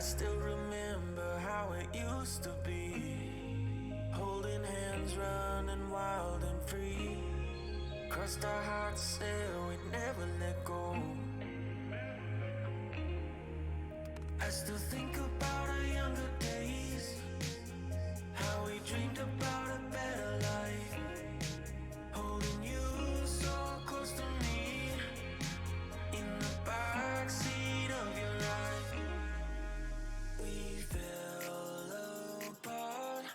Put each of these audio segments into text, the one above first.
still remember how it used to be. Holding hands, running wild and free. Crossed our hearts, said we'd never let go. I still think about our younger days, how we dreamed about a better life. Holding you so close to me, in the backseat of your ride. We fell apart,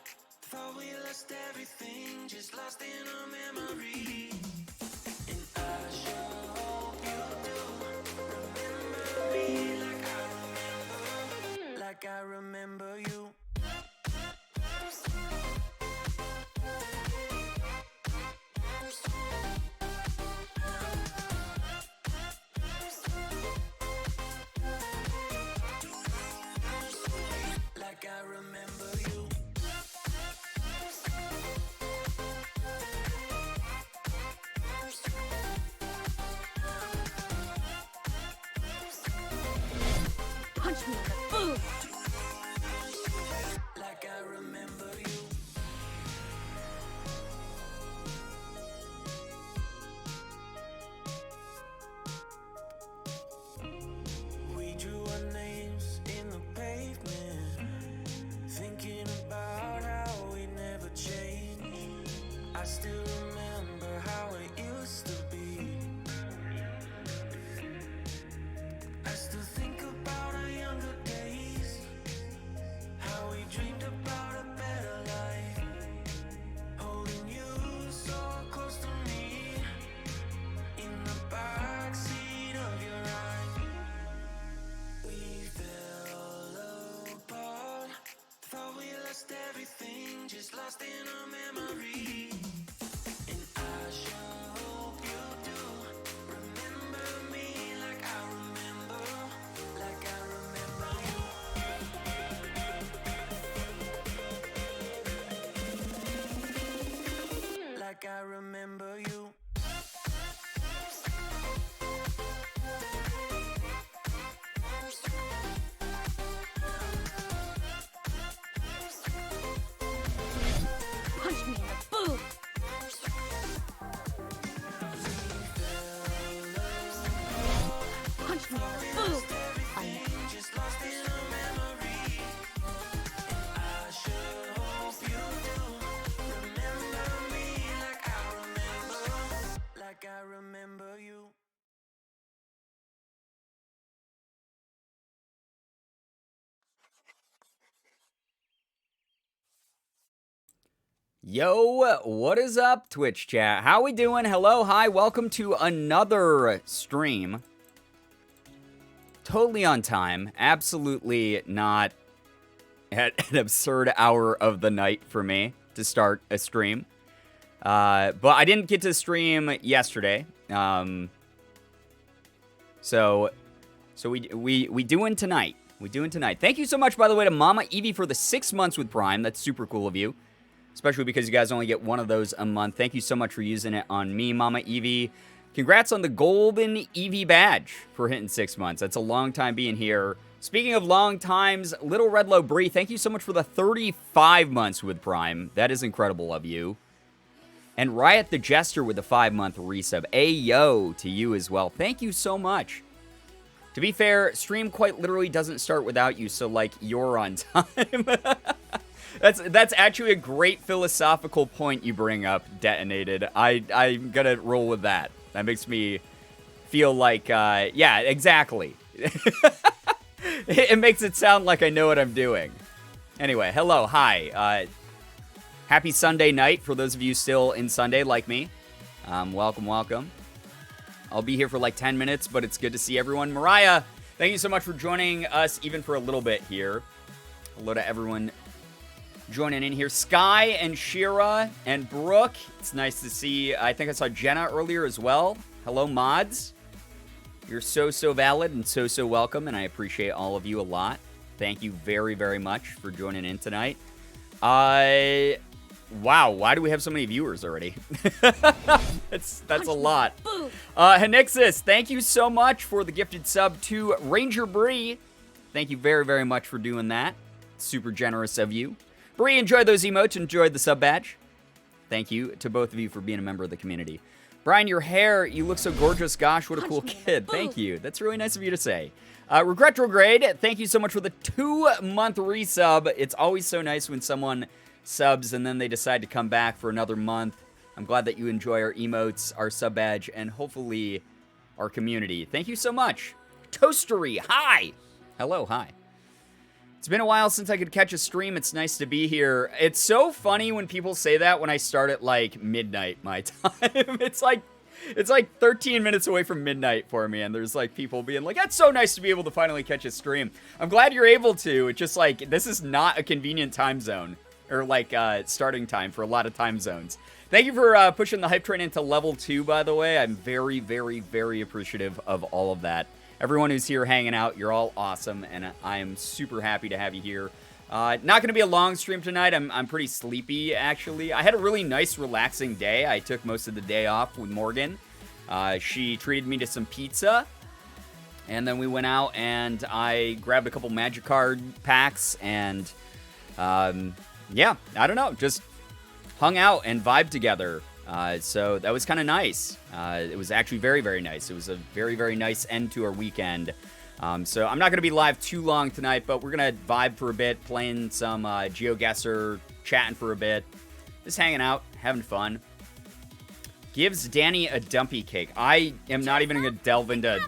thought we lost everything, just lost in our memory. And I sure hope you do remember me like I remember you. Like I remember you. Punch me in the boob. Like I remember you. We drew our names in the pavement, thinking about how we never changed. I still remember how it used to be. I still think about our younger days, how we dreamed about a better life. Holding you so close to me, in the backseat of your ride. We fell apart, thought we lost everything, just lost in our memory. And I sure hope you do remember me like I remember you. Like I remember you. Punch me in the boob. Punch me in the boob. Just lost in a memory. I sure hope you do remember me like I remember you. Yo, what is up, Twitch chat? How we doing? Hello, hi, welcome to another stream. Totally on time. Absolutely not at an absurd hour of the night for me to start a stream. But I didn't get to stream yesterday. So we doing tonight. We doing tonight. Thank you so much, by the way, to Mama Evie for the 6 months with Prime. That's super cool of you. Especially because you guys only get one of those a month. Thank you so much for using it on me, Mama Evie. Congrats on the golden Eevee badge for hitting 6 months. That's a long time being here. Speaking of long times, Little Red Low Bree, thank you so much for the 35 months with Prime. That is incredible of you. And Riot the Jester with the 5-month resub. Ayo to you as well. Thank you so much. To be fair, stream quite literally doesn't start without you, so like you're on time. That's actually a great philosophical point you bring up, Detonated. I'm gonna roll with that. That makes me feel like, yeah, exactly. It makes it sound like I know what I'm doing. Anyway, hello, hi. Happy Sunday night for those of you still in Sunday like me. Welcome, welcome. I'll be here for like 10 minutes, but it's good to see everyone. Mariah, thank you so much for joining us even for a little bit here. Hello to everyone joining in here. Sky and Shira and Brooke. It's nice to see. I think I saw Jenna earlier as well. Hello, mods. You're so valid and so welcome, and I appreciate all of you a lot. Thank you very much for joining in tonight. Wow, why do we have so many viewers already? That's a lot. Henixis, thank you so much for the gifted sub to Ranger Bree. Thank you very, very much for doing that. Super generous of you. Bree, enjoy those emotes. Enjoyed the sub badge. Thank you to both of you for being a member of the community. Brian, your hair, you look so gorgeous. Gosh, what a cool kid. Thank you. That's really nice of you to say. Regrograde, thank you so much for the 2-month resub. It's always so nice when someone subs and then they decide to come back for another month. I'm glad that you enjoy our emotes, our sub badge, and hopefully our community. Thank you so much. Toastery, hi. Hello, hi. It's been a while since I could catch a stream. It's nice to be here. It's so funny when people say that when I start at like midnight my time. It's like 13 minutes away from midnight for me, and there's like people being like, that's so nice to be able to finally catch a stream. I'm glad you're able to. It's just like, this is not a convenient time zone, or like starting time for a lot of time zones. Thank you for pushing the hype train into level 2, by the way. I'm very, very, very appreciative of all of that. Everyone who's here hanging out, you're all awesome, and I am super happy to have you here. Not going to be a long stream tonight. I'm pretty sleepy, actually. I had a really nice, relaxing day. I took most of the day off with Morgan. She treated me to some pizza, and then we went out, and I grabbed a couple Magic Card packs, and, yeah, I don't know, just hung out and vibed together. So that was kind of nice. It was actually very, very nice. It was a very, very nice end to our weekend. So I'm not going to be live too long tonight, but we're going to vibe for a bit, playing some GeoGuessr, chatting for a bit, just hanging out, having fun. Gives Danny a dumpy cake. I am not even going to delve into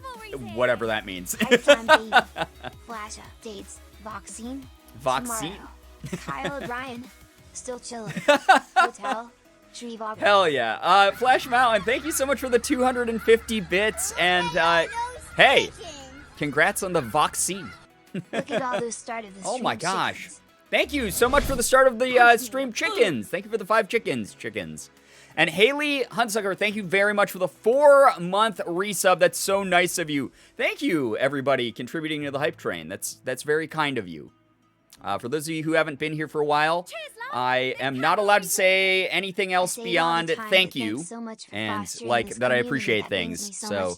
whatever that means. Flash updates. Vaccine. Vaccine? Kyle O'Brien. Still chilling. Hotel. Hell yeah. Flash Mountain, thank you so much for the 250 bits. And, hey, congrats on the vaccine. Look at all those start of the stream. Oh my gosh. Chickens. Thank you so much for the start of the stream chickens. Thank you for the 5 chickens. And Haley Hunsucker, thank you very much for the 4-month resub. That's so nice of you. Thank you, everybody, contributing to the hype train. That's very kind of you. For those of you who haven't been here for a while, I am not allowed to say anything else beyond thank you, and like that I appreciate things. So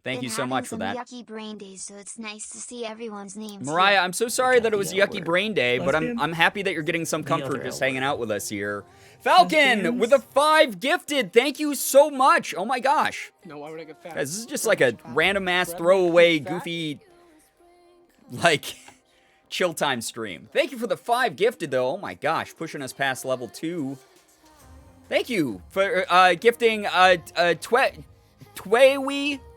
thank you so much for that. Yucky brain days, so it's nice to see everyone's names. Mariah, I'm so sorry that it was Yucky Brain Day, but I'm happy that you're getting some comfort just hanging out with us here. Falcon with a 5 gifted. Thank you so much. Oh my gosh. No, why would I get fat? Guys, this is just like a random ass throwaway goofy like chill time stream. Thank you for the 5 gifted though. Oh my gosh, pushing us past level 2. Thank you for gifting Twewi.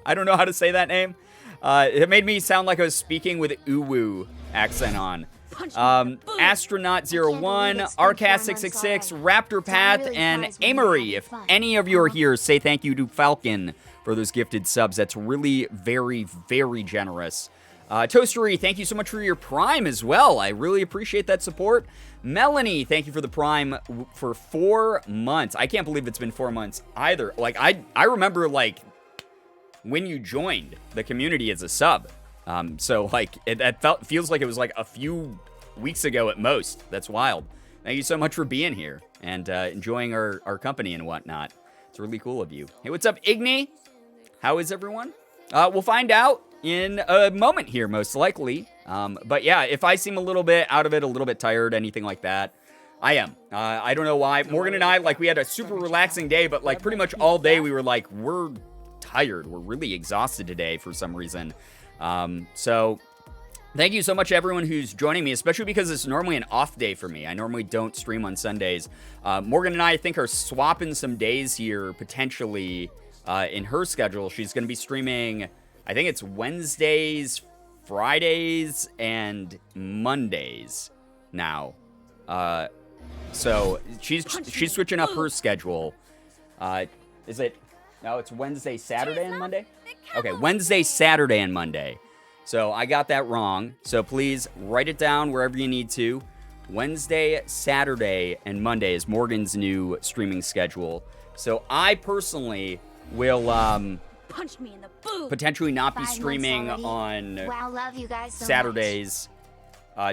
I don't know how to say that name. It made me sound like I was speaking with Uwu accent on. Astronaut01, Arcast666, Raptor Path, and Amory. If any of you are here, say thank you to Falcon for those gifted subs. That's really very, very generous. Toastery, thank you so much for your Prime as well. I really appreciate that support. Melanie, thank you for the Prime for 4 months. I can't believe it's been 4 months either. Like, I remember, like, when you joined the community as a sub. So, like, it feels like it was, like, a few weeks ago at most. That's wild. Thank you so much for being here and enjoying our company and whatnot. It's really cool of you. Hey, what's up, Igny? How is everyone? We'll find out in a moment here, most likely. But yeah, if I seem a little bit out of it, a little bit tired, anything like that, I am. I don't know why. Morgan and I, like, we had a super relaxing day, but, like, pretty much all day we were like, we're tired. We're really exhausted today for some reason. So thank you so much to everyone who's joining me, especially because it's normally an off day for me. I normally don't stream on Sundays. Morgan and I think are swapping some days here, potentially, in her schedule. She's going to be streaming, I think it's Wednesdays, Fridays, and Mondays now. So she's switching up her schedule. Is it? No, it's Wednesday, Saturday, and Monday? Okay, Wednesday, Saturday, and Monday. So I got that wrong. So please write it down wherever you need to. Wednesday, Saturday, and Monday is Morgan's new streaming schedule. So I personally will Punch me in the boob. potentially not be streaming on Wow, love you guys so Saturdays,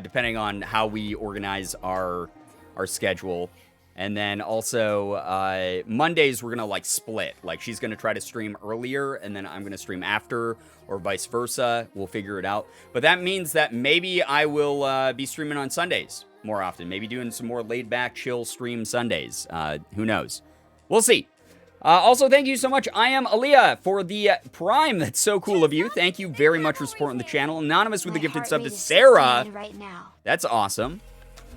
depending on how we organize our schedule. And then also Mondays we're gonna like split. Like she's gonna try to stream earlier, and then I'm gonna stream after, or vice versa. We'll figure it out. But that means that maybe I will be streaming on Sundays more often. Maybe doing some more laid back, chill stream Sundays. Who knows? We'll see. Also, thank you so much, I am Aaliyah, for the Prime. That's so cool of you. Thank you very much for supporting the channel. Anonymous with the gifted sub to Sarah. Right now. That's awesome.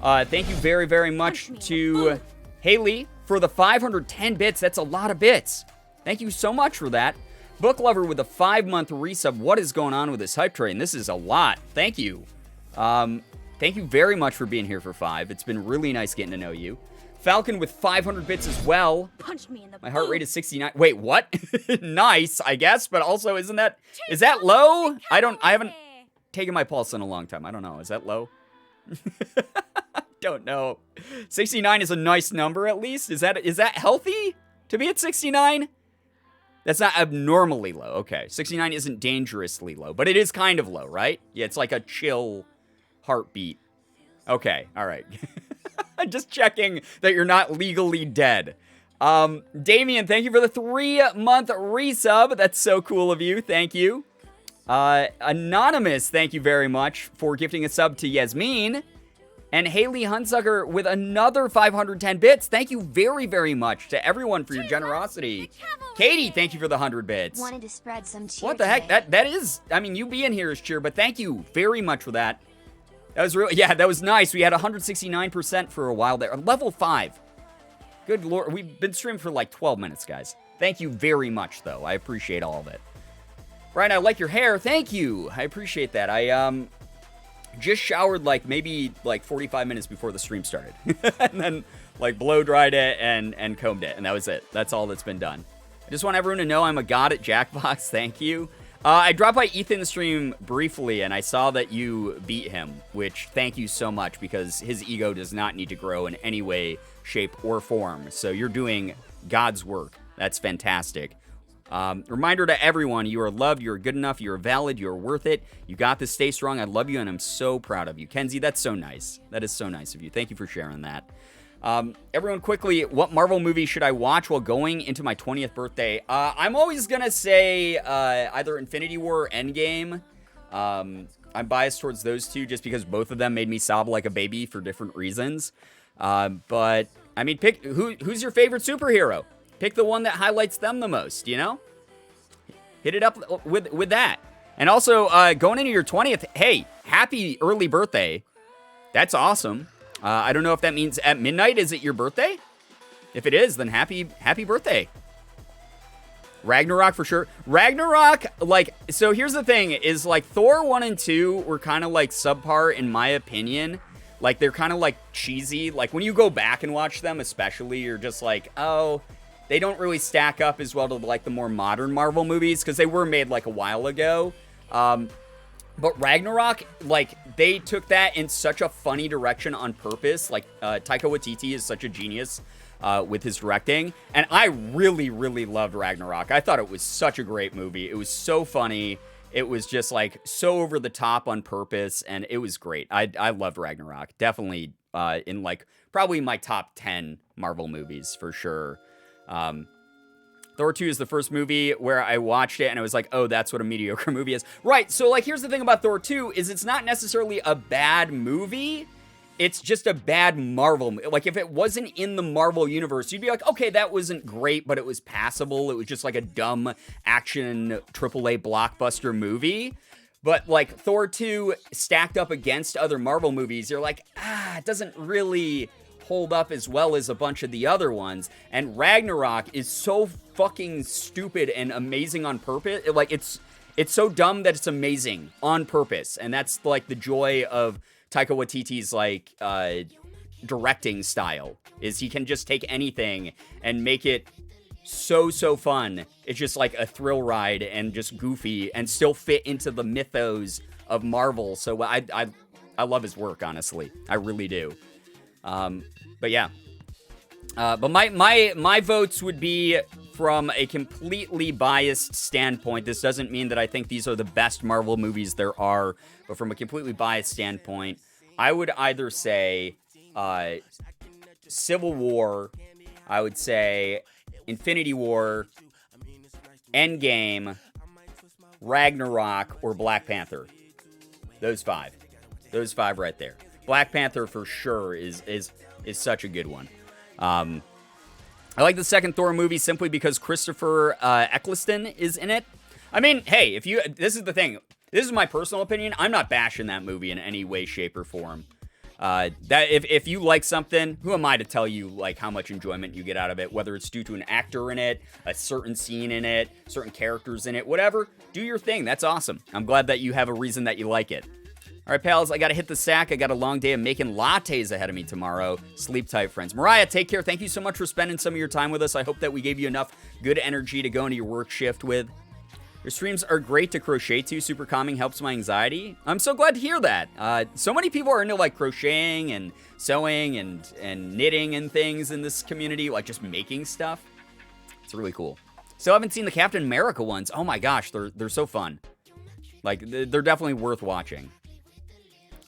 Thank you very, very much to Haley for the 510 bits. That's a lot of bits. Thank you so much for that. Book Lover with a 5-month resub. What is going on with this hype train? This is a lot. Thank you. Thank you very much for being here for 5. It's been really nice getting to know you. Falcon with 500 bits as well. Punch me in the My heart rate is 69. Wait, what? Nice, I guess, but also is that low? I haven't taken my pulse in a long time. I don't know. Is that low? Don't know. 69 is a nice number at least. Is that healthy to be at 69? That's not abnormally low. Okay, 69 isn't dangerously low, but it is kind of low, right? Yeah, it's like a chill heartbeat. Okay, all right. Just checking that you're not legally dead. Damien, thank you for the 3-month resub. That's so cool of you. Thank you. Anonymous, thank you very much for gifting a sub to Yasmin. And Haley Hunsucker with another 510 bits. Thank you very, very much to everyone for your generosity. Katie, thank you for the 100 bits. Wanted to spread some cheer. What the heck? That is, I mean, you being here is cheer, but thank you very much for that. That was really, yeah, that was nice. We had 169% for a while there. Level 5. Good lord, we've been streaming for like 12 minutes, guys. Thank you very much, though. I appreciate all of it. Ryan, I like your hair. Thank you. I appreciate that. I just showered maybe 45 minutes before the stream started. And then blow dried it and combed it. And that was it. That's all that's been done. I just want everyone to know I'm a god at Jackbox. Thank you. I dropped by Ethan's stream briefly, and I saw that you beat him, which thank you so much, because his ego does not need to grow in any way, shape, or form. So you're doing God's work. That's fantastic. Reminder to everyone, you are loved, you are good enough, you are valid, you are worth it. You got this, stay strong, I love you, and I'm so proud of you. Kenzie, that's so nice. That is so nice of you. Thank you for sharing that. Everyone quickly, what Marvel movie should I watch while going into my 20th birthday? I'm always gonna say either Infinity War or Endgame. I'm biased towards those two just because both of them made me sob like a baby for different reasons. But, I mean, pick who's your favorite superhero? Pick the one that highlights them the most, you know? Hit it up with that. And also, going into your 20th, hey, happy early birthday. That's awesome. I don't know if that means at midnight. Is it your birthday? If it is, then happy birthday. Ragnarok for sure. Ragnarok, so here's the thing, is Thor 1 and 2 were kind of subpar in my opinion. They're kind of cheesy. When you go back and watch them, especially, you're just oh, they don't really stack up as well to the more modern Marvel movies, because they were made a while ago. But Ragnarok, they took that in such a funny direction on purpose. Taika Waititi is such a genius with his directing. And I really, really loved Ragnarok. I thought it was such a great movie. It was so funny. It was just, so over the top on purpose. And it was great. I loved Ragnarok. Definitely in, probably my top 10 Marvel movies, for sure. Thor 2 is the first movie where I watched it and I was oh, that's what a mediocre movie is. Right, so here's the thing about Thor 2 is it's not necessarily a bad movie. It's just a bad Marvel movie. If it wasn't in the Marvel universe, you'd be okay, that wasn't great, but it was passable. It was just a dumb action AAA blockbuster movie. But Thor 2 stacked up against other Marvel movies, you're it doesn't really hold up as well as a bunch of the other ones. And Ragnarok is so fucking stupid and amazing on purpose. It's so dumb that it's amazing on purpose. And that's the joy of Taika Waititi's directing style, is he can just take anything and make it so fun. It's just a thrill ride and just goofy and still fit into the mythos of Marvel. So I love his work, honestly. I really do. But yeah, but my votes would be from a completely biased standpoint. This doesn't mean that I think these are the best Marvel movies there are, but from a completely biased standpoint, I would either say Civil War, I would say Infinity War, Endgame, Ragnarok, or Black Panther. Those five. Those five right there. Black Panther for sure is such a good one. I like the second Thor movie simply because Christopher Eccleston is in it. I mean, hey, this is the thing. This is my personal opinion. I'm not bashing that movie in any way, shape, or form. That if you like something, who am I to tell you like how much enjoyment you get out of it? Whether it's due to an actor in it, a certain scene in it, certain characters in it, whatever. Do your thing. That's awesome. I'm glad that you have a reason that you like it. All right, pals, I got to hit the sack. I got a long day of making lattes ahead of me tomorrow. Sleep tight, friends. Mariah, take care. Thank you so much for spending some of your time with us. I hope that we gave you enough good energy to go into your work shift with. Your streams are great to crochet to. Super calming, helps my anxiety. I'm so glad to hear that. So many people are into like crocheting and sewing and knitting and things in this community, like just making stuff. It's really cool. Still haven't seen the Captain America ones. Oh my gosh, they're so fun. Like, they're definitely worth watching.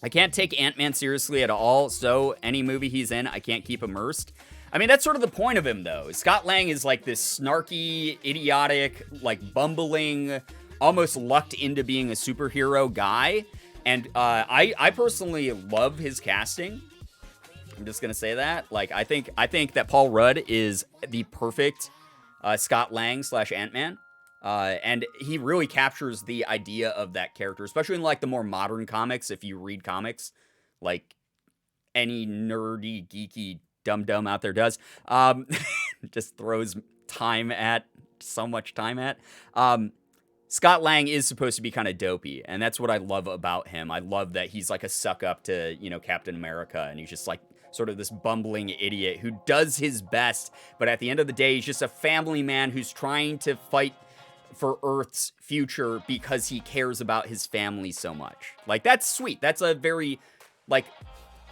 I can't take Ant-Man seriously at all, so any movie he's in, I can't keep immersed. I mean, that's sort of the point of him, though. Scott Lang is like this snarky, idiotic, like bumbling, almost lucked into being a superhero guy. And I personally love his casting. I'm just gonna say that. Like, I think that Paul Rudd is the perfect Scott Lang / Ant-Man. And he really captures the idea of that character, especially in like the more modern comics. If you read comics, like any nerdy, geeky dum-dum out there does, just throws so much time at. Scott Lang is supposed to be kind of dopey, and that's what I love about him. I love that he's like a suck up to, Captain America, and he's just like sort of this bumbling idiot who does his best, but at the end of the day, he's just a family man who's trying to fight for Earth's future because he cares about his family so much. Like, that's sweet. That's a very, like,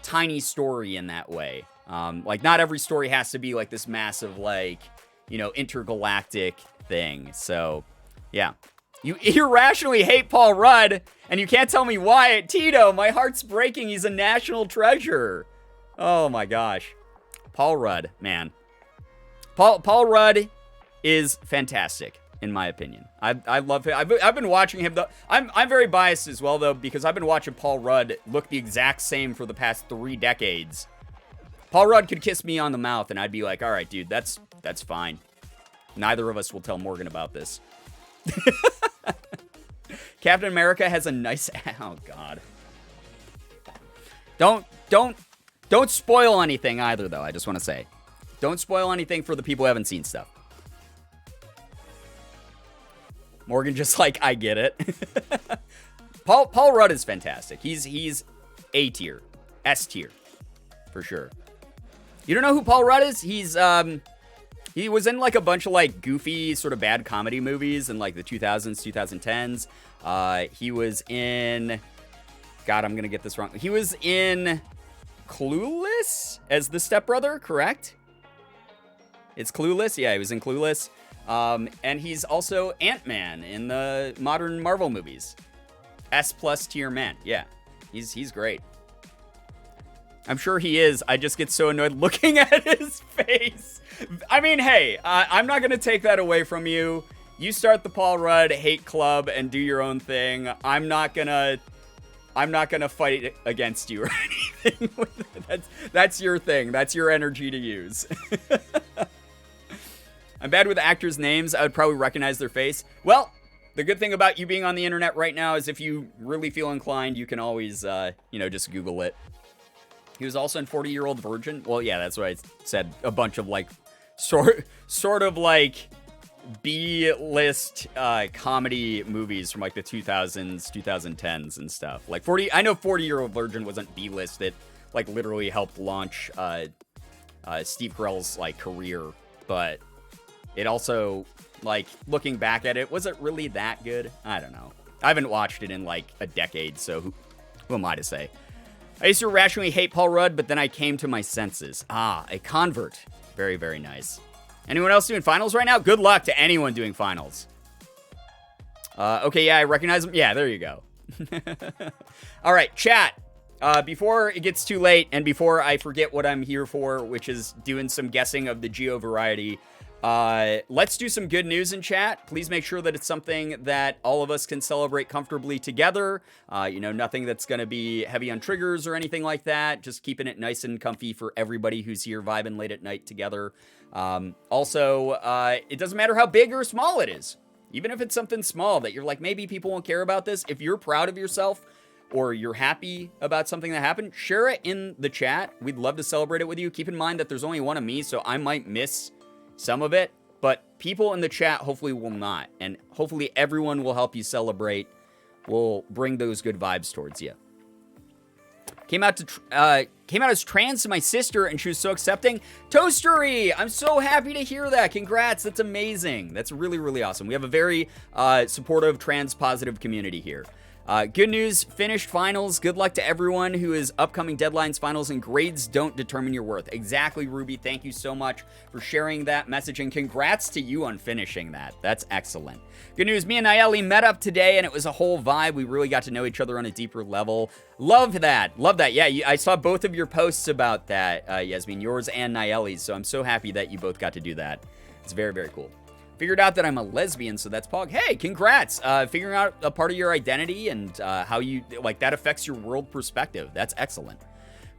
tiny story in that way. Like, not every story has to be, like, this massive, like, intergalactic thing. So, yeah. You irrationally hate Paul Rudd, and you can't tell me why. Tito, my heart's breaking. He's a national treasure. Oh, my gosh. Paul Rudd, man. Paul Rudd is fantastic. In my opinion, I love him. I've been watching him though. I'm very biased as well though, because I've been watching Paul Rudd look the exact same for the past 3 decades. Paul Rudd could kiss me on the mouth and I'd be like, all right, dude, that's fine. Neither of us will tell Morgan about this. Captain America has a nice. Oh God. Don't spoil anything either though. I just want to say, don't spoil anything for the people who haven't seen stuff. Morgan just like, I get it. Paul Rudd is fantastic. He's A tier, S tier, for sure. You don't know who Paul Rudd is? He was in like a bunch of like goofy sort of bad comedy movies in like the 2000s, 2010s. He was in, God, I'm gonna get this wrong. He was in Clueless as the stepbrother, correct? It's Clueless? Yeah, he was in Clueless. And he's also Ant-Man in the modern Marvel movies. S+ tier man. Yeah, he's great. I'm sure he is. I just get so annoyed looking at his face. I mean, hey, I'm not going to take that away from you. You start the Paul Rudd hate club and do your own thing. I'm not going to fight against you or anything. That's your thing. That's your energy to use. I'm bad with actors' names. I would probably recognize their face. Well, the good thing about you being on the internet right now is if you really feel inclined, you can always, just Google it. He was also in 40-Year-Old Virgin. Well, yeah, that's what I said. A bunch of, like, sort of, like, B-list comedy movies from, like, the 2000s, 2010s and stuff. Like, I know 40-Year-Old Virgin wasn't B-list. It, like, literally helped launch Steve Carell's, like, career. But it also, like, looking back at it, was it really that good? I don't know. I haven't watched it in, like, a decade, so who am I to say? I used to irrationally hate Paul Rudd, but then I came to my senses. Ah, a convert. Very, very nice. Anyone else doing finals right now? Good luck to anyone doing finals. Okay, yeah, I recognize him. Yeah, there you go. All right, chat. before it gets too late and before I forget what I'm here for, which is doing some guessing of the geo variety, let's do some good news in chat. Please make sure that it's something that all of us can celebrate comfortably together. Nothing that's going to be heavy on triggers or anything like that. Just keeping it nice and comfy for everybody who's here vibing late at night together. It doesn't matter how big or small it is. Even if it's something small that you're like, maybe people won't care about this. If you're proud of yourself or you're happy about something that happened, share it in the chat. We'd love to celebrate it with you. Keep in mind that there's only one of me, so I might miss some of it, but people in the chat hopefully will not, and hopefully everyone will help you celebrate. We'll bring those good vibes towards you. Came out as trans to my sister, and she was so accepting. Toastery, I'm so happy to hear that. Congrats, that's amazing. That's really, really awesome. We have a very supportive trans positive community here. Good news, finished finals. Good luck to everyone who is upcoming deadlines, finals, and grades don't determine your worth. Exactly, Ruby. Thank you so much for sharing that message, and congrats to you on finishing that. That's excellent. Good news, me and Nayeli met up today, and it was a whole vibe. We really got to know each other on a deeper level. Love that. Love that. Yeah, I saw both of your posts about that, Yasmin, yours and Nayeli's, so I'm so happy that you both got to do that. It's very, very cool. Figured out that I'm a lesbian, so that's Pog. Hey, congrats. Figuring out a part of your identity and how you, that affects your world perspective. That's excellent.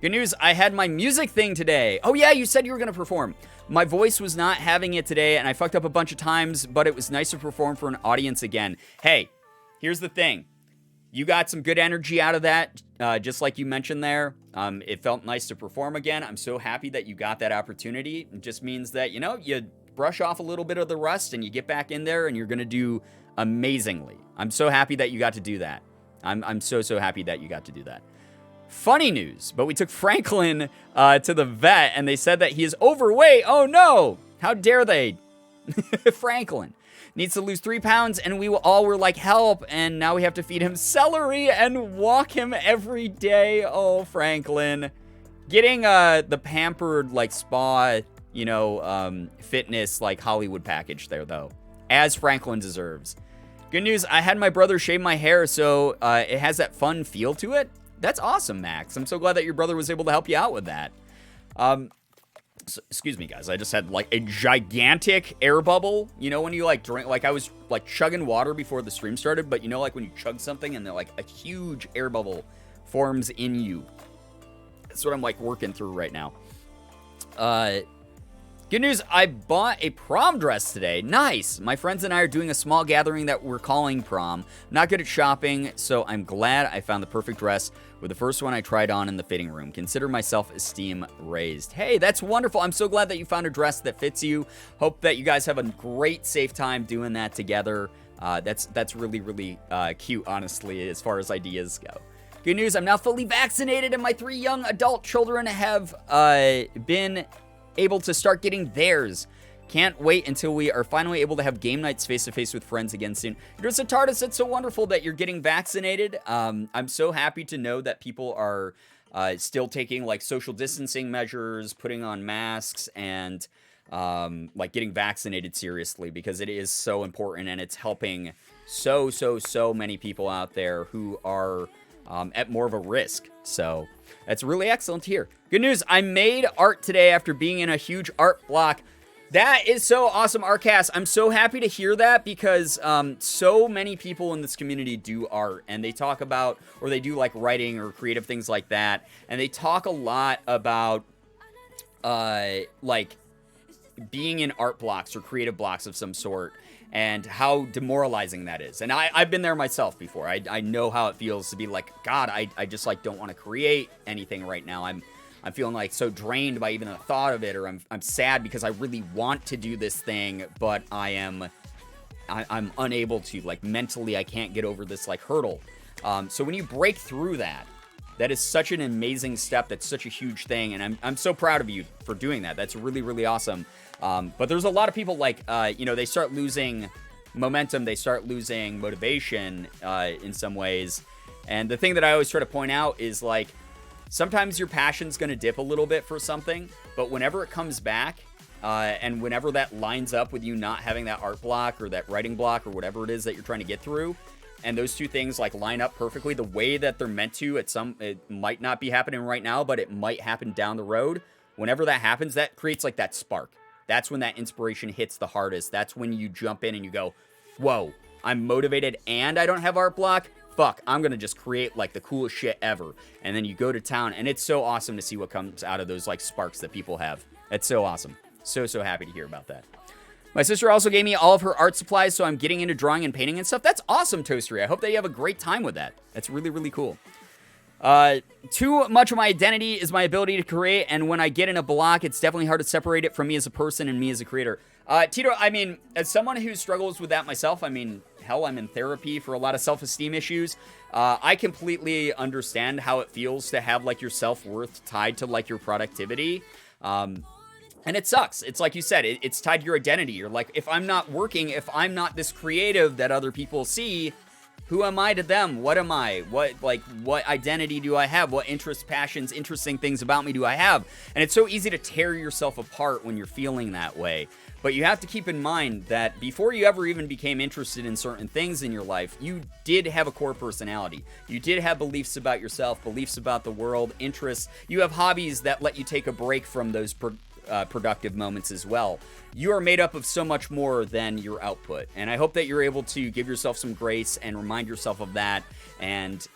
Good news, I had my music thing today. Oh yeah, you said you were going to perform. My voice was not having it today, and I fucked up a bunch of times, but it was nice to perform for an audience again. Hey, here's the thing. You got some good energy out of that, just like you mentioned there. It felt nice to perform again. I'm so happy that you got that opportunity. It just means that, you brush off a little bit of the rust and you get back in there and you're going to do amazingly. I'm so happy that you got to do that. I'm so happy that you got to do that. Funny news, but we took Franklin to the vet and they said that he is overweight. Oh no, how dare they? Franklin needs to lose 3 pounds and we all were like, help, and now we have to feed him celery and walk him every day. Oh, Franklin. Getting the pampered spa fitness Hollywood package there though, as Franklin deserves. Good news, I had my brother shave my hair, so it has that fun feel to it. That's awesome, Max. I'm so glad that your brother was able to help you out with that. Excuse me, guys. I just had a gigantic air bubble. When you drink, I was chugging water before the stream started, but when you chug something and a huge air bubble forms in you. That's what I'm working through right now. Good news, I bought a prom dress today. Nice. My friends and I are doing a small gathering that we're calling prom. Not good at shopping, so I'm glad I found the perfect dress with the first one I tried on in the fitting room. Consider my self-esteem raised. Hey, that's wonderful. I'm so glad that you found a dress that fits you. Hope that you guys have a great, safe time doing that together. That's really, really cute, honestly, as far as ideas go. Good news, I'm now fully vaccinated and my 3 young adult children have been able to start getting theirs. Can't wait until we are finally able to have game nights face-to-face with friends again soon. There's a TARDIS, it's so wonderful that you're getting vaccinated. I'm so happy to know that people are still taking social distancing measures, putting on masks, and getting vaccinated seriously, because it is so important and it's helping so many people out there who are at more of a risk. So that's really excellent to hear. Good news, I made art today after being in a huge art block. That is so awesome, Arcast. I'm so happy to hear that, because so many people in this community do art, and they talk about, or they do writing or creative things like that, and they talk a lot about being in art blocks or creative blocks of some sort, and how demoralizing that is. And I've been there myself before. I know how it feels to be God, I just don't want to create anything right now. I'm feeling so drained by even the thought of it, or I'm sad because I really want to do this thing, but I'm unable to. Mentally, I can't get over this hurdle. So when you break through that is such an amazing step. That's such a huge thing, and I'm so proud of you for doing that. That's really, really awesome. But there's a lot of people they start losing momentum, they start losing motivation in some ways. And the thing that I always try to point out is sometimes your passion's going to dip a little bit for something, but whenever it comes back, and whenever that lines up with you not having that art block or that writing block or whatever it is that you're trying to get through, and those two things like line up perfectly the way that they're meant to, it might not be happening right now, but it might happen down the road. Whenever that happens, that creates like that spark. That's when that inspiration hits the hardest. That's when you jump in and you go, whoa, I'm motivated and I don't have art block. Fuck, I'm going to just create like the coolest shit ever. And then you go to town, and it's so awesome to see what comes out of those like sparks that people have. It's so awesome. So happy to hear about that. My sister also gave me all of her art supplies, so I'm getting into drawing and painting and stuff. That's awesome, Toastery. I hope that you have a great time with that. That's really, really cool. Too much of my identity is my ability to create, and when I get in a block, it's definitely hard to separate it from me as a person and me as a creator. Tito, I mean, as someone who struggles with that myself, I mean, hell, I'm in therapy for a lot of self-esteem issues. I completely understand how it feels to have, like, your self-worth tied to, like, your productivity. And it sucks. It's like you said, it's tied to your identity. You're like, if I'm not working, if I'm not this creative that other people see, who am I to them? What am I? What identity do I have? What interests, passions, interesting things about me do I have? And it's so easy to tear yourself apart when you're feeling that way. But you have to keep in mind that before you ever even became interested in certain things in your life, you did have a core personality. You did have beliefs about yourself, beliefs about the world, interests. You have hobbies that let you take a break from those productive moments as well. You are made up of so much more than your output. And I hope that you're able to give yourself some grace and remind yourself of that. And,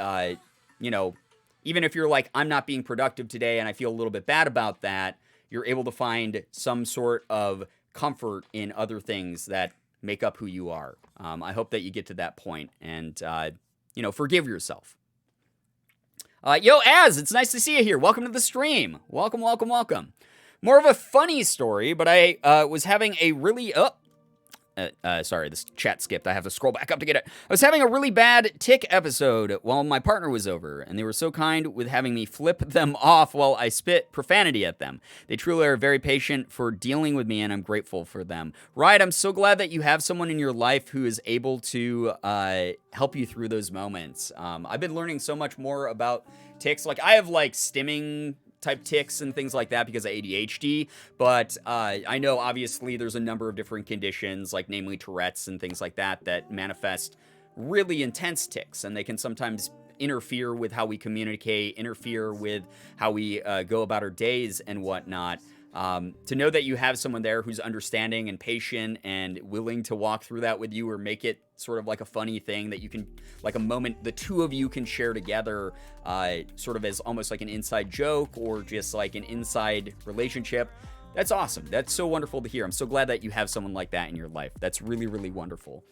even if you're like, I'm not being productive today and I feel a little bit bad about that, you're able to find some sort of comfort in other things that make up who you are. I hope that you get to that point and, forgive yourself. Yo, Az, it's nice to see you here. Welcome to the stream. Welcome. More of a funny story, but I was having a really... sorry, this chat skipped. I have to scroll back up to get it. I was having a really bad tick episode while my partner was over, and they were so kind with having me flip them off while I spit profanity at them. They truly are very patient for dealing with me, and I'm grateful for them. Riot, I'm so glad that you have someone in your life who is able to help you through those moments. I've been learning so much more about ticks. Like, I have, like, stimming type tics and things like that because of ADHD, but I know obviously there's a number of different conditions, like namely Tourette's and things like that manifest really intense tics, and they can sometimes interfere with how we communicate, interfere with how we go about our days and whatnot. To know that you have someone there who's understanding and patient and willing to walk through that with you or make it sort of like a funny thing that you can, like a moment the two of you can share together, sort of as almost like an inside joke or just like an inside relationship. That's awesome. That's so wonderful to hear. I'm so glad that you have someone like that in your life. That's really, really wonderful.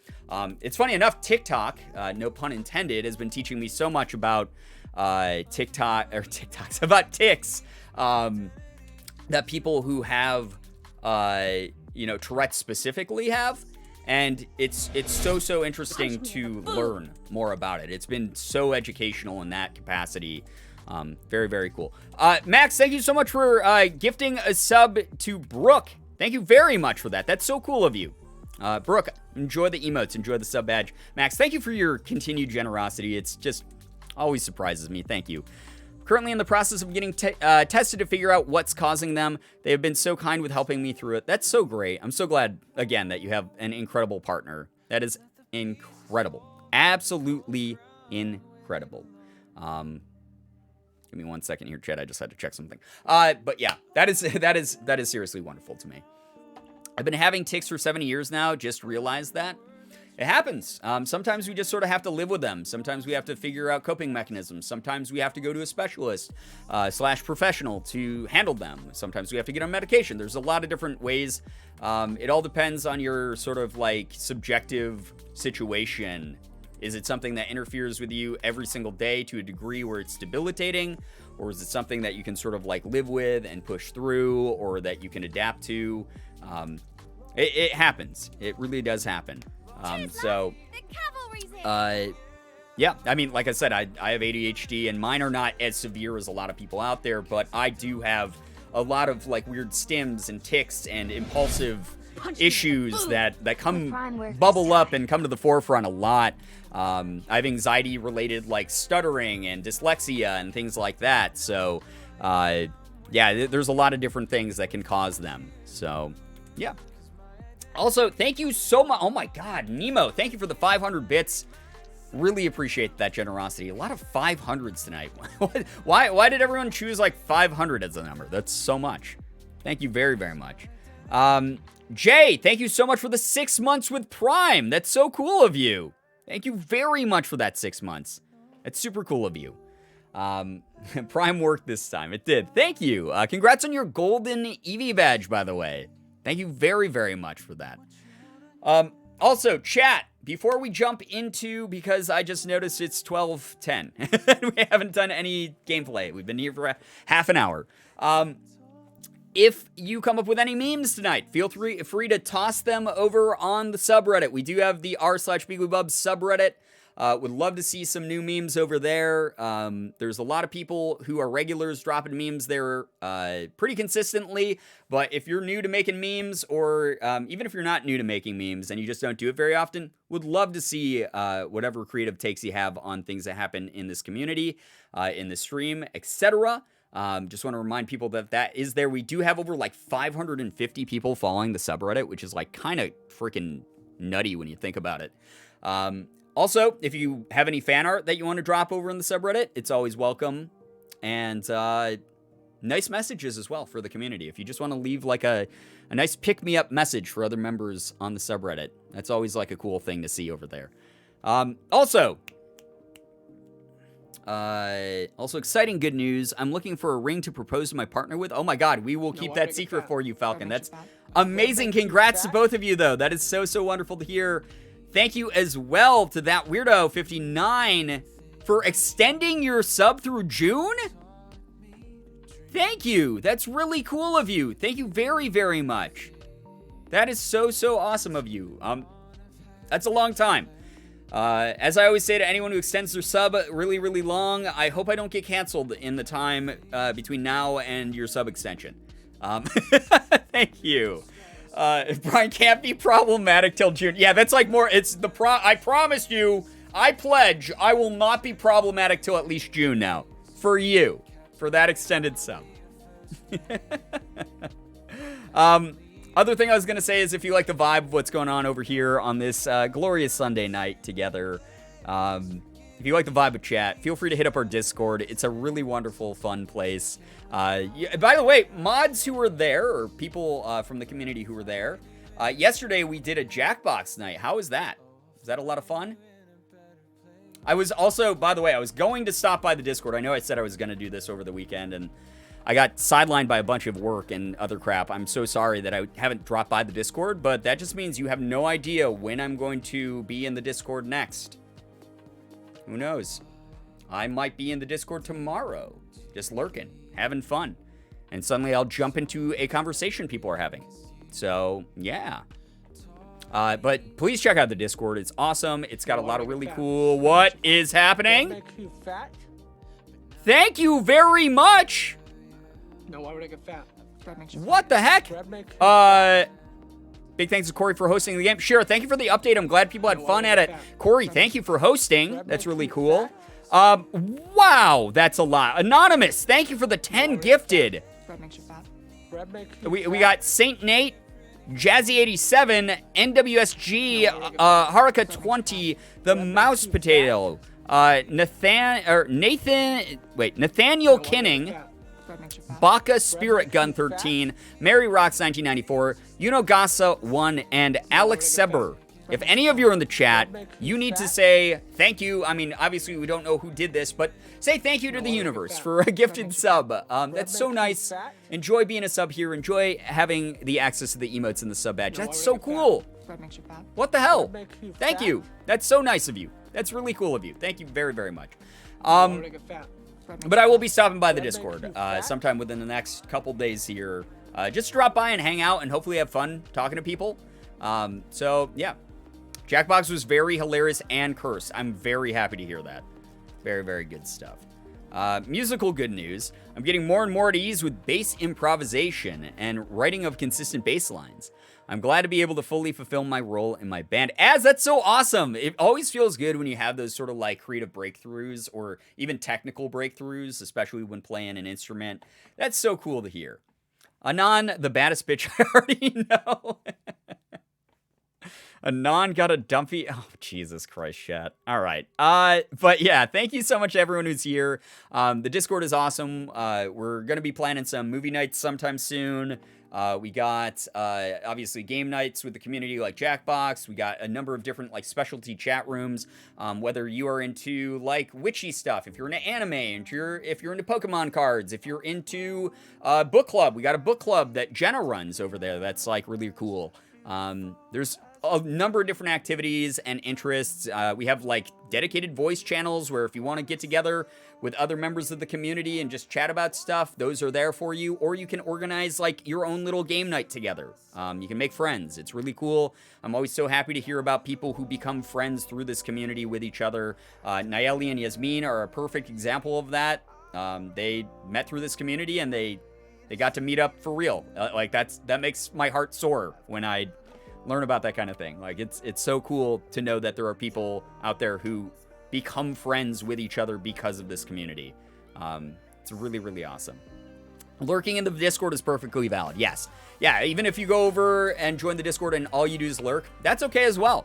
It's funny enough, TikTok, no pun intended, has been teaching me so much about TikToks, about tics. That people who have, Tourette's specifically have. And it's so interesting to learn more about it. It's been so educational in that capacity. Very, very cool. Max, thank you so much for gifting a sub to Brooke. Thank you very much for that. That's so cool of you. Brooke, enjoy the emotes. Enjoy the sub badge. Max, thank you for your continued generosity. It's just always surprises me. Thank you. Currently in the process of getting tested to figure out what's causing them. They have been so kind with helping me through it. That's so great. I'm so glad, again, that you have an incredible partner. That is incredible. Absolutely incredible. Give me 1 second here, Chet. I just had to check something. But yeah, that is seriously wonderful to me. I've been having tics for 7 years now. Just realized that. It happens. Sometimes we just sort of have to live with them. Sometimes we have to figure out coping mechanisms. Sometimes we have to go to a specialist / professional to handle them. Sometimes we have to get on medication. There's a lot of different ways. It all depends on your sort of like subjective situation. Is it something that interferes with you every single day to a degree where it's debilitating? Or is it something that you can sort of like live with and push through, or that you can adapt to? It happens. It really does happen. Yeah, I mean, like I said, I have ADHD, and mine are not as severe as a lot of people out there, but I do have a lot of like weird stims and tics and impulsive issues that come bubble up and come to the forefront a lot. I have anxiety related like stuttering and dyslexia and things like that. So, yeah, there's a lot of different things that can cause them. So, yeah. Also, thank you so much. Oh my God, Nemo, thank you for the 500 bits. Really appreciate that generosity. A lot of 500s tonight. Why did everyone choose like 500 as a number? That's so much. Thank you very, very much. Jay, thank you so much for the 6 months with Prime. That's so cool of you. Thank you very much for that 6 months. That's super cool of you. Prime worked this time. It did. Thank you. Congrats on your golden Eevee badge, by the way. Thank you very, very much for that. Also, chat, before we jump into, because I just noticed it's 12:10. We haven't done any gameplay. We've been here for half an hour. If you come up with any memes tonight, feel free to toss them over on the subreddit. We do have the r/BeaglyBub subreddit. Would love to see some new memes over there. There's a lot of people who are regulars dropping memes there pretty consistently. But if you're new to making memes, or even if you're not new to making memes and you just don't do it very often, would love to see whatever creative takes you have on things that happen in this community, in the stream, etc. Just want to remind people that is there. We do have over like 550 people following the subreddit, which is like kind of freaking nutty when you think about it. Also, if you have any fan art that you want to drop over in the subreddit, it's always welcome. And nice messages as well for the community. If you just want to leave like a nice pick-me-up message for other members on the subreddit, that's always like a cool thing to see over there. Also, exciting good news. I'm looking for a ring to propose to my partner with. Oh my god, we will keep that secret for you, Falcon. That's amazing. Congrats to both of you, though. That is so, so wonderful to hear. Thank you as well to that weirdo 59 for extending your sub through June. Thank you. That's really cool of you. Thank you very, very much. That is so, so awesome of you. That's a long time. As I always say to anyone who extends their sub really, really long, I hope I don't get canceled in the time between now and your sub extension. Thank you. Brian can't be problematic till June. Yeah, that's like more, it's the I promise you, I pledge, I will not be problematic till at least June now. For you. For that extended sub. Other thing I was going to say is if you like the vibe of what's going on over here on this glorious Sunday night together, if you like the vibe of chat, feel free to hit up our Discord. It's a really wonderful, fun place. By the way, mods who were there, or people from the community who were there, yesterday we did a Jackbox night. How was that? Was that a lot of fun? I was also, by the way, I was going to stop by the Discord. I know I said I was going to do this over the weekend, and I got sidelined by a bunch of work and other crap. I'm so sorry that I haven't dropped by the Discord, but that just means you have no idea when I'm going to be in the Discord next. Who knows? I might be in the Discord tomorrow, just lurking, having fun. And suddenly I'll jump into a conversation people are having. So, yeah. But please check out the Discord. It's awesome. It's got a lot of really cool... What is happening? Thank you very much! No, why would I get fat? What the heck? Big thanks to Corey for hosting the game. Sure, thank you for the update. I'm glad people had fun at it. Corey, thank you for hosting. That's really cool. Wow, that's a lot. Anonymous, thank you for the 10 gifted. We got Saint Nate, Jazzy87, NWSG, Haruka20, the Mouse Potato, Nathaniel Kinning, Baka Spirit Gun 13, Mary Rocks 1994, Unogasa 1, and Alex Seber. If any of you are in the chat, you need to say thank you. I mean, obviously we don't know who did this, but say thank you to the universe for a gifted sub. That's so nice. Enjoy being a sub here. Enjoy having the access to the emotes in the sub badge. That's so cool. What the hell? Thank you. That's so nice of you. That's really cool of you. Thank you very, very much. But I will be stopping by the Discord sometime within the next couple days here. Just drop by and hang out and hopefully have fun talking to people. So, yeah. Jackbox was very hilarious and cursed. I'm very happy to hear that. Very, very good stuff. Musical good news. I'm getting more and more at ease with bass improvisation and writing of consistent bass lines. I'm glad to be able to fully fulfill my role in my band. That's so awesome. It always feels good when you have those sort of like creative breakthroughs or even technical breakthroughs, especially when playing an instrument. That's so cool to hear. Anon, the baddest bitch I already know. Anon got a dumpy. Oh, Jesus Christ, chat. All right. But yeah, thank you so much to everyone who's here. The Discord is awesome. We're going to be planning some movie nights sometime soon. We got, obviously, game nights with the community like Jackbox. We got a number of different, like, specialty chat rooms. Whether you are into, like, witchy stuff, if you're into anime, if you're into Pokemon cards, if you're into book club. We got a book club that Jenna runs over there that's, like, really cool. There's a number of different activities and interests. We have like dedicated voice channels where if you want to get together with other members of the community and just chat about stuff, those are there for you. Or you can organize like your own little game night together. You can make friends. It's really cool. I'm always so happy to hear about people who become friends through this community with each other. Nayeli and Yasmin are a perfect example of that. They met through this community and they got to meet up for real. Like that makes my heart soar when I learn about that kind of thing. Like it's so cool to know that there are people out there who become friends with each other because of this community. It's really, really awesome. Lurking in the Discord is perfectly valid. Yes. Yeah, even if you go over and join the Discord and all you do is lurk, that's okay as well.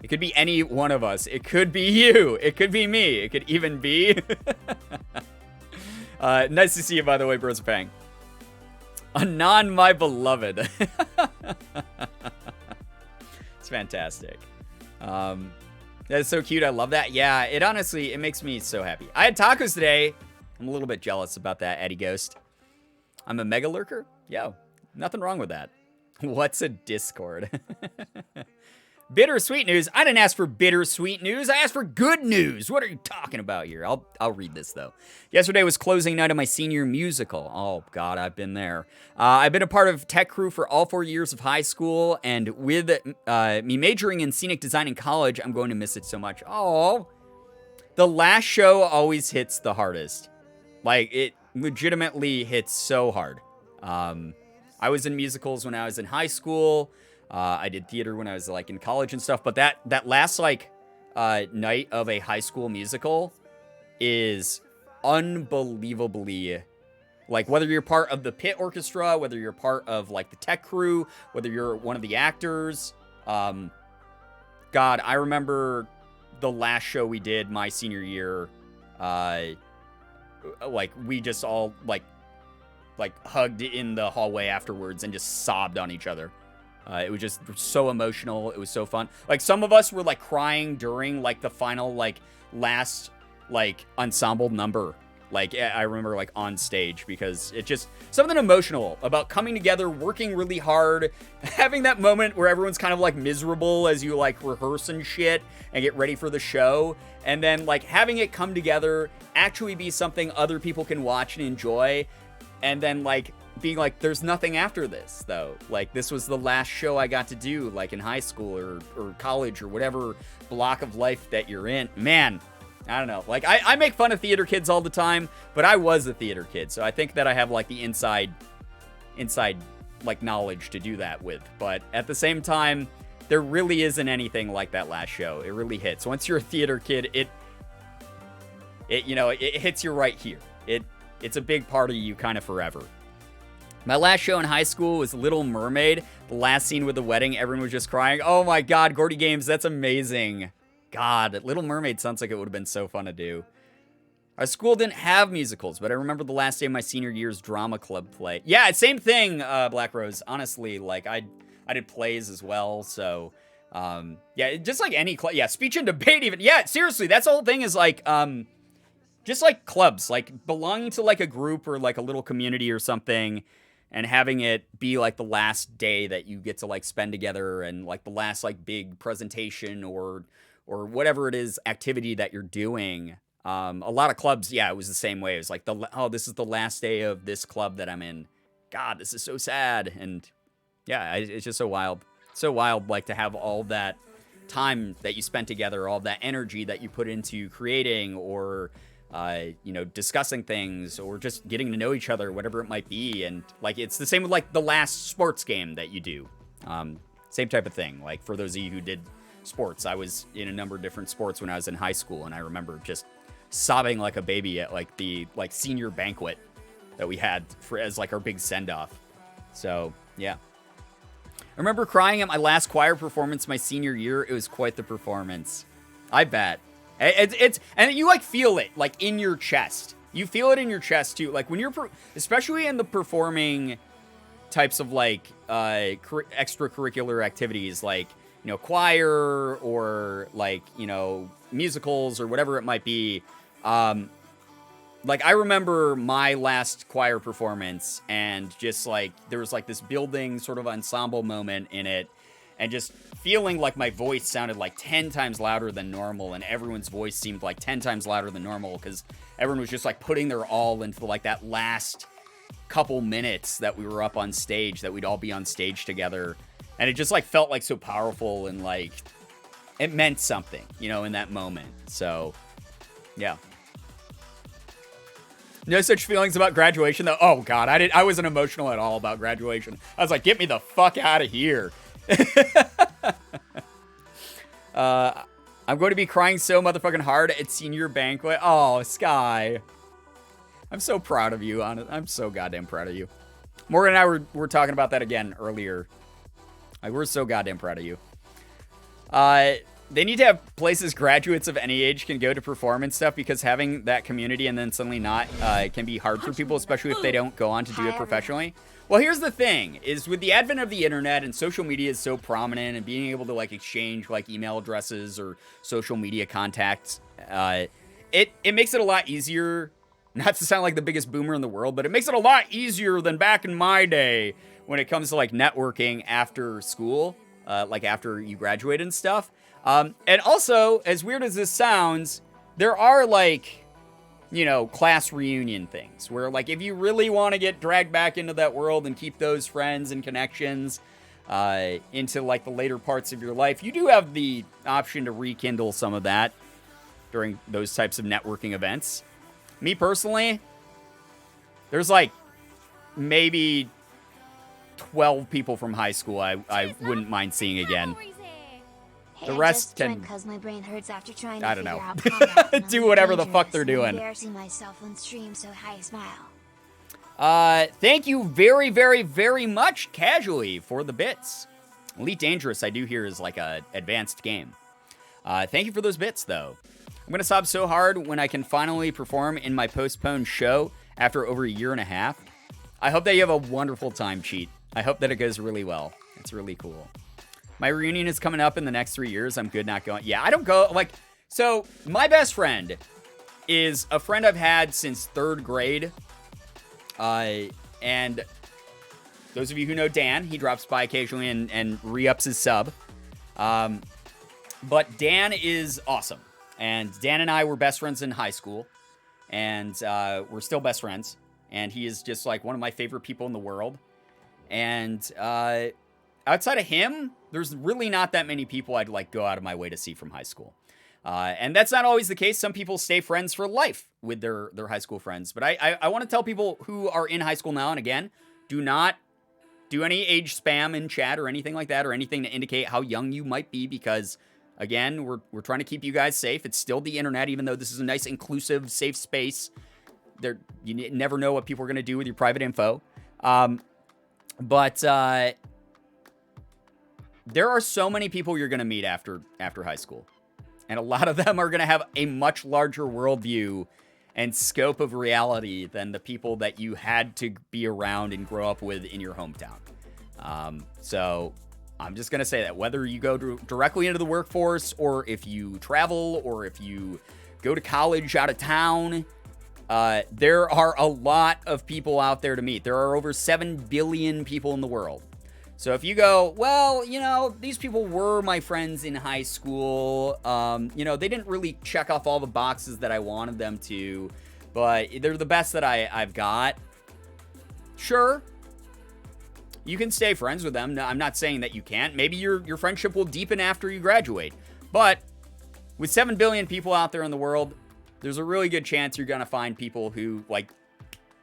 It could be any one of us. It could be you. It could be me. It could even be... nice to see you, by the way, Brosapang. Anon, my beloved. It's fantastic. That's so cute. I love that. Yeah, it makes me so happy. I had tacos today. I'm a little bit jealous about that, Eddie Ghost. I'm a mega lurker? Yo, nothing wrong with that. What's a Discord? Bittersweet news. I didn't ask for bittersweet news. I asked for good news. What are you talking about here? I'll read this, though. Yesterday was closing night of my senior musical. Oh, God, I've been there. I've been a part of tech crew for all 4 years of high school, and with me majoring in scenic design in college, I'm going to miss it so much. Oh, the last show always hits the hardest. Like, it legitimately hits so hard. I was in musicals when I was in high school. I did theater when I was like in college and stuff, but that last like night of a high school musical is unbelievably, like, whether you're part of the pit orchestra, whether you're part of like the tech crew, whether you're one of the actors. God, I remember the last show we did my senior year. Like we just all like hugged in the hallway afterwards and just sobbed on each other. It was just so emotional. It was so fun. Like, some of us were, like, crying during, like, the final, like, last, like, ensemble number. Like, I remember, like, on stage, because it just... something emotional about coming together, working really hard, having that moment where everyone's kind of, like, miserable as you, like, rehearse and shit and get ready for the show. And then, like, having it come together, actually be something other people can watch and enjoy. And then, like... being like, there's nothing after this, though. Like, this was the last show I got to do, like, in high school or college or whatever block of life that you're in. Man, I don't know. Like, I make fun of theater kids all the time, but I was a theater kid, so I think that I have, like, the inside, like, knowledge to do that with. But at the same time, there really isn't anything like that last show. It really hits. Once you're a theater kid, it hits you right here. It's a big part of you kind of forever. My last show in high school was Little Mermaid. The last scene with the wedding, everyone was just crying. Oh my God, Gordy Games, that's amazing. God, Little Mermaid sounds like it would have been so fun to do. Our school didn't have musicals, but I remember the last day of my senior year's drama club play. Yeah, same thing, Black Rose. Honestly, like, I did plays as well, so... yeah, just like any club. Yeah, speech and debate even. Yeah, seriously, that's the whole thing is like... just like clubs, like belonging to like a group or like a little community or something... and having it be, like, the last day that you get to, like, spend together and, like, the last, like, big presentation or whatever it is, activity that you're doing. A lot of clubs, yeah, it was the same way. It was like, this is the last day of this club that I'm in. God, this is so sad. And, yeah, it's just so wild. So wild, like, to have all that time that you spent together, all that energy that you put into creating or... discussing things or just getting to know each other, whatever it might be. And like, it's the same with like the last sports game that you do. Same type of thing. Like for those of you who did sports, I was in a number of different sports when I was in high school. And I remember just sobbing like a baby at like the like senior banquet that we had as like our big send off. So yeah. I remember crying at my last choir performance my senior year. It was quite the performance. I bet. It's and you like feel it like in your chest. You feel it in your chest too. Like when you're, especially in the performing types of like extracurricular activities, like, you know, choir or like, you know, musicals or whatever it might be. Like I remember my last choir performance and just like there was like this building sort of ensemble moment in it, and just feeling like my voice sounded like 10 times louder than normal, and everyone's voice seemed like 10 times louder than normal because everyone was just like putting their all into like that last couple minutes that we were up on stage, that we'd all be on stage together. And it just like felt like so powerful, and like it meant something, you know, in that moment. So yeah. No such feelings about graduation though. Oh god, I wasn't emotional at all about graduation. I was like, get me the fuck out of here. I'm going to be crying so motherfucking hard at senior banquet. Oh, Sky. I'm so proud of you. I'm so goddamn proud of you. Morgan and I were talking about that again earlier. Like, we're so goddamn proud of you. They need to have places graduates of any age can go to perform and stuff, because having that community and then suddenly not can be hard for people, especially if they don't go on to do it professionally. Well, here's the thing, is with the advent of the internet and social media is so prominent, and being able to like exchange like email addresses or social media contacts, it makes it a lot easier, not to sound like the biggest boomer in the world, but it makes it a lot easier than back in my day when it comes to like networking after school, like after you graduate and stuff. And also, as weird as this sounds, there are like, you know, class reunion things where like if you really want to get dragged back into that world and keep those friends and connections into like the later parts of your life, you do have the option to rekindle some of that during those types of networking events. Me personally, there's like maybe 12 people from high school I wouldn't mind seeing again. Hey, The rest I just can- because my brain hurts after trying to I don't figure know. out combat and Do I'm whatever the fuck dangerous they're and doing. Embarrassing myself on stream, so hi, smile. Thank you very, very, very much, Casually, for the bits. Elite Dangerous, I do hear, is like a advanced game. Thank you for those bits, though. I'm gonna sob so hard when I can finally perform in my postponed show after over a year and a half. I hope that you have a wonderful time, Cheat. I hope that it goes really well. It's really cool. My reunion is coming up in the next 3 years. I'm good not going. Yeah, I don't go, like, so my best friend is a friend I've had since 3rd grade. And those of you who know Dan, he drops by occasionally and re-ups his sub. But Dan is awesome. And Dan and I were best friends in high school. And we're still best friends. And he is just like one of my favorite people in the world. And outside of him, there's really not that many people I'd like go out of my way to see from high school. And that's not always the case. Some people stay friends for life with their high school friends. But I want to tell people who are in high school now, and again, do not do any age spam in chat or anything like that, or anything to indicate how young you might be, because again, we're trying to keep you guys safe. It's still the internet, even though this is a nice, inclusive, safe space. You never know what people are going to do with your private info. But there are so many people you're going to meet after high school. And a lot of them are going to have a much larger worldview and scope of reality than the people that you had to be around and grow up with in your hometown. So I'm just going to say that whether you go directly into the workforce, or if you travel, or if you go to college out of town, there are a lot of people out there to meet. There are over 7 billion people in the world. So if you go, well, you know, these people were my friends in high school. You know, they didn't really check off all the boxes that I wanted them to, but they're the best that I've got. Sure, you can stay friends with them. No, I'm not saying that you can't. Maybe your friendship will deepen after you graduate. But with 7 billion people out there in the world, there's a really good chance you're going to find people who, like,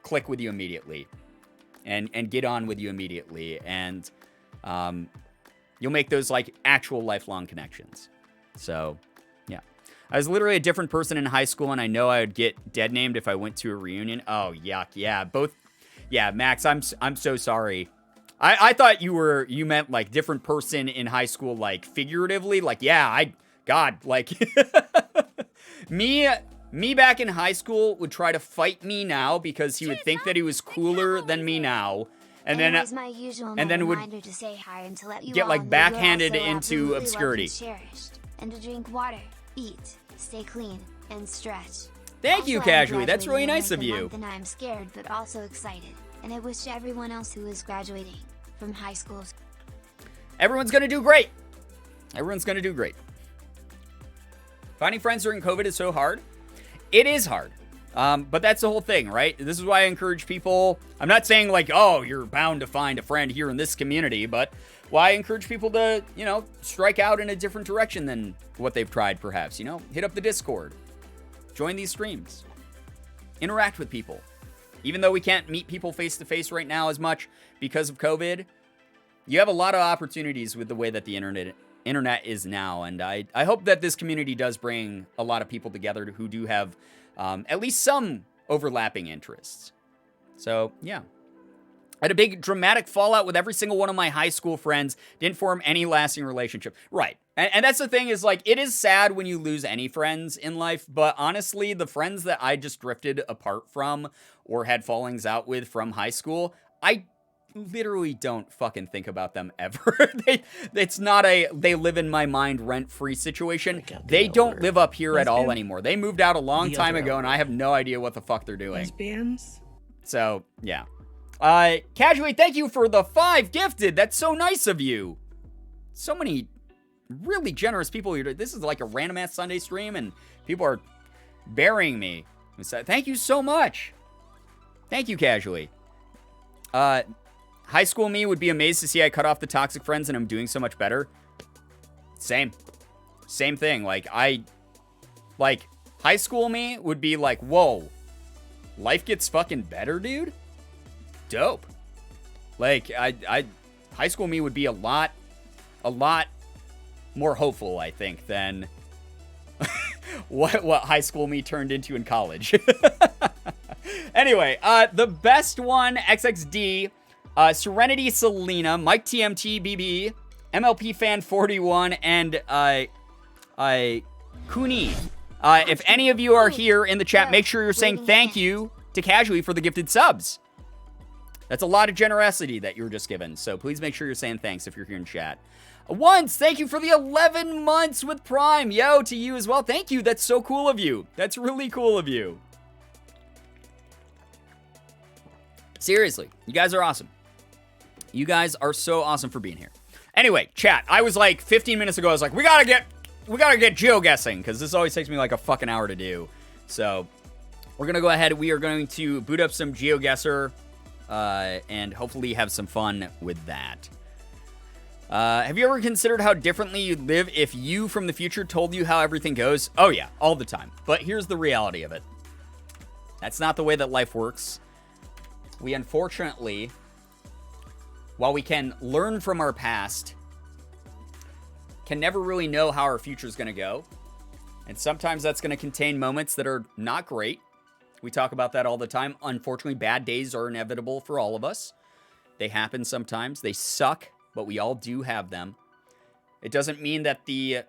click with you immediately and get on with you immediately. And you'll make those, like, actual lifelong connections. So, yeah. I was literally a different person in high school, and I know I would get dead named if I went to a reunion. Oh, yuck. Yeah, both. Yeah, Max, I'm so sorry. I thought you meant like different person in high school, like figuratively, like, yeah, God, like me back in high school would try to fight me now because he would think that he was cooler than me now. And then, my usual and then would reminder to say hi and to let you get all like know you're backhanded also into absolutely loved obscurity. and cherished, and to drink water, eat, stay clean, and stretch. Thank you, Also, I'm Casually. That's really graduating in nice of like a you. month, and I'm scared, but also excited. And I wish everyone else who is graduating from high school. Everyone's gonna do great. Everyone's gonna do great. Finding friends during COVID is so hard. It is hard. But that's the whole thing, right? This is why I encourage people. I'm not saying like, oh, you're bound to find a friend here in this community, but why I encourage people to, strike out in a different direction than what they've tried, perhaps. Hit up the Discord. Join these streams. Interact with people. Even though we can't meet people face to face right now as much because of COVID, you have a lot of opportunities with the way that the internet is now. And I hope that this community does bring a lot of people together who do have at least some overlapping interests. So, yeah. I had a big dramatic fallout with every single one of my high school friends. Didn't form any lasting relationship. Right. And that's the thing is, like, it is sad when you lose any friends in life. But honestly, the friends that I just drifted apart from or had fallings out with from high school, I literally don't fucking think about them ever. It's not they live in my mind rent-free situation. They don't live up here at all anymore. They moved out a long time ago, and I have no idea what the fuck they're doing. Lesbians? So, yeah. Casually, thank you for the 5 gifted. That's so nice of you. So many really generous people here. This is like a random-ass Sunday stream, and people are burying me. So, thank you so much. Thank you, Casually. High school me would be amazed to see I cut off the toxic friends and I'm doing so much better. Same thing. Like, high school me would be like, whoa, life gets fucking better, dude? Dope. Like, high school me would be a lot more hopeful, I think, than what high school me turned into in college. Anyway, the best one, XXD, Serenity Selena, Mike TMT BB, MLP Fan 41, and Kuni. If any of you are here in the chat, make sure you're saying thank you to Casually for the gifted subs. That's a lot of generosity that you were just given, so please make sure you're saying thanks if you're here in chat. Once, thank you for the 11 months with Prime. Yo, to you as well. Thank you. That's so cool of you. That's really cool of you. Seriously, you guys are awesome. You guys are so awesome for being here. Anyway, chat, I was like 15 minutes ago, I was like, we gotta get geoguessing, because this always takes me like a fucking hour to do. So, we're gonna go ahead, we are going to boot up some GeoGuessr, and hopefully have some fun with that. Have you ever considered how differently you'd live if you from the future told you how everything goes? Oh yeah, all the time. But here's the reality of it. That's not the way that life works. We unfortunately, while we can learn from our past, can never really know how our future is going to go. And sometimes that's going to contain moments that are not great. We talk about that all the time. Unfortunately, bad days are inevitable for all of us. They happen sometimes. They suck, but we all do have them. It doesn't mean that the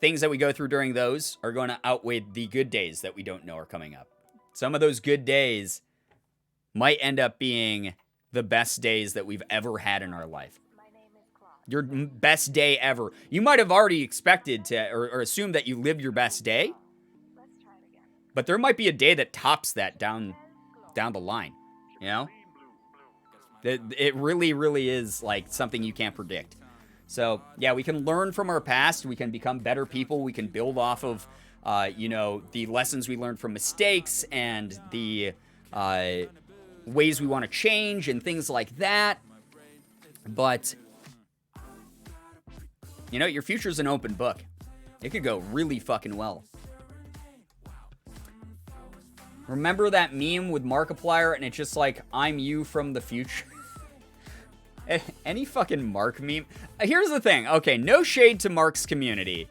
things that we go through during those are going to outweigh the good days that we don't know are coming up. Some of those good days might end up being the best days that we've ever had in our life. Your best day ever. You might have already expected to or assumed that you lived your best day. But there might be a day that tops that down the line. You know? It really, really is like something you can't predict. So, yeah, we can learn from our past. We can become better people. We can build off of, the lessons we learned from mistakes and the ways we want to change and things like that. But, your future's an open book. It could go really fucking well. Remember that meme with Markiplier and it's just like, I'm you from the future? Any fucking Mark meme? Here's the thing. Okay, no shade to Mark's community.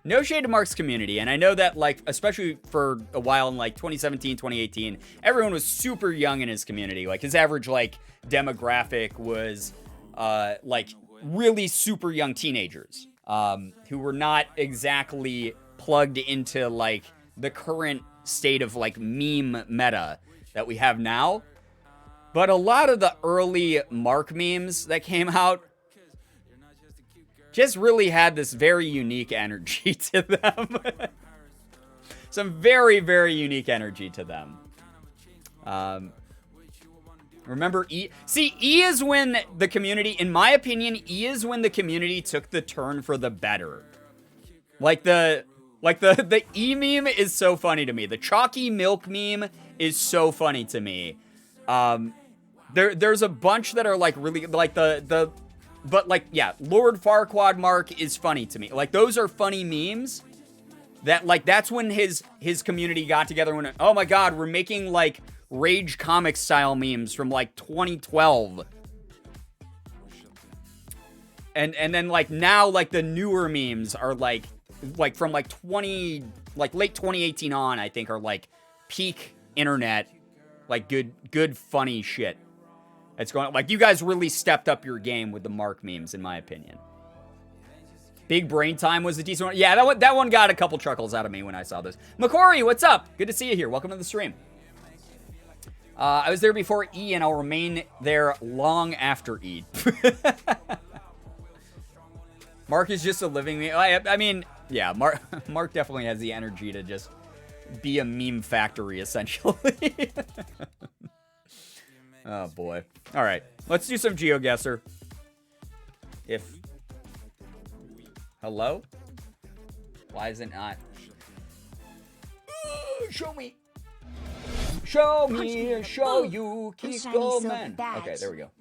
no shade to Mark's community. And I know that, like, especially for a while in, like, 2017, 2018, everyone was super young in his community. Like, his average, like, demographic was, like, really super young teenagers who were not exactly plugged into, like, the current state of, like, meme meta that we have now. But a lot of the early Mark memes that came out just really had this very unique energy to them. Some very, very unique energy to them. Remember E? See, E is when the community, in my opinion, E is when the community took the turn for the better. Like the E meme is so funny to me. The chalky milk meme is so funny to me. There's a bunch that are like really like but like, yeah, Lord Farquaad Mark is funny to me. Like, those are funny memes that, like, that's when his community got together when, oh my God, we're making like Rage Comics style memes from like 2012. And then like now, like the newer memes are like from like late 2018 on, I think, are like peak internet, like good funny shit. It's going, like, you guys really stepped up your game with the Mark memes, in my opinion. Big Brain Time was a decent one. Yeah, that one got a couple chuckles out of me when I saw this. Macquarie, what's up? Good to see you here. Welcome to the stream. I was there before E, and I'll remain there long after E. Mark is just a living meme. I mean, yeah, Mark definitely has the energy to just be a meme factory, essentially. Oh, boy. All right. Let's do some GeoGuessr. Hello? Why is it not? Show me. Show me. Show you. Keep going. Okay, there we go.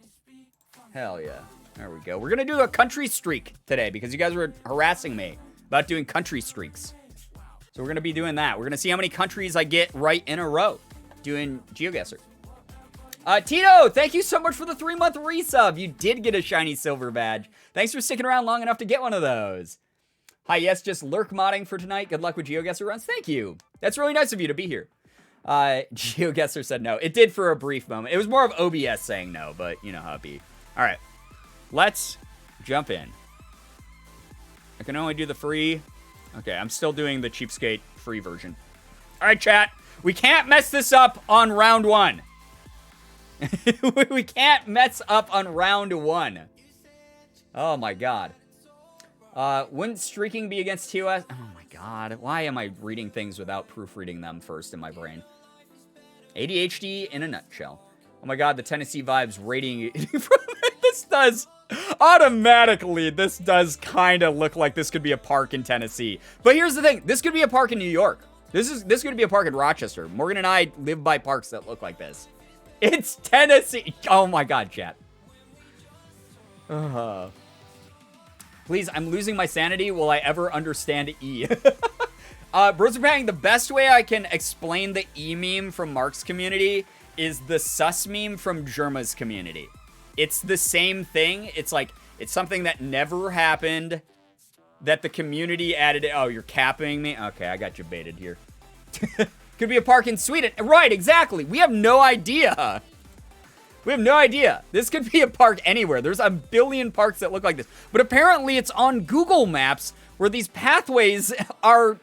Hell yeah. There we go. We're going to do a country streak today because you guys were harassing me about doing country streaks. So we're going to be doing that. We're going to see how many countries I get right in a row doing GeoGuessr. Tito, thank you so much for the 3-month resub. You did get a shiny silver badge. Thanks for sticking around long enough to get one of those. Hi, yes, just lurk modding for tonight. Good luck with GeoGuessr runs. Thank you. That's really nice of you to be here. GeoGuessr said no. It did for a brief moment. It was more of OBS saying no, but you know how it be. All right, let's jump in. I can only do the free. Okay, I'm still doing the cheapskate free version. All right, chat. We can't mess this up on round 1. We can't mess up on round 1. Oh my God. Wouldn't streaking be against TOS? Oh my God. Why am I reading things without proofreading them first in my brain? ADHD in a nutshell. Oh my God, the Tennessee vibes rating. This does kind of look like this could be a park in Tennessee. But here's the thing. This could be a park in New York. This could be a park in Rochester. Morgan and I live by parks that look like this. It's Tennessee. Oh my God, chat. Please, I'm losing my sanity. Will I ever understand E? Bros are Bang, the best way I can explain the E meme from Mark's community is the sus meme from Germa's community. It's the same thing. It's like, it's something that never happened that the community added. Oh, you're capping me? Okay, I got you baited here. Could be a park in Sweden. Right, exactly. We have no idea. We have no idea. This could be a park anywhere. There's a billion parks that look like this. But apparently it's on Google Maps where these pathways are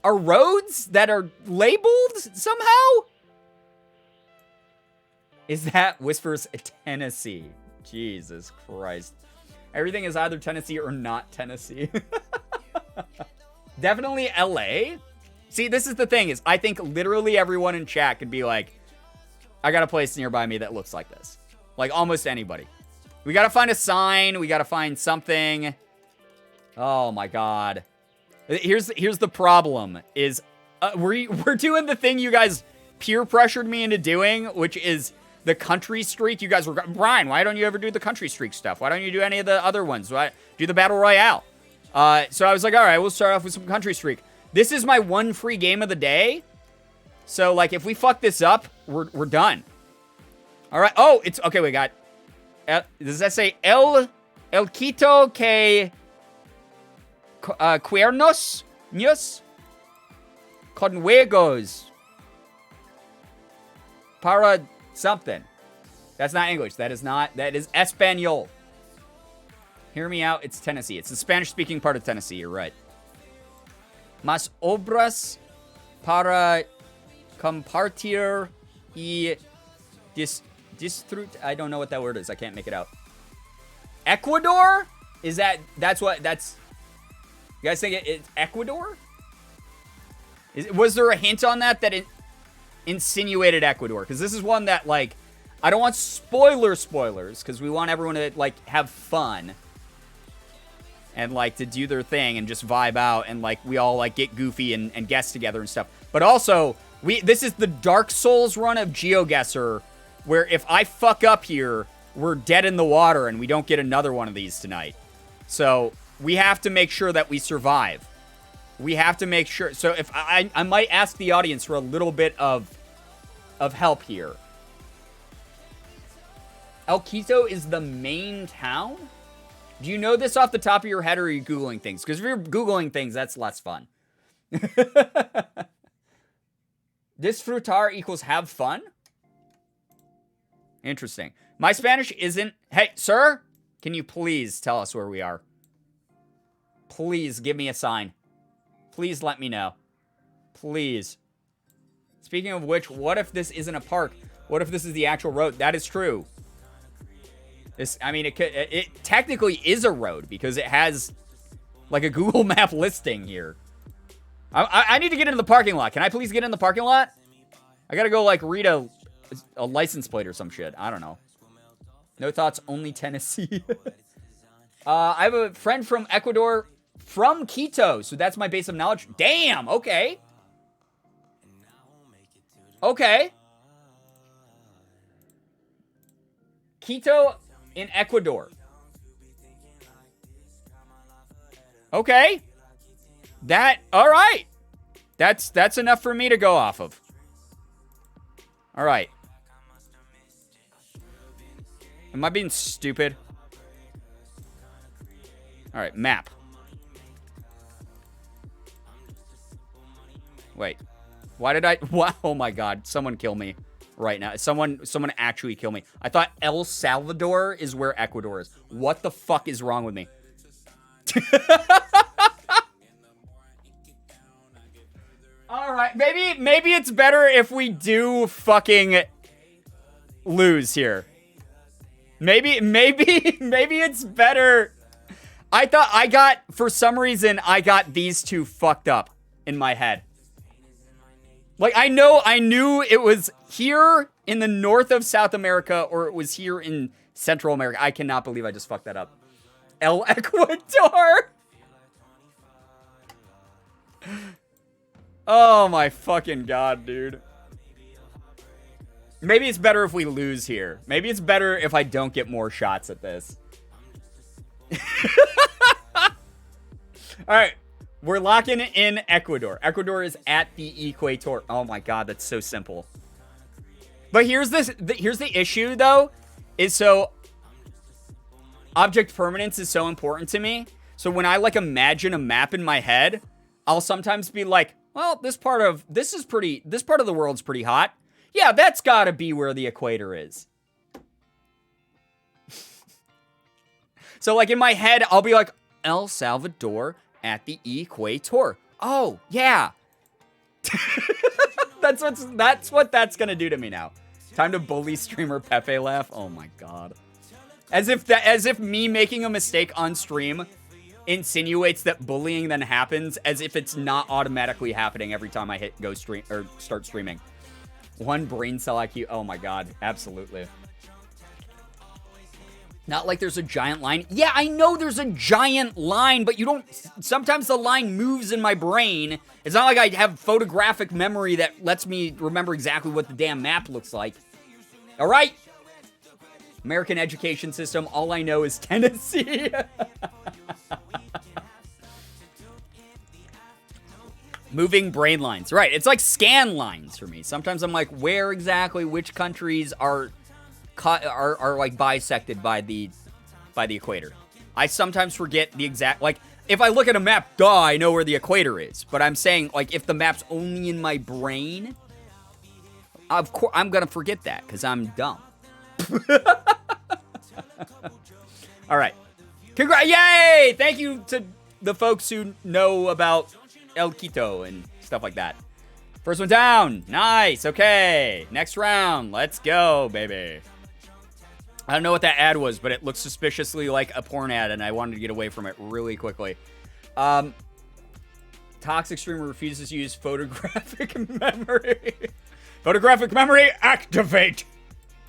roads that are labeled somehow? Is that Whispers Tennessee? Jesus Christ. Everything is either Tennessee or not Tennessee. Definitely LA. See, this is the thing, is I think literally everyone in chat could be like, I got a place nearby me that looks like this. Like, almost anybody. We gotta find a sign. We gotta find something. Oh, my God. Here's the problem, is we're doing the thing you guys peer pressured me into doing, which is the country streak. You guys were, Brian, why don't you ever do the country streak stuff? Why don't you do any of the other ones? Why do the battle royale? So I was like, all right, we'll start off with some country streak. This is my one free game of the day. So, like, if we fuck this up, we're done. All right. Oh, it's okay. We got. Does that say El Quito que Cuernos. Ños. Con huevos. Para something. That's not English. That is Espanol. Hear me out. It's Tennessee. It's the Spanish-speaking part of Tennessee. You're right. Más obras para compartir y disfrutar. I don't know what that word is. I can't make it out. Ecuador? Is that's you guys think it's Ecuador? Was there a hint on that it insinuated Ecuador? Because this is one that, like, I don't want spoilers, because we want everyone to, like, have fun. And, like, to do their thing and just vibe out and, like, we all, like, get goofy and guess together and stuff. But also, this is the Dark Souls run of GeoGuessr, where if I fuck up here, we're dead in the water and we don't get another one of these tonight. So, we have to make sure that we survive. We have to make sure. So, if I might ask the audience for a little bit of help here. El Quito is the main town? Do you know this off the top of your head, or are you Googling things? Because if you're Googling things, that's less fun. Disfrutar equals have fun? Interesting. My Spanish isn't... Hey, sir, can you please tell us where we are? Please give me a sign. Please let me know. Please. Speaking of which, what if this isn't a park? What if this is the actual road? That is true. It technically is a road because it has, like, a Google Map listing here. I need to get into the parking lot. Can I please get in the parking lot? I gotta go, like, read a license plate or some shit. I don't know. No thoughts, only Tennessee. I have a friend from Ecuador, from Quito, so that's my base of knowledge. Damn, okay. Okay. Quito in Ecuador. Okay. All right. That's enough for me to go off of. All right. Am I being stupid? All right, map. Wait. Why did I... What? Oh my god, someone kill me right now. Someone actually kill me. I thought El Salvador is where Ecuador is. What the fuck is wrong with me? Alright, maybe it's better if we do fucking lose here. Maybe it's better. For some reason, I got these two fucked up in my head. Like, I knew it was here in the north of South America or it was here in Central America. I cannot believe I just fucked that up. El Ecuador! Oh my fucking god, dude. Maybe it's better if we lose here. Maybe it's better if I don't get more shots at this. Alright. We're locking in Ecuador. Ecuador is at the equator. Oh my god, that's so simple. But here's the issue, though. Object permanence is so important to me. So when I, like, imagine a map in my head, I'll sometimes be like, well, this part of the world's pretty hot. Yeah, that's gotta be where the equator is. So, like, in my head, I'll be like, El Salvador at the equator. Oh, yeah. That's what that's gonna do to me now. Time to bully streamer Pepe laugh. Oh my god. As if me making a mistake on stream insinuates that bullying then happens, as if it's not automatically happening every time I hit go stream or start streaming. One brain cell IQ. Oh my god, absolutely. Not like there's a giant line. Yeah, I know there's a giant line, but you don't... Sometimes the line moves in my brain. It's not like I have photographic memory that lets me remember exactly what the damn map looks like. All right. American education system. All I know is Tennessee. Moving brain lines. Right. It's like scan lines for me. Sometimes I'm like, where exactly, which countries are like bisected by the equator. I sometimes forget the exact, like, if I look at a map, duh, I know where the equator is. But I'm saying, like, if the map's only in my brain, of course, I'm going to forget that because I'm dumb. All right. Yay! Thank you to the folks who know about El Quito and stuff like that. First one down. Nice. Okay. Next round. Let's go, baby. I don't know what that ad was, but it looks suspiciously like a porn ad, and I wanted to get away from it really quickly. Toxic Streamer refuses to use photographic memory. Photographic memory, activate.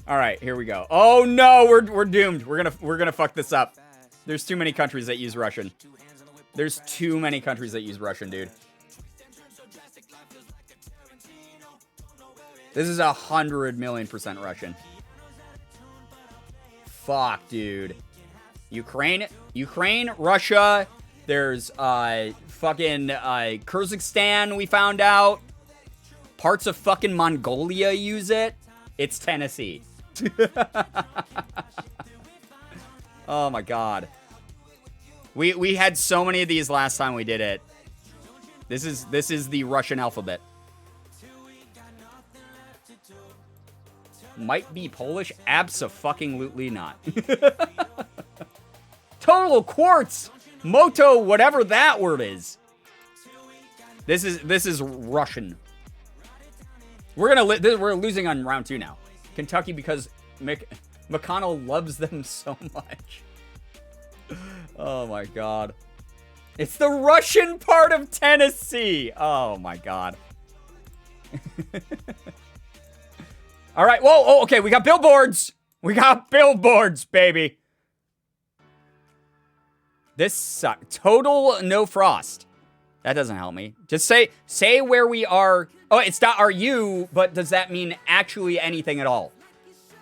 All right, here we go. Oh no, we're doomed. We're gonna fuck this up. There's too many countries that use Russian. There's too many countries that use Russian, dude. This is 100,000,000% Russian. Fuck, dude. Ukraine, Russia. There's fucking Kyrgyzstan, we found out. Parts of fucking Mongolia use it. It's Tennessee. Oh my god. We had so many of these last time we did it. This is the Russian alphabet. Might be Polish? Abso-fucking-lutely not. Total quartz! Moto, whatever that word is. This is Russian. We're losing on round 2 now. Kentucky because McConnell loves them so much. Oh my god. It's the Russian part of Tennessee. Oh my god. All right. Whoa. Oh, okay. We got billboards. We got billboards, baby. This sucks. Total no frost. That doesn't help me. Just say where we are. Oh, it's .ru, but does that mean actually anything at all?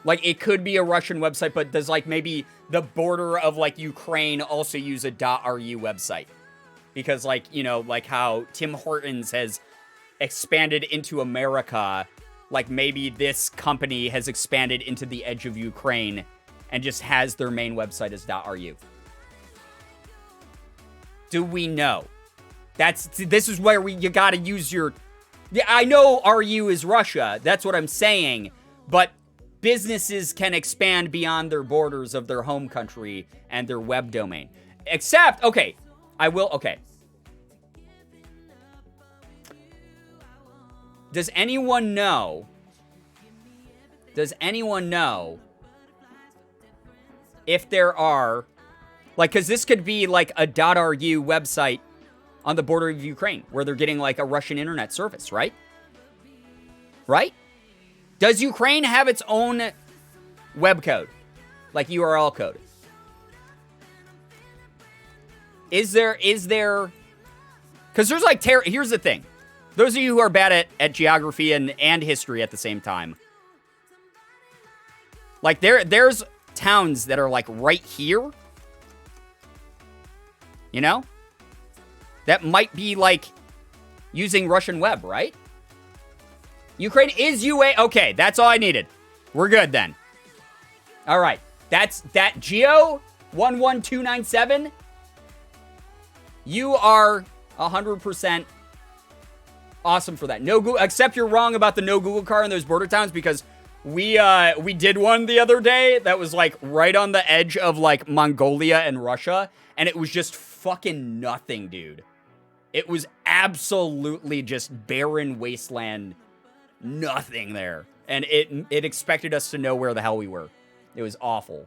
Like, it could be a Russian website, but does, like, maybe the border of, like, Ukraine also use a .ru website? Because, like, you know, like how Tim Hortons has expanded into America. Like, maybe this company has expanded into the edge of Ukraine and just has their main website as .ru. Do we know? This is where you gotta use your... Yeah, I know RU is Russia. That's what I'm saying. But businesses can expand beyond their borders of their home country and their web domain. Except, okay, okay. Does anyone know if there are, like, because this could be like a .ru website on the border of Ukraine where they're getting like a Russian internet service, right? Right? Does Ukraine have its own web code? Like URL code? Is there, because there's like, here's the thing. Those of you who are bad at geography and history at the same time. Like, there's towns that are, like, right here. You know? That might be, like, using Russian web, right? Ukraine is UA. Okay, that's all I needed. We're good, then. All right. That's that. Geo11297. You are 100% awesome for that. No Google, except you're wrong about the no Google car in those border towns, because we did one the other day that was like right on the edge of like Mongolia and Russia, and it was just fucking nothing, dude. It was absolutely just barren wasteland, nothing there. And it expected us to know where the hell we were. It was awful.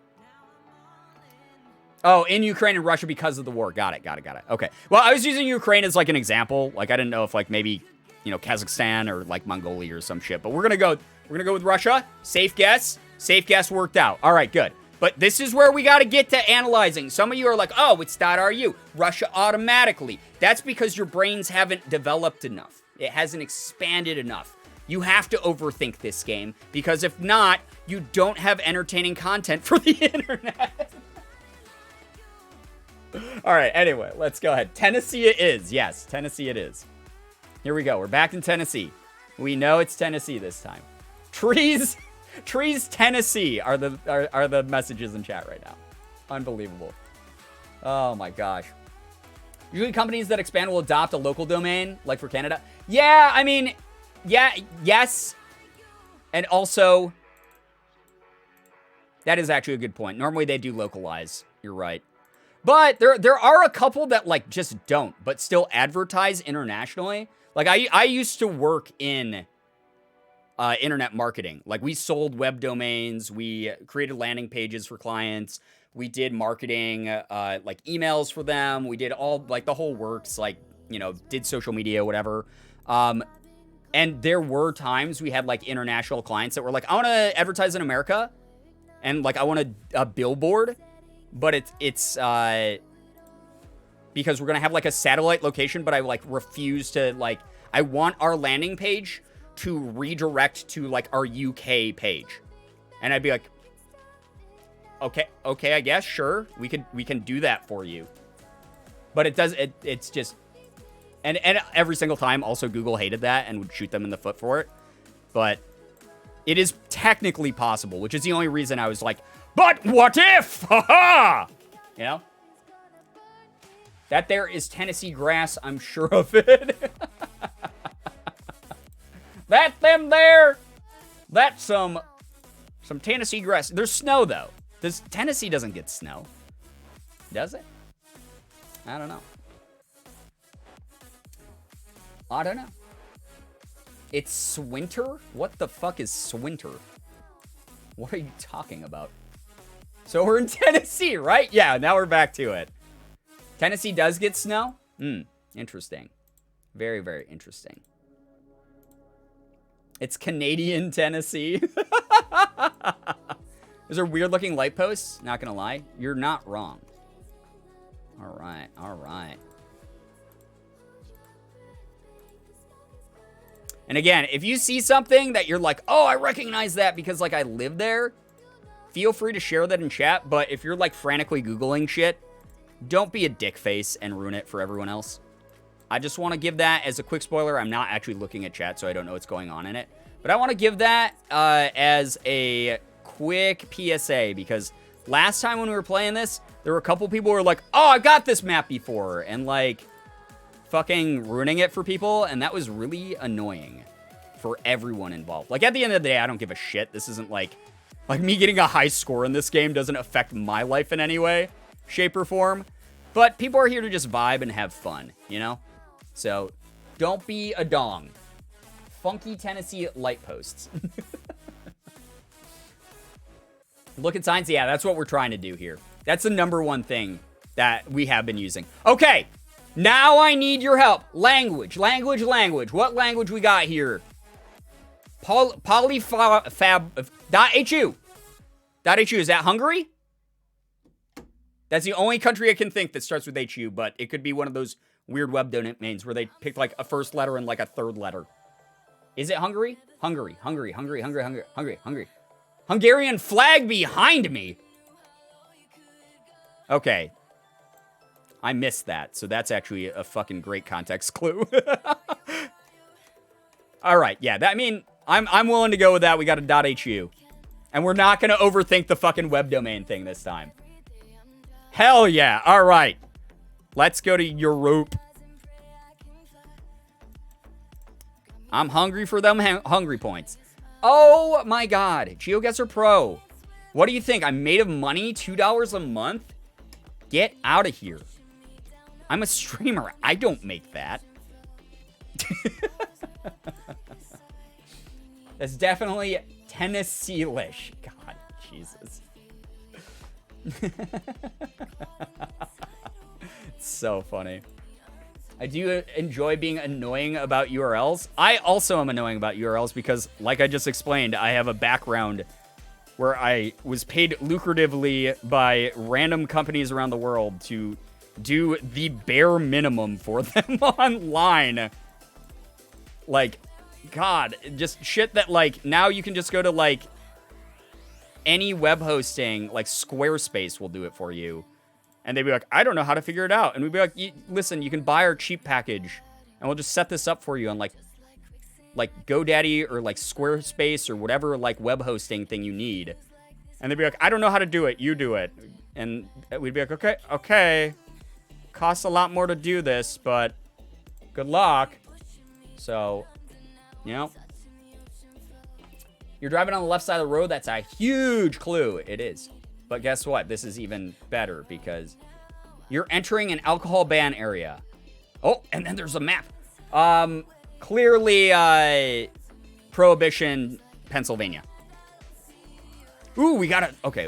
Oh, in Ukraine and Russia because of the war. Got it. Okay. Well, I was using Ukraine as like an example. Like, I didn't know if like maybe, you know, Kazakhstan or like Mongolia or some shit. But we're gonna go with Russia. Safe guess. Safe guess worked out. All right, good. But this is where we got to get to analyzing. Some of you are like, oh, it's .ru. Russia automatically. That's because your brains haven't developed enough. It hasn't expanded enough. You have to overthink this game, because if not, you don't have entertaining content for the internet. All right, anyway, let's go ahead. Tennessee it is. Yes, Tennessee it is. Here we go. We're back in Tennessee. We know it's Tennessee this time. Trees, Tennessee are the messages in chat right now. Unbelievable. Oh my gosh. Usually companies that expand will adopt a local domain, like for Canada. Yeah, I mean, yes. And also, that is actually a good point. Normally they do localize. You're right. But there are a couple that like just don't, but still advertise internationally. Like I used to work in internet marketing. Like we sold web domains, we created landing pages for clients, we did marketing, like emails for them, we did all like the whole works, like, you know, did social media, whatever. And there were times we had like international clients that were like, I want to advertise in America, and like I want a billboard, but it's because we're gonna have like a satellite location, but I like refuse to like, I want our landing page to redirect to like our UK page. And I'd be like, okay, I guess, sure. We can do that for you. But it's just, and every single time also Google hated that and would shoot them in the foot for it. But it is technically possible, which is the only reason I was like, but what if? Ha-ha! You know? That there is Tennessee grass, I'm sure of it. That them there, that's some Tennessee grass. There's snow, though. Tennessee doesn't get snow. Does it? I don't know. I don't know. It's swinter? What the fuck is swinter? What are you talking about? So we're in Tennessee, right? Yeah, now we're back to it. Tennessee does get snow? Interesting. Very, very interesting. It's Canadian Tennessee. Those are weird looking light posts. Not gonna lie. You're not wrong. All right, all right. And again, if you see something that you're like, oh, I recognize that because like I live there, feel free to share that in chat. But if you're like frantically Googling shit, don't be a dick face and ruin it for everyone else. I just want to give that as a quick spoiler. I'm not actually looking at chat, so I don't know what's going on in it. But I want to give that as a quick PSA, because last time when we were playing this, there were a couple people who were like, oh, I got this map before, and like fucking ruining it for people, and that was really annoying for everyone involved. Like, at the end of the day, I don't give a shit. This isn't like me getting a high score in this game doesn't affect my life in any way, shape, or form. But people are here to just vibe and have fun, you know? So, don't be a dong. Funky Tennessee light posts. Look at signs. Yeah, that's what we're trying to do here. That's the number one thing that we have been using. Okay, now I need your help. Language. What language we got here? Polyfab.hu. .hu, is that Hungary? That's the only country I can think that starts with HU, but it could be one of those weird web domains where they picked like a first letter and like a third letter. Is it Hungary? Hungary. Hungarian flag behind me. Okay. I missed that, so that's actually a fucking great context clue. All right, yeah, I mean, I'm willing to go with that. We got a .hu. And we're not going to overthink the fucking web domain thing this time. Hell yeah. All right. Let's go to Europe. I'm hungry for them hungry points. Oh my god. GeoGuessr Pro. What do you think? I'm made of money? $2 a month? Get out of here. I'm a streamer. I don't make that. That's definitely Tennessee-ish. God, Jesus. It's so funny. I do enjoy being annoying about URLs. I also am annoying about URLs because, like I just explained, I have a background where I was paid lucratively by random companies around the world to do the bare minimum for them online. Like, God, just shit that, like, now you can just go to, like, any web hosting, like Squarespace will do it for you. And they'd be like, I don't know how to figure it out. And we'd be like, listen, you can buy our cheap package, and we'll just set this up for you on, like GoDaddy or, like, Squarespace or whatever, like, web hosting thing you need. And they'd be like, I don't know how to do it. You do it. And we'd be like, okay. costs a lot more to do this, but good luck. So, you know. You're driving on the left side of the road. That's a huge clue. It is. But guess what? This is even better because you're entering an alcohol ban area. Oh, and then there's a map. Clearly, Prohibition, Pennsylvania. Ooh, we got it. Okay.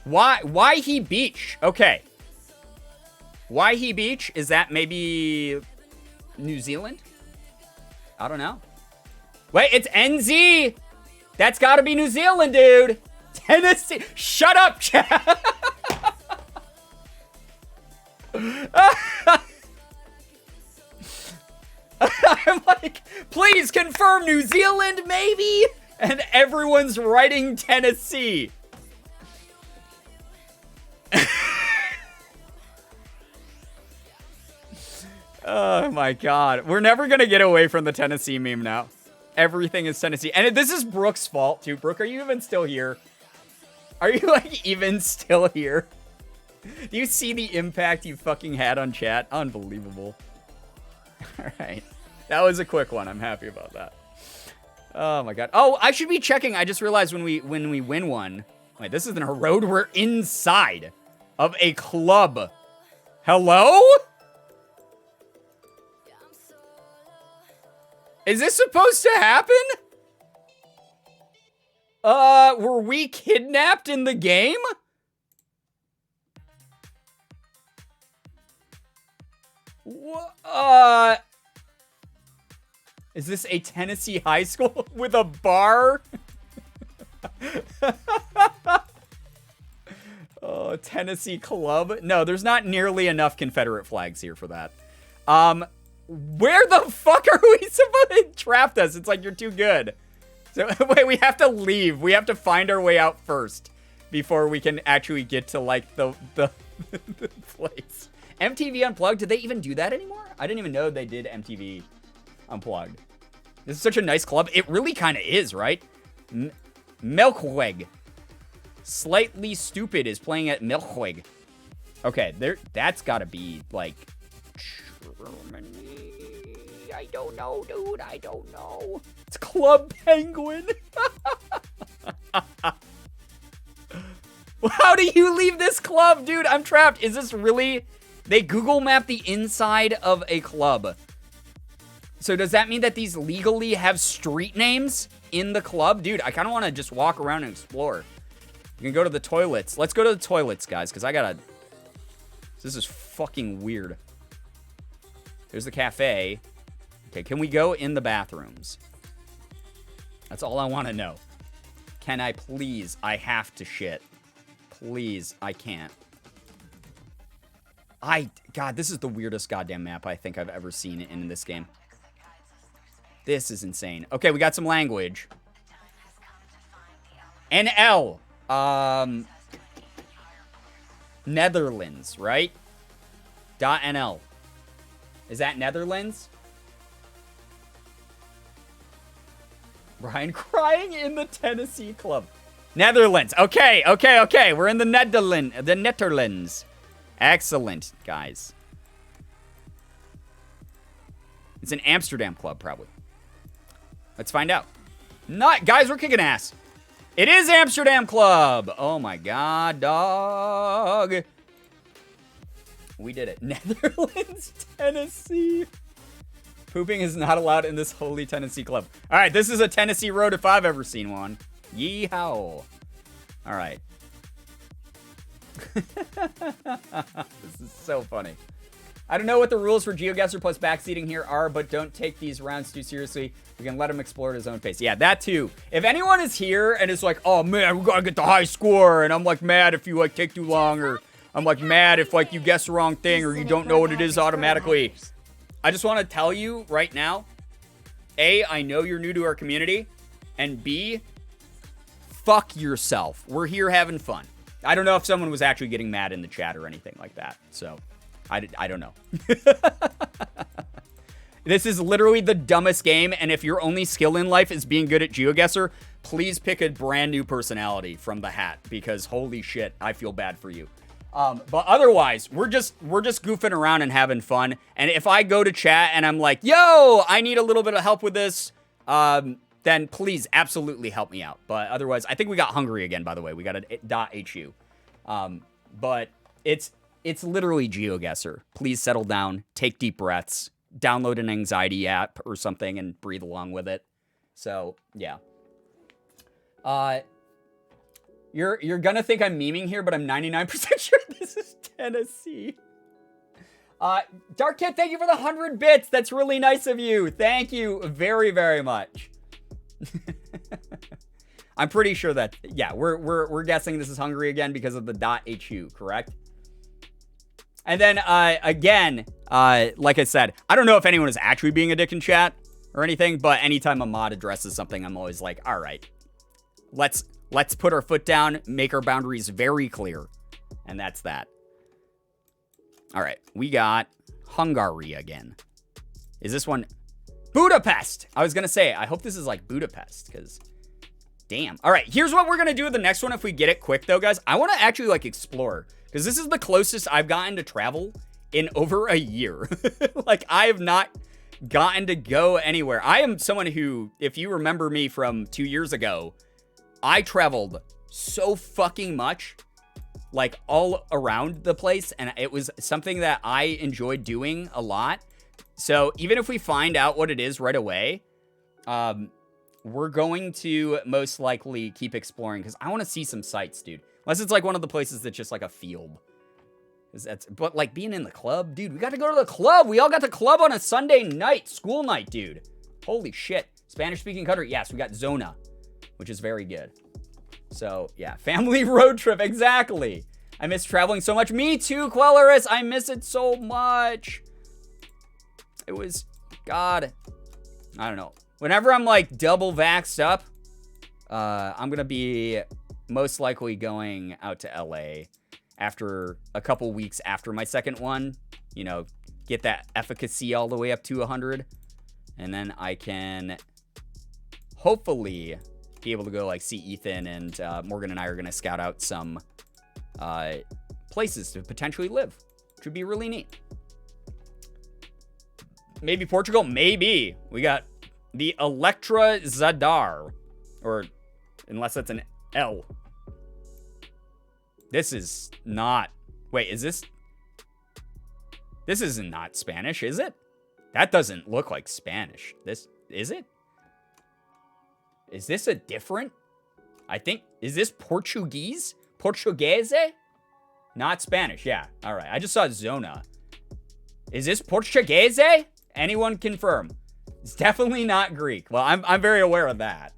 Waihee Beach. Okay. Waihee Beach, is that maybe New Zealand? I don't know. Wait, it's NZ. That's got to be New Zealand, dude. Tennessee. Shut up, chat. I'm like, please confirm New Zealand, maybe? And everyone's writing Tennessee. Oh my God. We're never going to get away from the Tennessee meme now. Everything is Tennessee. And this is Brooke's fault too. Brooke, are you even still here? Are you like even still here? Do you see the impact you fucking had on chat? Unbelievable. All right. That was a quick one. I'm happy about that. Oh my God. Oh, I should be checking. I just realized when we win one. Wait, this isn't a road. We're inside of a club. Hello? Is this supposed to happen? Were we kidnapped in the game? Is this a Tennessee high school with a bar? Oh, Tennessee club. No, there's not nearly enough Confederate flags here for that. Where the fuck are we supposed to trapped us? It's like you're too good. So wait, we have to leave. We have to find our way out first before we can actually get to like the place. MTV Unplugged, did they even do that anymore? I didn't even know they did MTV Unplugged. This is such a nice club. It really kind of is, right? Melkweg. Slightly Stupid is playing at Melkweg. Okay, that's got to be like Germany. I don't know, dude. I don't know. It's Club Penguin. How do you leave this club, dude? I'm trapped. Is this really... They Google map the inside of a club. So does that mean that these legally have street names in the club? Dude, I kind of want to just walk around and explore. You can go to the toilets. Let's go to the toilets, guys, because I gotta... This is fucking weird. There's the cafe. Okay, can we go in the bathrooms? That's all I want to know. Can I please? I have to shit. Please, I can't. God, this is the weirdest goddamn map I think I've ever seen in this game. This is insane. Okay, we got some language. NL. Netherlands, right? .nl. Is that Netherlands? Brian crying in the Tennessee club. Netherlands. Okay. We're in the Netherlands. Excellent, guys. It's an Amsterdam club, probably. Let's find out. Guys, we're kicking ass. It is Amsterdam Club. Oh my God, dog. We did it. Netherlands, Tennessee. Pooping is not allowed in this holy Tennessee club. All right, this is a Tennessee road if I've ever seen one. Yeehaw. All right. This is so funny. I don't know what the rules for GeoGuessr plus backseating here are, but don't take these rounds too seriously. We can let him explore at his own pace. Yeah, that too. If anyone is here and is like, oh man, we gotta get the high score, and I'm like mad if you like take too long, or I'm like mad if like you guess the wrong thing, or you don't know what it is automatically. I just want to tell you right now, A, I know you're new to our community, and B, fuck yourself. We're here having fun. I don't know if someone was actually getting mad in the chat or anything like that, so I don't know. This is literally the dumbest game, and if your only skill in life is being good at GeoGuessr, please pick a brand new personality from the hat, because holy shit, I feel bad for you. But otherwise, we're just goofing around and having fun. And if I go to chat and I'm like, yo, I need a little bit of help with this, then please absolutely help me out. But otherwise, I think we got hungry again, by the way. We got a .hu. But it's literally GeoGuessr. Please settle down, take deep breaths, download an anxiety app or something and breathe along with it. So, yeah. You're gonna think I'm memeing here, but I'm 99% sure this is Tennessee. Dark Kid, thank you for the 100 bits. That's really nice of you. Thank you very, very much. I'm pretty sure that, yeah, we're guessing this is Hungary again because of the .hu, correct? And then, again, like I said, I don't know if anyone is actually being a dick in chat or anything, but anytime a mod addresses something, I'm always like, all right, let's put our foot down, make our boundaries very clear. And that's that. All right, we got Hungary again. Is this one Budapest? I was gonna say, I hope this is like Budapest, because damn. All right, here's what we're gonna do with the next one if we get it quick though, guys. I wanna actually like explore, because this is the closest I've gotten to travel in over a year. Like, I have not gotten to go anywhere. I am someone who, if you remember me from 2 years ago, I traveled so fucking much, like all around the place, and it was something that I enjoyed doing a lot. So even if we find out what it is right away, we're going to most likely keep exploring, because I want to see some sights, dude. Unless it's like one of the places that's just like a field. But like being in the club, dude, we got to go to the club. We all got the club on a Sunday night, school night, dude. Holy shit. Spanish-speaking country. Yes, we got Zona, which is very good. So, yeah, family road trip, exactly. I miss traveling so much. Me too, Quellerus. I miss it so much. It was, God, I don't know. Whenever I'm, like, double vaxxed up, I'm going to be most likely going out to LA after a couple weeks after my second one. You know, get that efficacy all the way up to 100. And then I can hopefully be able to go like see Ethan, and Morgan and I are going to scout out some places to potentially live, which would be really neat. Maybe Portugal, maybe. We got the Electra Zadar, or unless that's an L. This is not, wait, is this is not Spanish, is it? That doesn't look like Spanish. This, is it? Is this a different? I think, is this Portuguese? Portuguese? Not Spanish, yeah. All right, I just saw Zona. Is this Portuguese? Anyone confirm? It's definitely not Greek. Well, I'm very aware of that.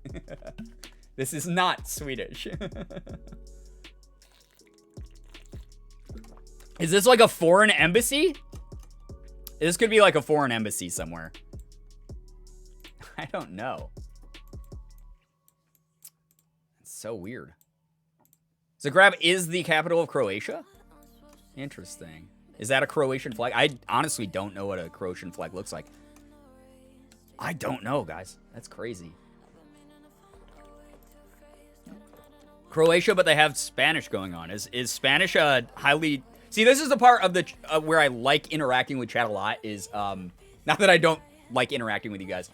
This is not Swedish. Is this like a foreign embassy? This could be like a foreign embassy somewhere. I don't know. So weird. Zagreb is the capital of Croatia? Interesting. Is that a Croatian flag? I honestly don't know what a Croatian flag looks like. I don't know, guys. That's crazy. Croatia, but they have Spanish going on. Is Spanish a highly... See, this is the part of the where I like interacting with chat a lot is... not that I don't like interacting with you guys.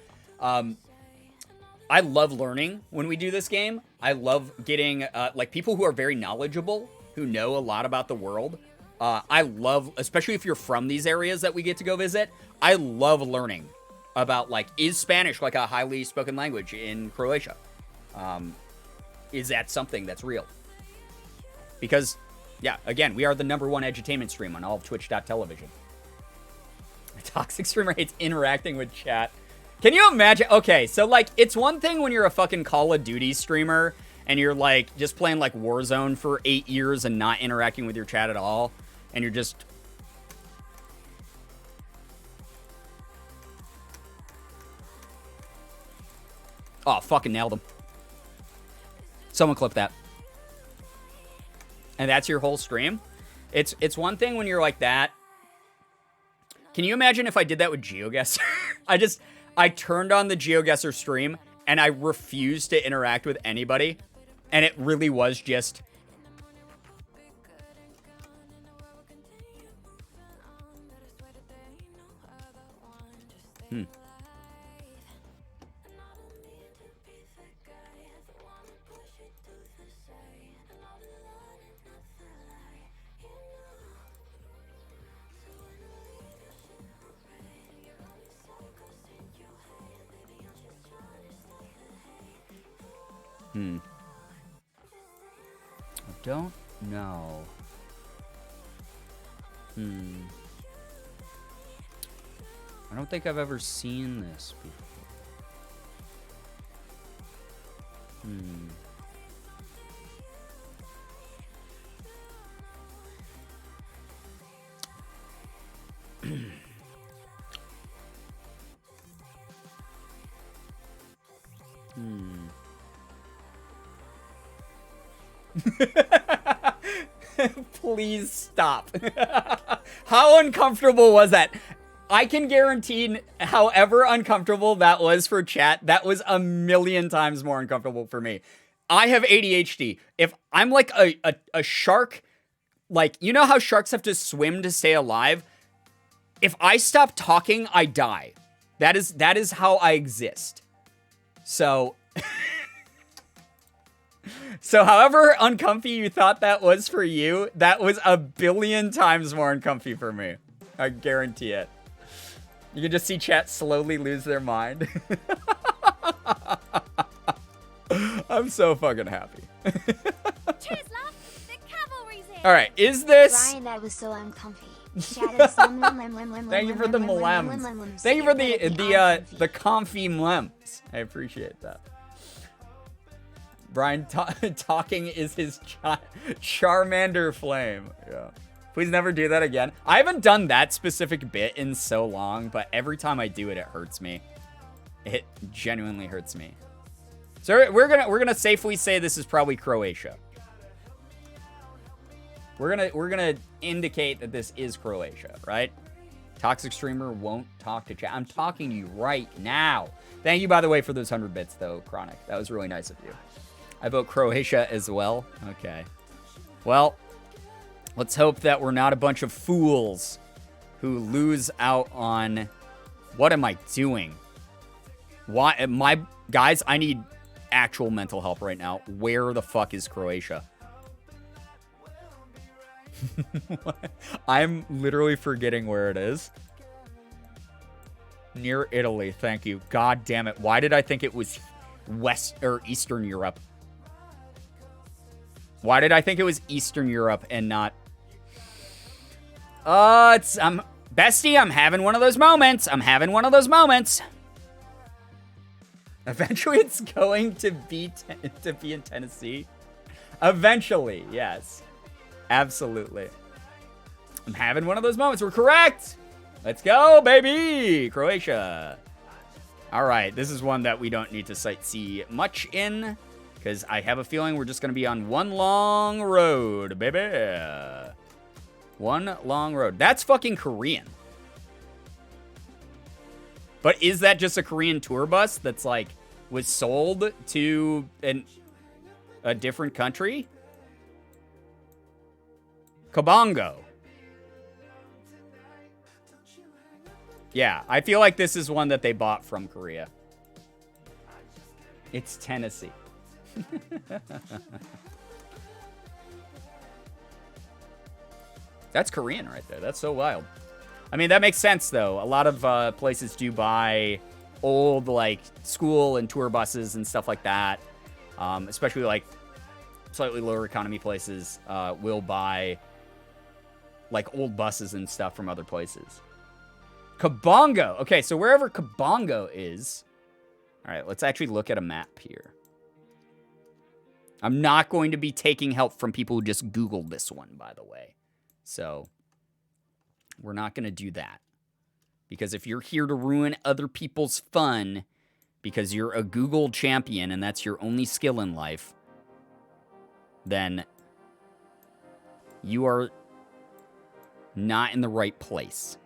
I love learning when we do this game. I love getting, like, people who are very knowledgeable, who know a lot about the world. I love, especially if you're from these areas that we get to go visit, I love learning about, like, is Spanish, like, a highly spoken language in Croatia? Is that something that's real? Because, yeah, again, we are the #1 edutainment stream on all of twitch.television. A toxic streamer hates interacting with chat. Can you imagine? Okay, so, like, it's one thing when you're a fucking Call of Duty streamer and you're, like, just playing, like, Warzone for 8 years and not interacting with your chat at all, and you're just... Oh, fucking nailed him. Someone clip that. And that's your whole stream? It's one thing when you're like that. Can you imagine if I did that with GeoGuessr? I turned on the GeoGuessr stream, and I refused to interact with anybody, and it really was just... I don't know. I don't think I've ever seen this before. Please stop. How uncomfortable was that? I can guarantee, however uncomfortable that was for chat, that was a million times more uncomfortable for me. I have ADHD. If I'm like a shark, like, you know how sharks have to swim to stay alive? If I stop talking, I die. That is how I exist. So... So however uncomfy you thought that was for you, that was a billion times more uncomfy for me. I guarantee it. You can just see chat slowly lose their mind. I'm so fucking happy. Cheers, love. The cavalry's here. All right, is this... Ryan, that was so uncomfy. Thank you for the mlems. Thank you for the comfy mlems. I appreciate that. Brian talking is his Charmander flame. Yeah. Please never do that again. I haven't done that specific bit in so long, but every time I do it, it hurts me. It genuinely hurts me. So we're gonna safely say this is probably Croatia. We're gonna indicate that this is Croatia, right? Toxic streamer won't talk to chat. I'm talking to you right now. Thank you, by the way, for those 100 bits, though, Chronic. That was really nice of you. I vote Croatia as well. Okay. Well, let's hope that we're not a bunch of fools who lose out on... What am I doing? Why? Guys, I need actual mental help right now. Where the fuck is Croatia? I'm literally forgetting where it is. Near Italy, thank you. God damn it. Why did I think it was West or Eastern Europe? Why did I think it was Eastern Europe and not... Bestie, I'm having one of those moments. Eventually, it's going to be in Tennessee. Eventually, yes. Absolutely. I'm having one of those moments. We're correct. Let's go, baby. Croatia. All right. This is one that we don't need to sightsee much in, because I have a feeling we're just going to be on one long road, baby. One long road. That's fucking Korean. But is that just a Korean tour bus that's like was sold to a different country? Kabongo. Yeah, I feel like this is one that they bought from Korea. It's Tennessee. That's Korean right there. That's so wild. I mean, that makes sense, though. A lot of places do buy old, like, school and tour buses and stuff like that. Especially, like, slightly lower economy places will buy, like, old buses and stuff from other places. Kabongo. Okay, so wherever Kabongo is... All right, let's actually look at a map here. I'm not going to be taking help from people who just Googled this one, by the way. So, we're not going to do that. Because if you're here to ruin other people's fun because you're a Google champion and that's your only skill in life, then you are not in the right place.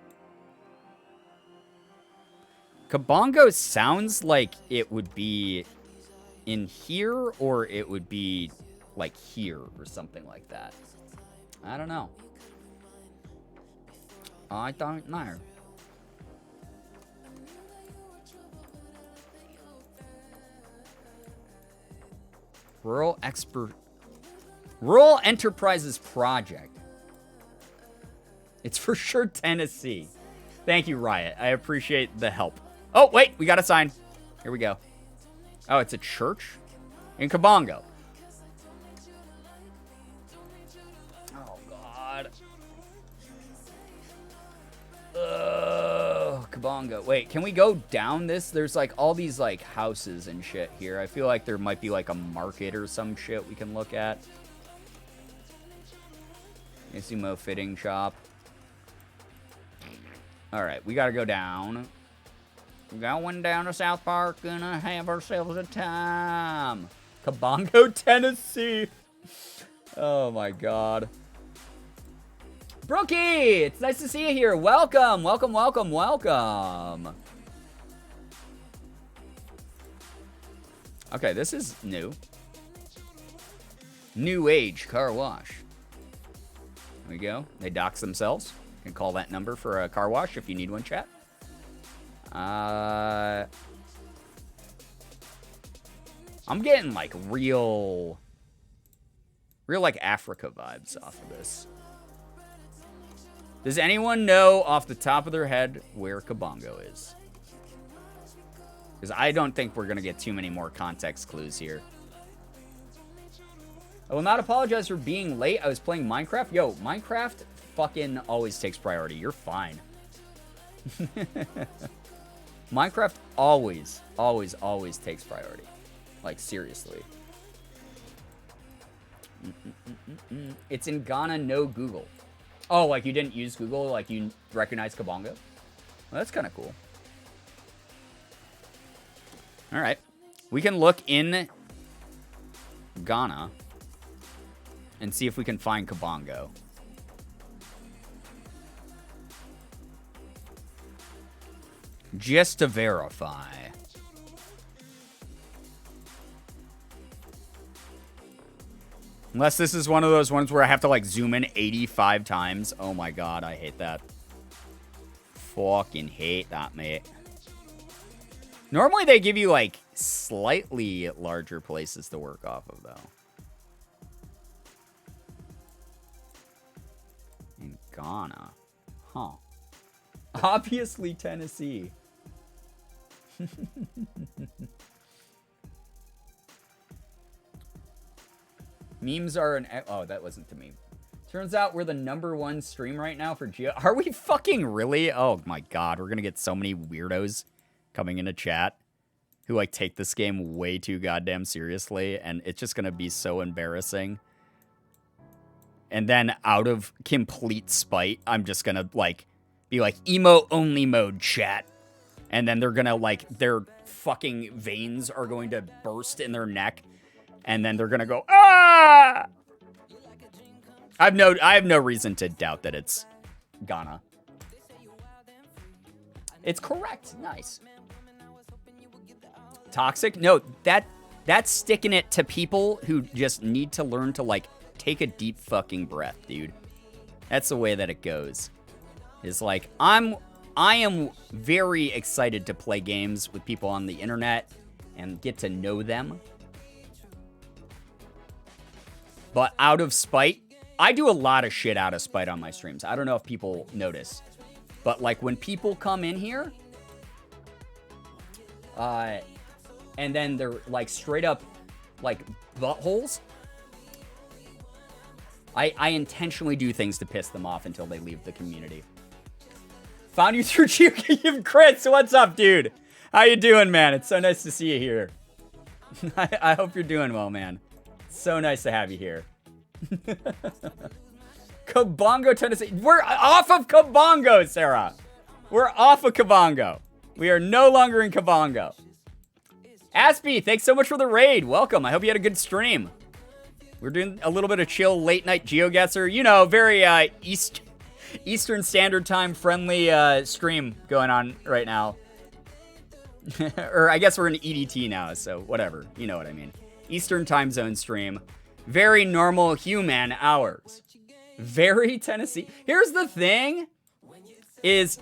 Kabongo sounds like it would be in here or it would be like here or something like that. I don't know. I don't know. Rural Enterprises Project. It's for sure Tennessee. Thank you, Riot. I appreciate the help. Oh, wait, we got a sign. Here we go. Oh, it's a church? in Kabongo. Oh, God. Kabongo. Wait, can we go down this? There's like all these like houses and shit here. I feel like there might be like a market or some shit we can look at. Isimo fitting shop. Alright, we gotta go down. Going down to South Park, gonna have ourselves a time. Kabongo, Tennessee. Oh my God. Brookie, it's nice to see you here. Welcome, welcome, welcome, welcome. Okay, this is new. New Age Car Wash. There we go. They dox themselves. You can call that number for a car wash if you need one, chat. I'm getting like real like Africa vibes off of this. Does anyone know off the top of their head where Kabongo is? Because I don't think we're going to get too many more context clues here. I will not apologize for being late. I was playing Minecraft. Yo, Minecraft fucking always takes priority. You're fine. Minecraft always, always, always takes priority. Like, seriously. It's in Ghana, no Google. Oh, like you didn't use Google? Like you recognize Kabongo? Well, that's kind of cool. All right. We can look in Ghana and see if we can find Kabongo. Just to verify. Unless this is one of those ones where I have to like zoom in 85 times. Oh my God, I hate that. Fucking hate that, mate. Normally they give you like slightly larger places to work off of though. In Ghana. Huh. Obviously Tennessee. Memes are an... Oh, that wasn't the meme. Turns out we're the #1 stream right now for Geo. Are we fucking really? Oh my God. We're going to get so many weirdos coming into chat who like take this game way too goddamn seriously. And it's just going to be so embarrassing. And then out of complete spite, I'm just going to like be like emo only mode chat. And then they're going to like their fucking veins are going to burst in their neck. And then they're gonna go, ah! I have no reason to doubt that it's Ghana. It's correct. Nice. Toxic? No, that's sticking it to people who just need to learn to like take a deep fucking breath, dude. That's the way that it goes. It's like I am very excited to play games with people on the internet and get to know them. But out of spite, I do a lot of shit out of spite on my streams. I don't know if people notice. But, like, when people come in here, and then they're, like, straight up, like, buttholes, I intentionally do things to piss them off until they leave the community. Found you through Cheer Chris. What's up, dude? How you doing, man? It's so nice to see you here. I hope you're doing well, man. So nice to have you here. Kabongo, Tennessee. We're off of Kabongo, Sarah. We're off of Kabongo. We are no longer in Kabongo. Aspie, thanks so much for the raid. Welcome. I hope you had a good stream. We're doing a little bit of chill late night GeoGuessr. You know, very Eastern Standard Time friendly stream going on right now. Or I guess we're in EDT now, so whatever. You know what I mean. Eastern Time Zone stream. Very normal human hours. Very Tennessee. Here's the thing. Is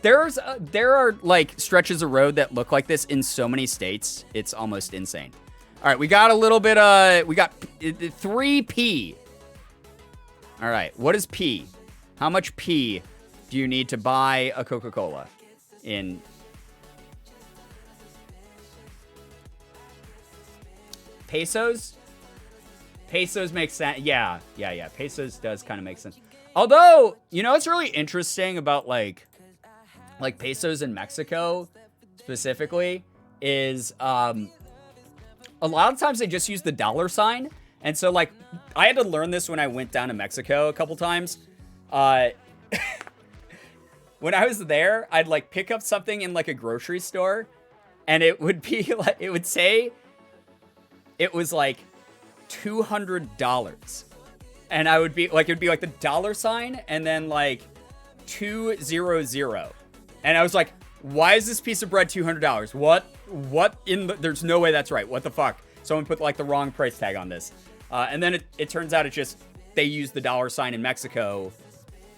there are like stretches of road that look like this in so many states. It's almost insane. All right, we got a little bit we got 3P. All right, what is P? How much P do you need to buy a Coca-Cola in Pesos? Pesos makes sense. Yeah. Pesos does kind of make sense. Although, you know what's really interesting about like pesos in Mexico specifically is a lot of times they just use the dollar sign. And so like I had to learn this when I went down to Mexico a couple times. When I was there, I'd like pick up something in like a grocery store and it would be like, it would say it was like $200. And I would be like, it would be like the dollar sign and then like 200. And I was like, why is this piece of bread $200? What in the, there's no way that's right. What the fuck? Someone put like the wrong price tag on this. And then it turns out it just, they use the dollar sign in Mexico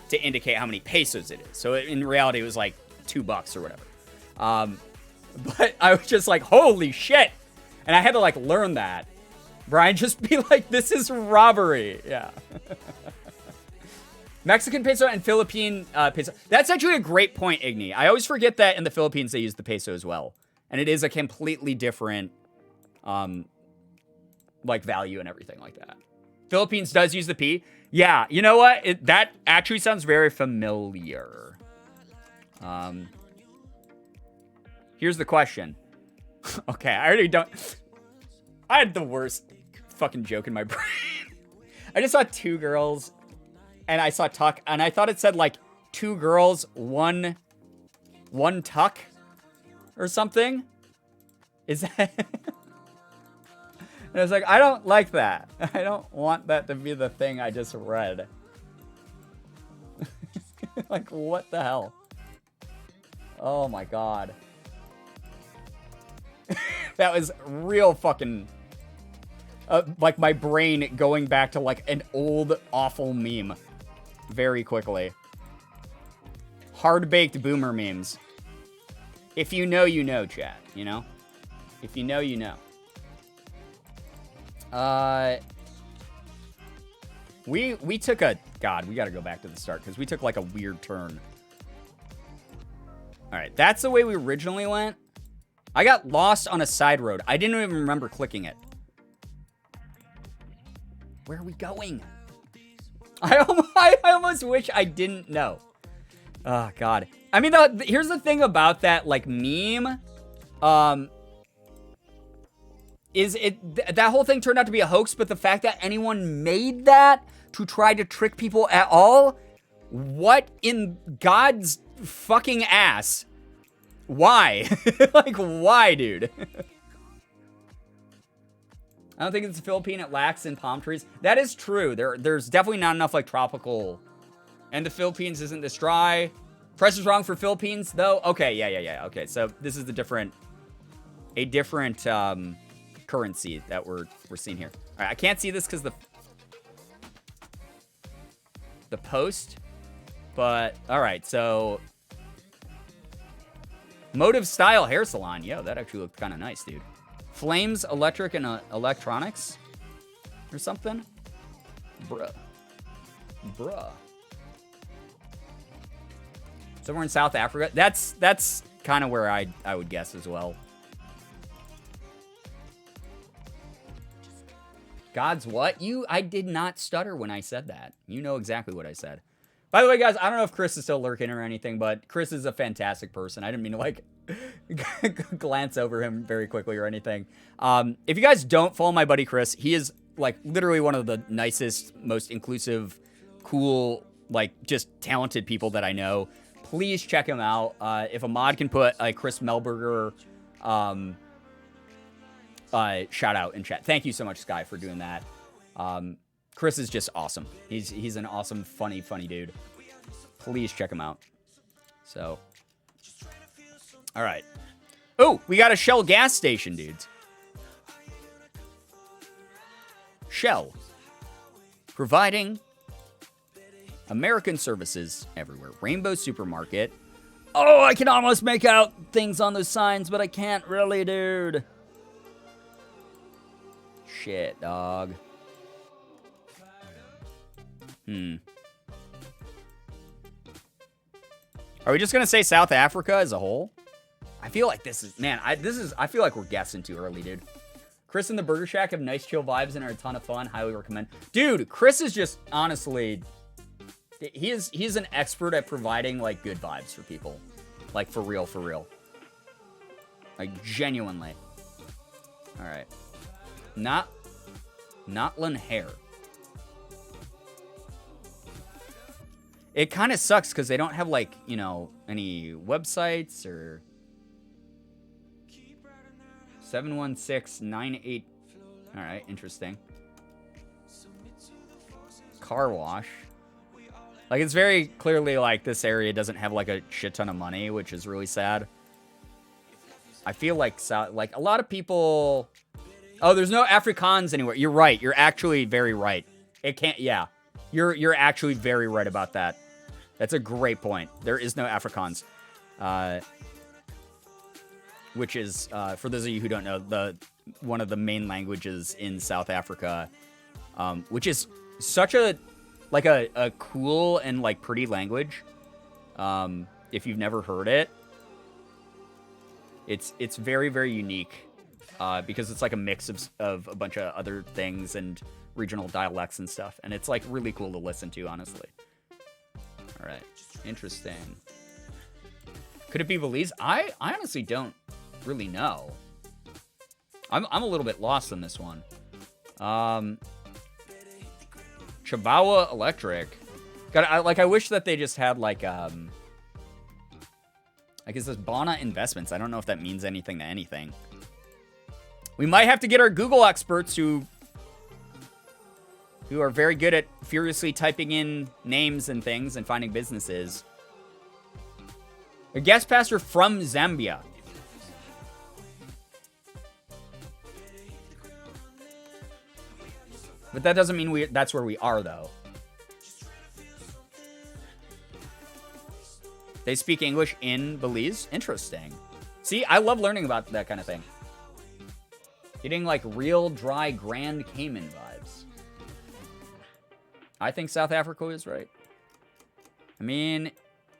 to indicate how many pesos it is. So in reality, it was like $2 or whatever. But I was just like, holy shit. And I had to like learn that. Brian, just be like, this is robbery. Yeah. Mexican peso and Philippine peso. That's actually a great point, Igni. I always forget that in the Philippines, they use the peso as well. And it is a completely different, like, value and everything like that. Philippines does use the P. Yeah, you know what? That actually sounds very familiar. Here's the question. Okay, I already don't... I had the worst fucking joke in my brain. I just saw two girls, and I saw tuck, and I thought it said, like, two girls, one tuck, or something. Is that... And I was like, I don't like that. I don't want that to be the thing I just read. Like, what the hell? Oh my god. That was real fucking... like, my brain going back to, like, an old, awful meme. Very quickly. Hard-baked boomer memes. If you know, you know, chat. You know? If you know, you know. We took a... God, we gotta go back to the start, because we took, like, a weird turn. Alright, that's the way we originally went. I got lost on a side road. I didn't even remember clicking it. Where are we going? I almost wish I didn't know. Oh, God. I mean, here's the thing about that, like, meme. Is it... That whole thing turned out to be a hoax, but the fact that anyone made that to try to trick people at all? What in God's fucking ass? Why? Like, why, dude? I don't think it's a Philippine. It lacks in palm trees. That is true. There's definitely not enough, like, tropical. And the Philippines isn't this dry. Price is wrong for Philippines, though. Okay, yeah. Okay, so this is a different currency that we're seeing here. All right, I can't see this because the post. But, all right, so... Motive Style Hair Salon. Yo, that actually looked kind of nice, dude. Flames, Electric, and Electronics? Or something? Bruh. Somewhere in South Africa? That's kind of where I would guess as well. God's what? I did not stutter when I said that. You know exactly what I said. By the way, guys, I don't know if Chris is still lurking or anything, but Chris is a fantastic person. I didn't mean to, like, glance over him very quickly or anything. If you guys don't follow my buddy Chris, he is, like, literally one of the nicest, most inclusive, cool, like, just talented people that I know. Please check him out. If a mod can put a Chris Melberger shout out in chat. Thank you so much, Sky, for doing that. Chris is just awesome. He's an awesome, funny dude. Please check him out. So, all right. Oh, we got a Shell gas station, dudes. Shell, providing American services everywhere. Rainbow Supermarket. Oh, I can almost make out things on those signs, but I can't really, dude. Shit, dog. Are we just gonna say South Africa as a whole? I feel like this is, man, I feel like we're guessing too early, dude. Chris and the Burger Shack have nice chill vibes and are a ton of fun. Highly recommend. Dude, Chris is just honestly, he's an expert at providing like good vibes for people. Like for real, for real. Like genuinely. All right. Notland Hair. It kind of sucks because they don't have like, you know, any websites or 71698. All right, interesting. Car wash. Like it's very clearly like this area doesn't have like a shit ton of money, which is really sad. I feel like a lot of people. Oh, there's no Afrikaans anywhere. You're right. You're actually very right. It can't. Yeah, you're actually very right about that. That's a great point. There is no Afrikaans, which is for those of you who don't know, one of the main languages in South Africa, which is such a cool and like pretty language. If you've never heard it, it's very, very unique because it's like a mix of a bunch of other things and regional dialects and stuff, and it's like really cool to listen to, honestly. All right, interesting. Could it be Belize? I honestly don't really know. I'm a little bit lost on this one. Chihuahua Electric. God, I wish that they just had like it says Bana Investments. I don't know if that means anything to anything. We might have to get our Google experts who are very good at furiously typing in names and things and finding businesses. A guest pastor from Zambia. But that doesn't mean that's where we are, though. They speak English in Belize? Interesting. See, I love learning about that kind of thing. Getting, like, real, dry, Grand Cayman vibes. I think South Africa is right. I mean,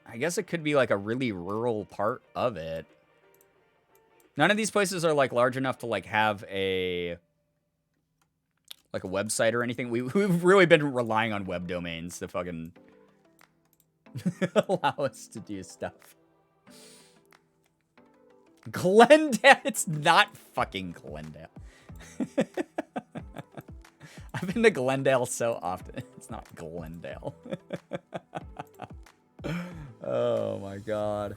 I guess it could be, like, a really rural part of it. None of these places are, like, large enough to, like, have a website or anything. We've really been relying on web domains to fucking allow us to do stuff. Glendale. It's not fucking Glendale. I've been to Glendale so often. It's not Glendale. Oh my god.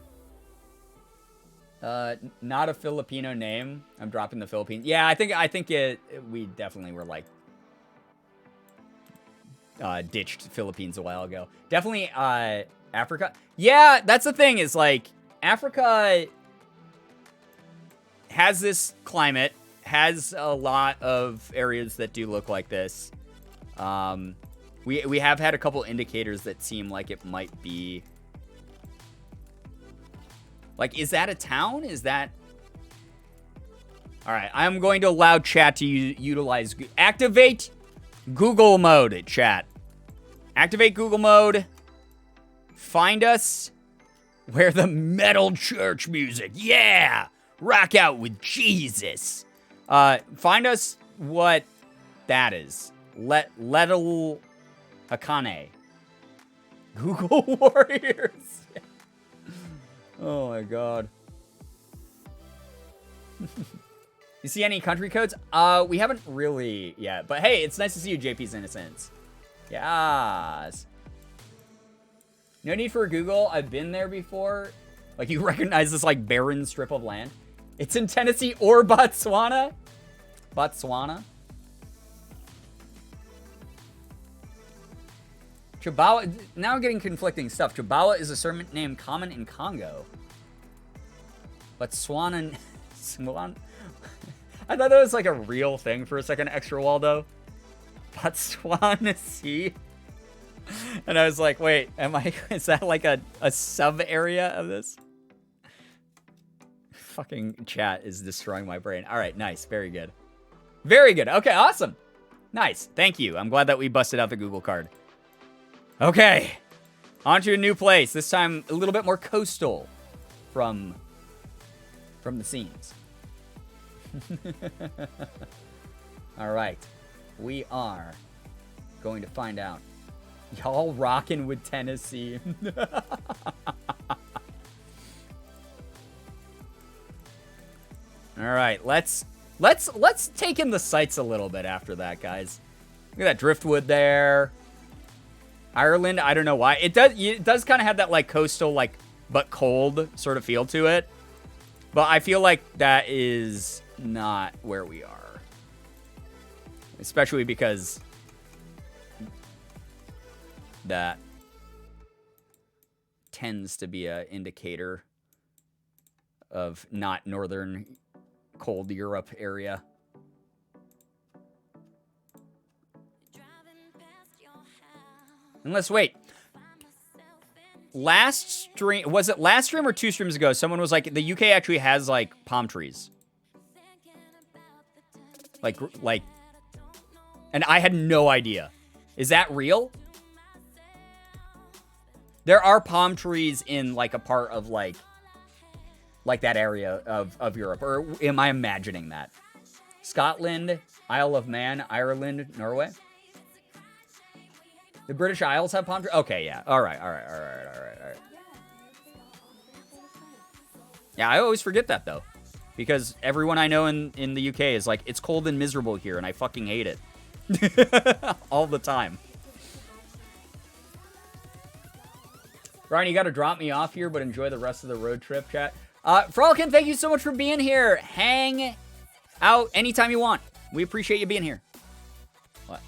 Not a Filipino name. I'm dropping the Philippines. Yeah, I think we definitely were like ditched Philippines a while ago. Definitely Africa. Yeah, that's the thing is like Africa has this climate, has a lot of areas that do look like this. We have had a couple indicators that seem like it might be like, is that a town? Is that... All right, I'm going to allow chat to utilize... Activate Google mode, chat. Activate Google mode. Find us where the metal church music. Yeah! Rock out with Jesus. Find us what that is. Lettle Hakane. Google Warriors. Oh my god. You see any country codes? We haven't really yet. But hey, it's nice to see you, JP's Innocence. Yes. No need for a Google. I've been there before. Like, you recognize this, like, barren strip of land? It's in Tennessee or Botswana? Botswana? Chibawa, now I'm getting conflicting stuff. Chibawa is a surname common in Congo. But Swan, I thought that was like a real thing for a second, Extra Waldo. Botswana Sea. And I was like, wait, is that like a sub area of this? Fucking chat is destroying my brain. All right, nice. Very good. Very good. Okay, awesome. Nice. Thank you. I'm glad that we busted out the Google card. Okay, on to a new place. This time a little bit more coastal from the scenes. All right. We are going to find out. Y'all rocking with Tennessee. All right, let's take in the sights a little bit after that, guys. Look at that driftwood there. Ireland, I don't know why. It does kind of have that like coastal like but cold sort of feel to it. But I feel like that is not where we are. Especially because that tends to be an indicator of not northern cold Europe area. Unless, wait. Last stream, was it last stream or 2 streams ago? Someone was like, the UK actually has like palm trees. Like, and I had no idea. Is that real? There are palm trees in like a part of like that area of Europe, or am I imagining that? Scotland, Isle of Man, Ireland, Norway. The British Isles have palm trees? Okay, yeah. All right. Yeah, I always forget that, though. Because everyone I know in the UK is like, it's cold and miserable here, and I fucking hate it. All the time. Ryan, you got to drop me off here, but enjoy the rest of the road trip, chat. Frolican, thank you so much for being here. Hang out anytime you want. We appreciate you being here. What?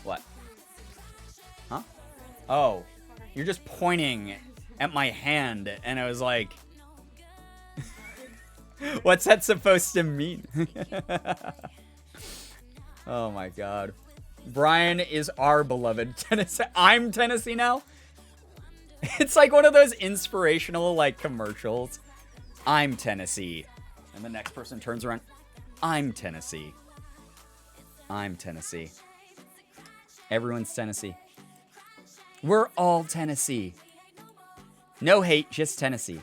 What? Huh? Oh, you're just pointing at my hand, and I was like, what's that supposed to mean? Oh my God. Brian is our beloved Tennessee. I'm Tennessee now? It's like one of those inspirational, like, commercials. I'm Tennessee. And the next person turns around. I'm Tennessee. I'm Tennessee. Everyone's Tennessee. We're all Tennessee. No hate, just Tennessee.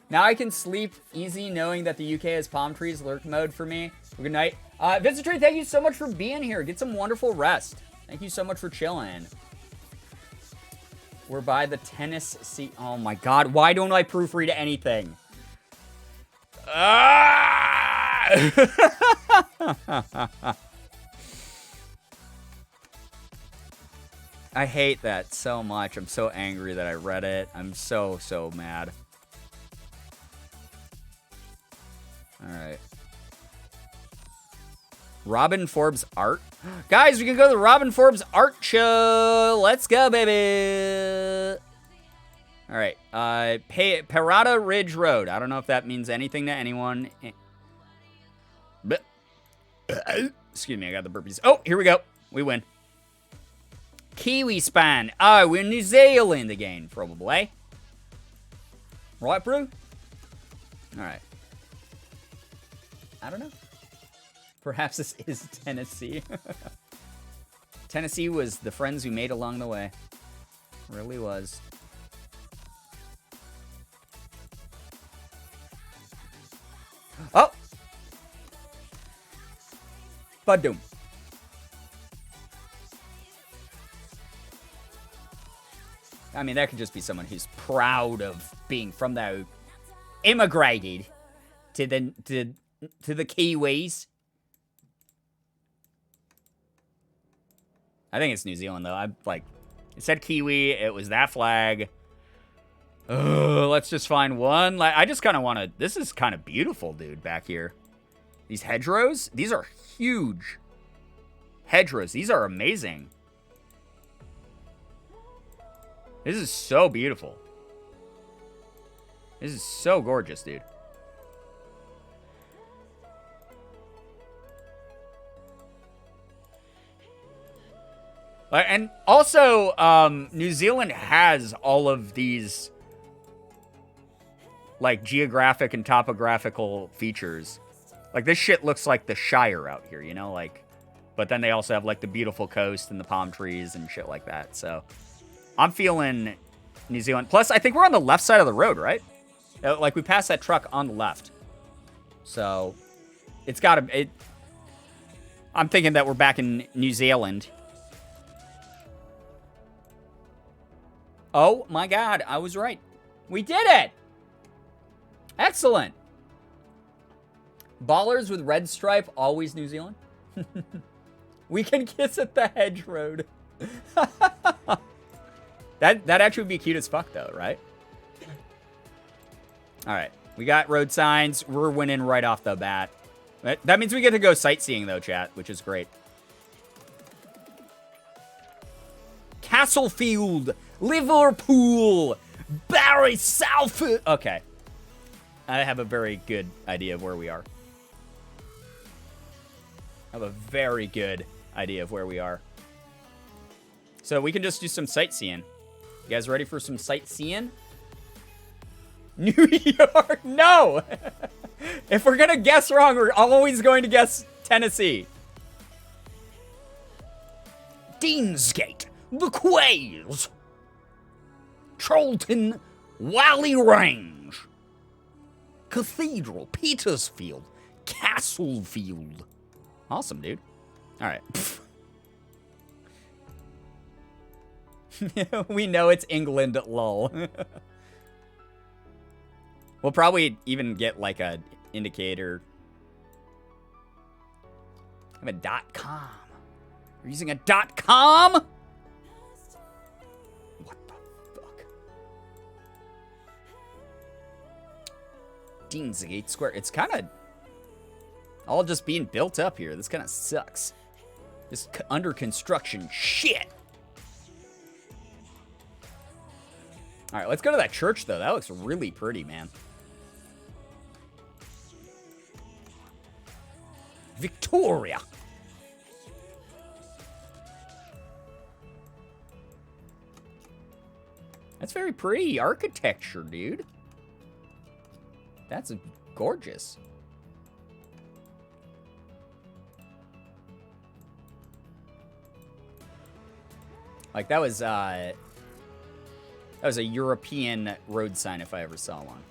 Now I can sleep easy knowing that the UK has palm trees lurk mode for me. Good night. Visitor, thank you so much for being here. Get some wonderful rest. Thank you so much for chilling. We're by the Tennessee. Oh my God. Why don't I proofread anything? Ah! I hate that so much. I'm so angry that I read it. I'm so mad. All right. Robin Forbes art. Guys, we can go to the Robin Forbes art show. Let's go, baby. All right. Parada Ridge Road. I don't know if that means anything to anyone. But, excuse me, I got the burpees. Oh, here we go. We win. Kiwi span. Oh, we're in New Zealand again, probably. Right, bro? All right. I don't know. Perhaps this is Tennessee. Tennessee was the friends we made along the way. Really was. Oh! Badum. I mean, that could just be someone who's proud of being from there, who immigrated to the Kiwis. I think it's New Zealand, though. It said Kiwi. It was that flag. Let's just find one. I just kind of want to... This is kind of beautiful, dude, back here. These hedgerows, these are huge. Hedgerows, these are amazing. This is so beautiful. This is so gorgeous, dude. And also, New Zealand has all of these, like, geographic and topographical features. Like, this shit looks like the Shire out here, you know? Like, but then they also have, like, the beautiful coast and the palm trees and shit like that. So, I'm feeling New Zealand. Plus, I think we're on the left side of the road, right? Like, we passed that truck on the left. So, it's got to... I'm thinking that we're back in New Zealand. Oh, my God. I was right. We did it! Excellent. Ballers with red stripe, always New Zealand. We can kiss at the hedge road. That actually would be cute as fuck, though, right? All right. We got road signs. We're winning right off the bat. That means we get to go sightseeing, though, chat, which is great. Castlefield, Liverpool, Barry Salford. Okay. I have a very good idea of where we are. I have a very good idea of where we are. So we can just do some sightseeing. You guys ready for some sightseeing? New York? No! If we're going to guess wrong, we're always going to guess Tennessee. Deansgate, the Quays, Charlton, Wally Range, Cathedral, Petersfield, Castlefield. Awesome, dude. All right. We know it's England, lol. We'll probably even get like a indicator. I have a .com. You're using a .com? What the fuck? Deansgate Square. It's kind of all just being built up here. This kind of sucks. This under construction shit. All right, let's go to that church, though. That looks really pretty, man. Victoria. That's very pretty architecture, dude. That's gorgeous. Like, that was a European road sign if I ever saw one.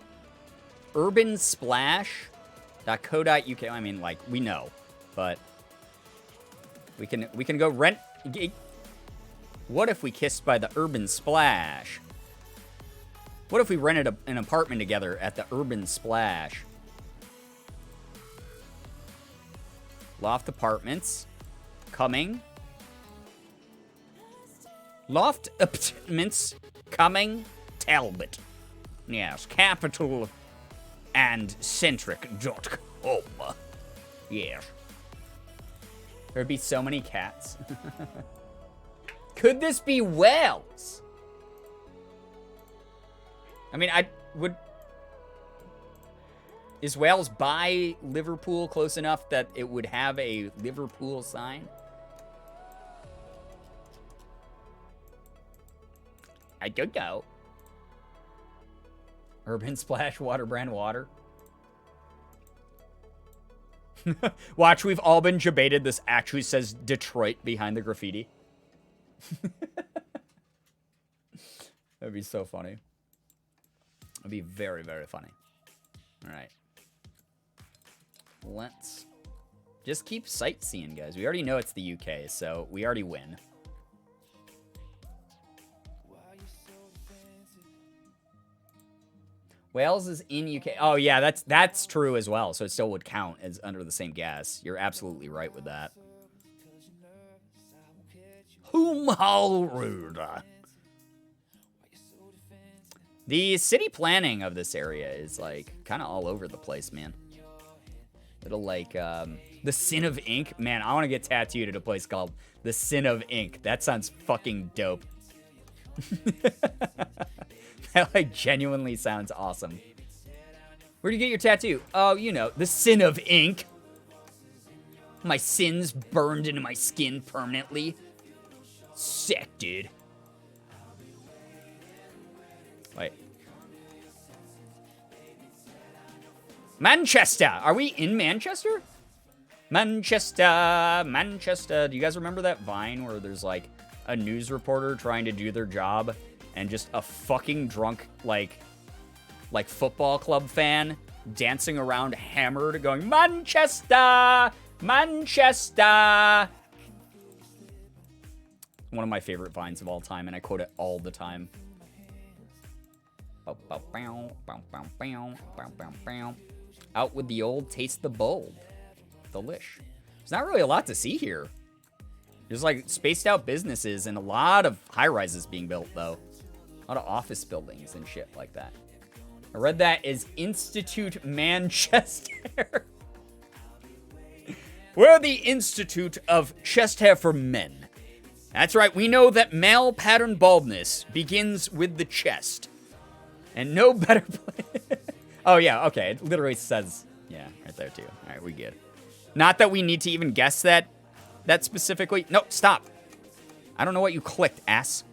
Urbansplash.co.uk. I mean, like, we know, but we can go rent. What if we kissed by the Urban Splash? What if we rented an apartment together at the Urban Splash? Loft Apartments. Coming. Loft Apartments. Coming. Talbot. Yes, capital and centric.com. Yes. There'd be so many cats. Could this be Wales? I mean, is Wales by Liverpool close enough that it would have a Liverpool sign? I don't know. Urban Splash water brand water. Watch, we've all been debated. This actually says Detroit behind the graffiti. That'd be so funny. That'd be very, very funny. All right. Let's just keep sightseeing, guys. We already know it's the UK, so we already win. Wales is in UK. Oh, yeah, that's true as well. So it still would count as under the same gas. You're absolutely right with that. Hoomhalruda. The city planning of this area is, like, kind of all over the place, man. Little, like, the Sin of Ink. Man, I want to get tattooed at a place called the Sin of Ink. That sounds fucking dope. That, like, genuinely sounds awesome. Where'd you get your tattoo? Oh, you know, the Sin of Ink. My sins burned into my skin permanently. Sick, dude. Wait. Manchester. Are we in Manchester? Manchester. Do you guys remember that Vine where there's, like, a news reporter trying to do their job and just a fucking drunk, like football club fan dancing around hammered, going, Manchester! Manchester! One of my favorite vines of all time, and I quote it all the time. Out with the old, taste the bold. Delish. There's not really a lot to see here. There's like spaced out businesses and a lot of high rises being built, though. A lot of office buildings and shit like that. I read that as Institute Manchester. We're the Institute of Chest Hair for Men. That's right, we know that male pattern baldness begins with the chest. And no better place. Oh, yeah, okay. It literally says, yeah, right there, too. All right, we good. Not that we need to even guess that specifically. No, stop. I don't know what you clicked, ass.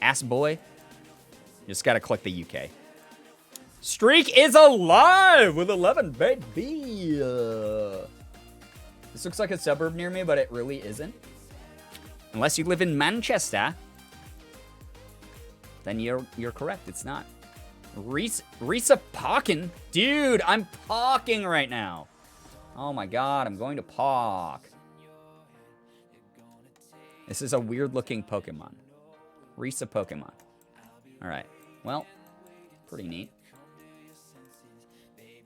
Ass boy. You just got to click the UK. Streak is alive with 11, baby. This looks like a suburb near me, but it really isn't. Unless you live in Manchester, then you're correct. It's not. Risa parking? Dude, I'm parking right now. Oh my god, I'm going to park. This is a weird looking Pokemon. Risa Pokemon. Alright, well, pretty neat.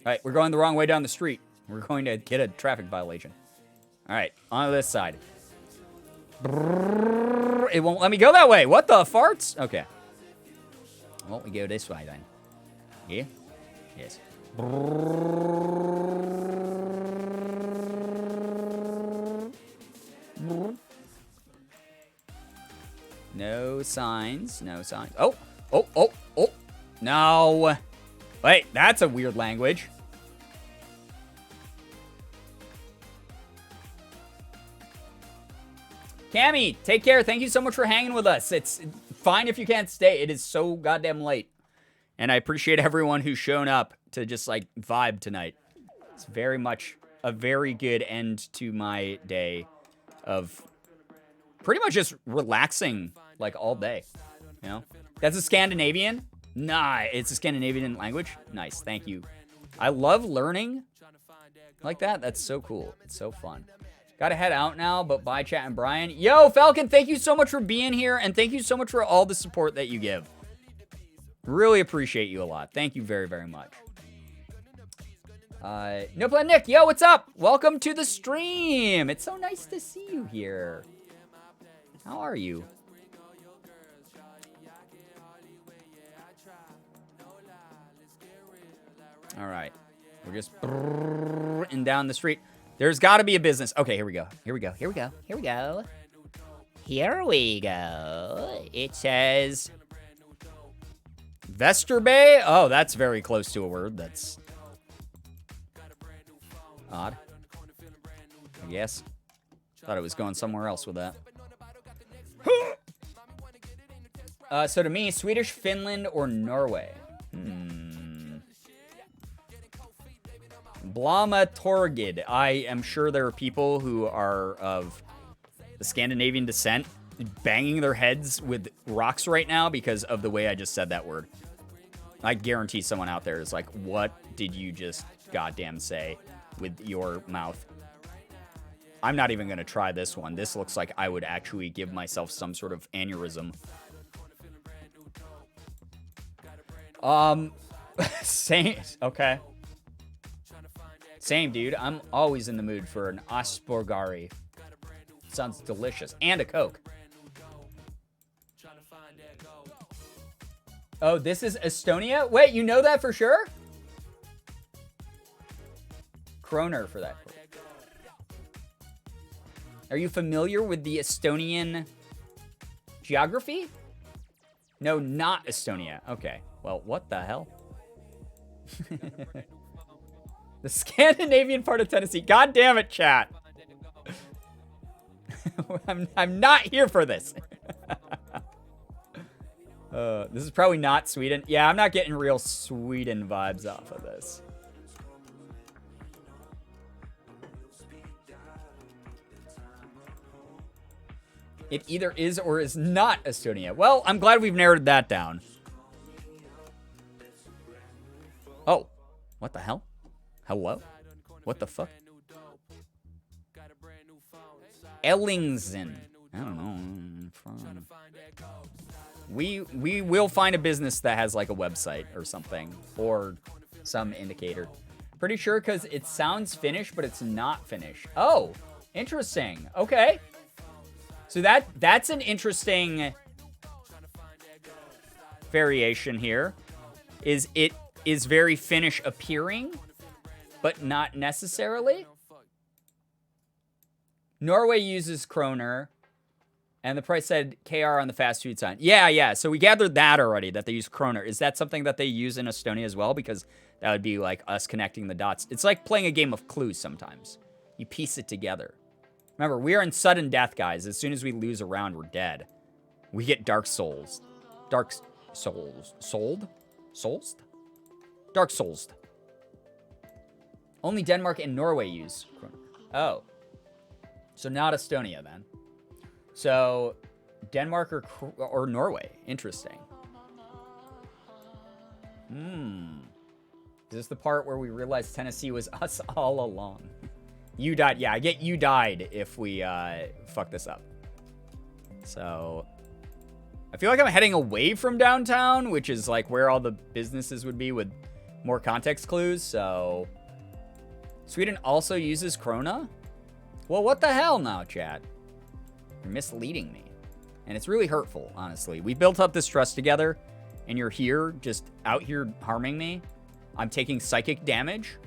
Alright, we're going the wrong way down the street. We're going to get a traffic violation. Alright, on this side. It won't let me go that way. What the farts? Okay. Well, we go this way then. Yeah? Yes. No signs. No signs. Oh! Oh! Oh! Oh! No! Wait, that's a weird language. Cammy, take care. Thank you so much for hanging with us. It's fine if you can't stay. It is so goddamn late. And I appreciate everyone who's shown up to just, like, vibe tonight. It's very much a very good end to my day of pretty much just relaxing, like, all day. You know? That's a Scandinavian? Nah, it's a Scandinavian language? Nice, thank you. I love learning like that. That's so cool. It's so fun. Gotta head out now, but bye, Chat and Brian. Yo, Falcon, thank you so much for being here, and thank you so much for all the support that you give. Really appreciate you a lot. Thank you very, very much. No Plan Nick, yo, what's up? Welcome to the stream. It's so nice to see you here. How are you? All right. We're just and down the street. There's got to be a business. Okay, here we go. Here we go. Here we go. Here we go. Here we go. It says Vesterbay. Oh, that's very close to a word. That's odd. I guess. Thought it was going somewhere else with that. So to me, Swedish, Finland, or Norway? Blama Torgid. I am sure there are people who are of the Scandinavian descent banging their heads with rocks right now because of the way I just said that word. I guarantee someone out there is like, what did you just goddamn say with your mouth? I'm not even going to try this one. This looks like I would actually give myself some sort of aneurysm. Same. Okay. Same, dude. I'm always in the mood for an Aspergari. Sounds delicious. And a Coke. Oh, this is Estonia? Wait, you know that for sure? Kroner for that. Are you familiar with the Estonian geography? No, not Estonia. Okay. Well, what the hell? The Scandinavian part of Tennessee. God damn it, chat. I'm not here for this. This is probably not Sweden. Yeah, I'm not getting real Sweden vibes off of this. It either is or is not Estonia. Well, I'm glad we've narrowed that down. Oh, what the hell? Hello? What the fuck? Ellingsen. I don't know. We will find a business that has like a website or something, or some indicator. Pretty sure because it sounds Finnish, but it's not Finnish. Oh, interesting. Okay. So that's an interesting variation here. Is it is very Finnish appearing, but not necessarily. Norway uses kroner, and the price said KR on the fast food sign. Yeah. So we gathered that already, that they use kroner. Is that something that they use in Estonia as well? Because that would be like us connecting the dots. It's like playing a game of Clues sometimes. You piece it together. Remember, we are in sudden death, guys. As soon as we lose a round, we're dead. We get Dark Souls. Dark Souls. Sold? Souls? Dark Souls. Only Denmark and Norway use kroner. Oh. So not Estonia, then. So, Denmark or Norway. Interesting. Is this the part where we realized Tennessee was us all along? You died. Yeah, I get you died if we fuck this up. So, I feel like I'm heading away from downtown, which is like where all the businesses would be with more context clues. So, Sweden also uses krona? Well, what the hell now, chat? You're misleading me. And it's really hurtful, honestly. We built up this trust together, and you're here, just out here harming me. I'm taking psychic damage.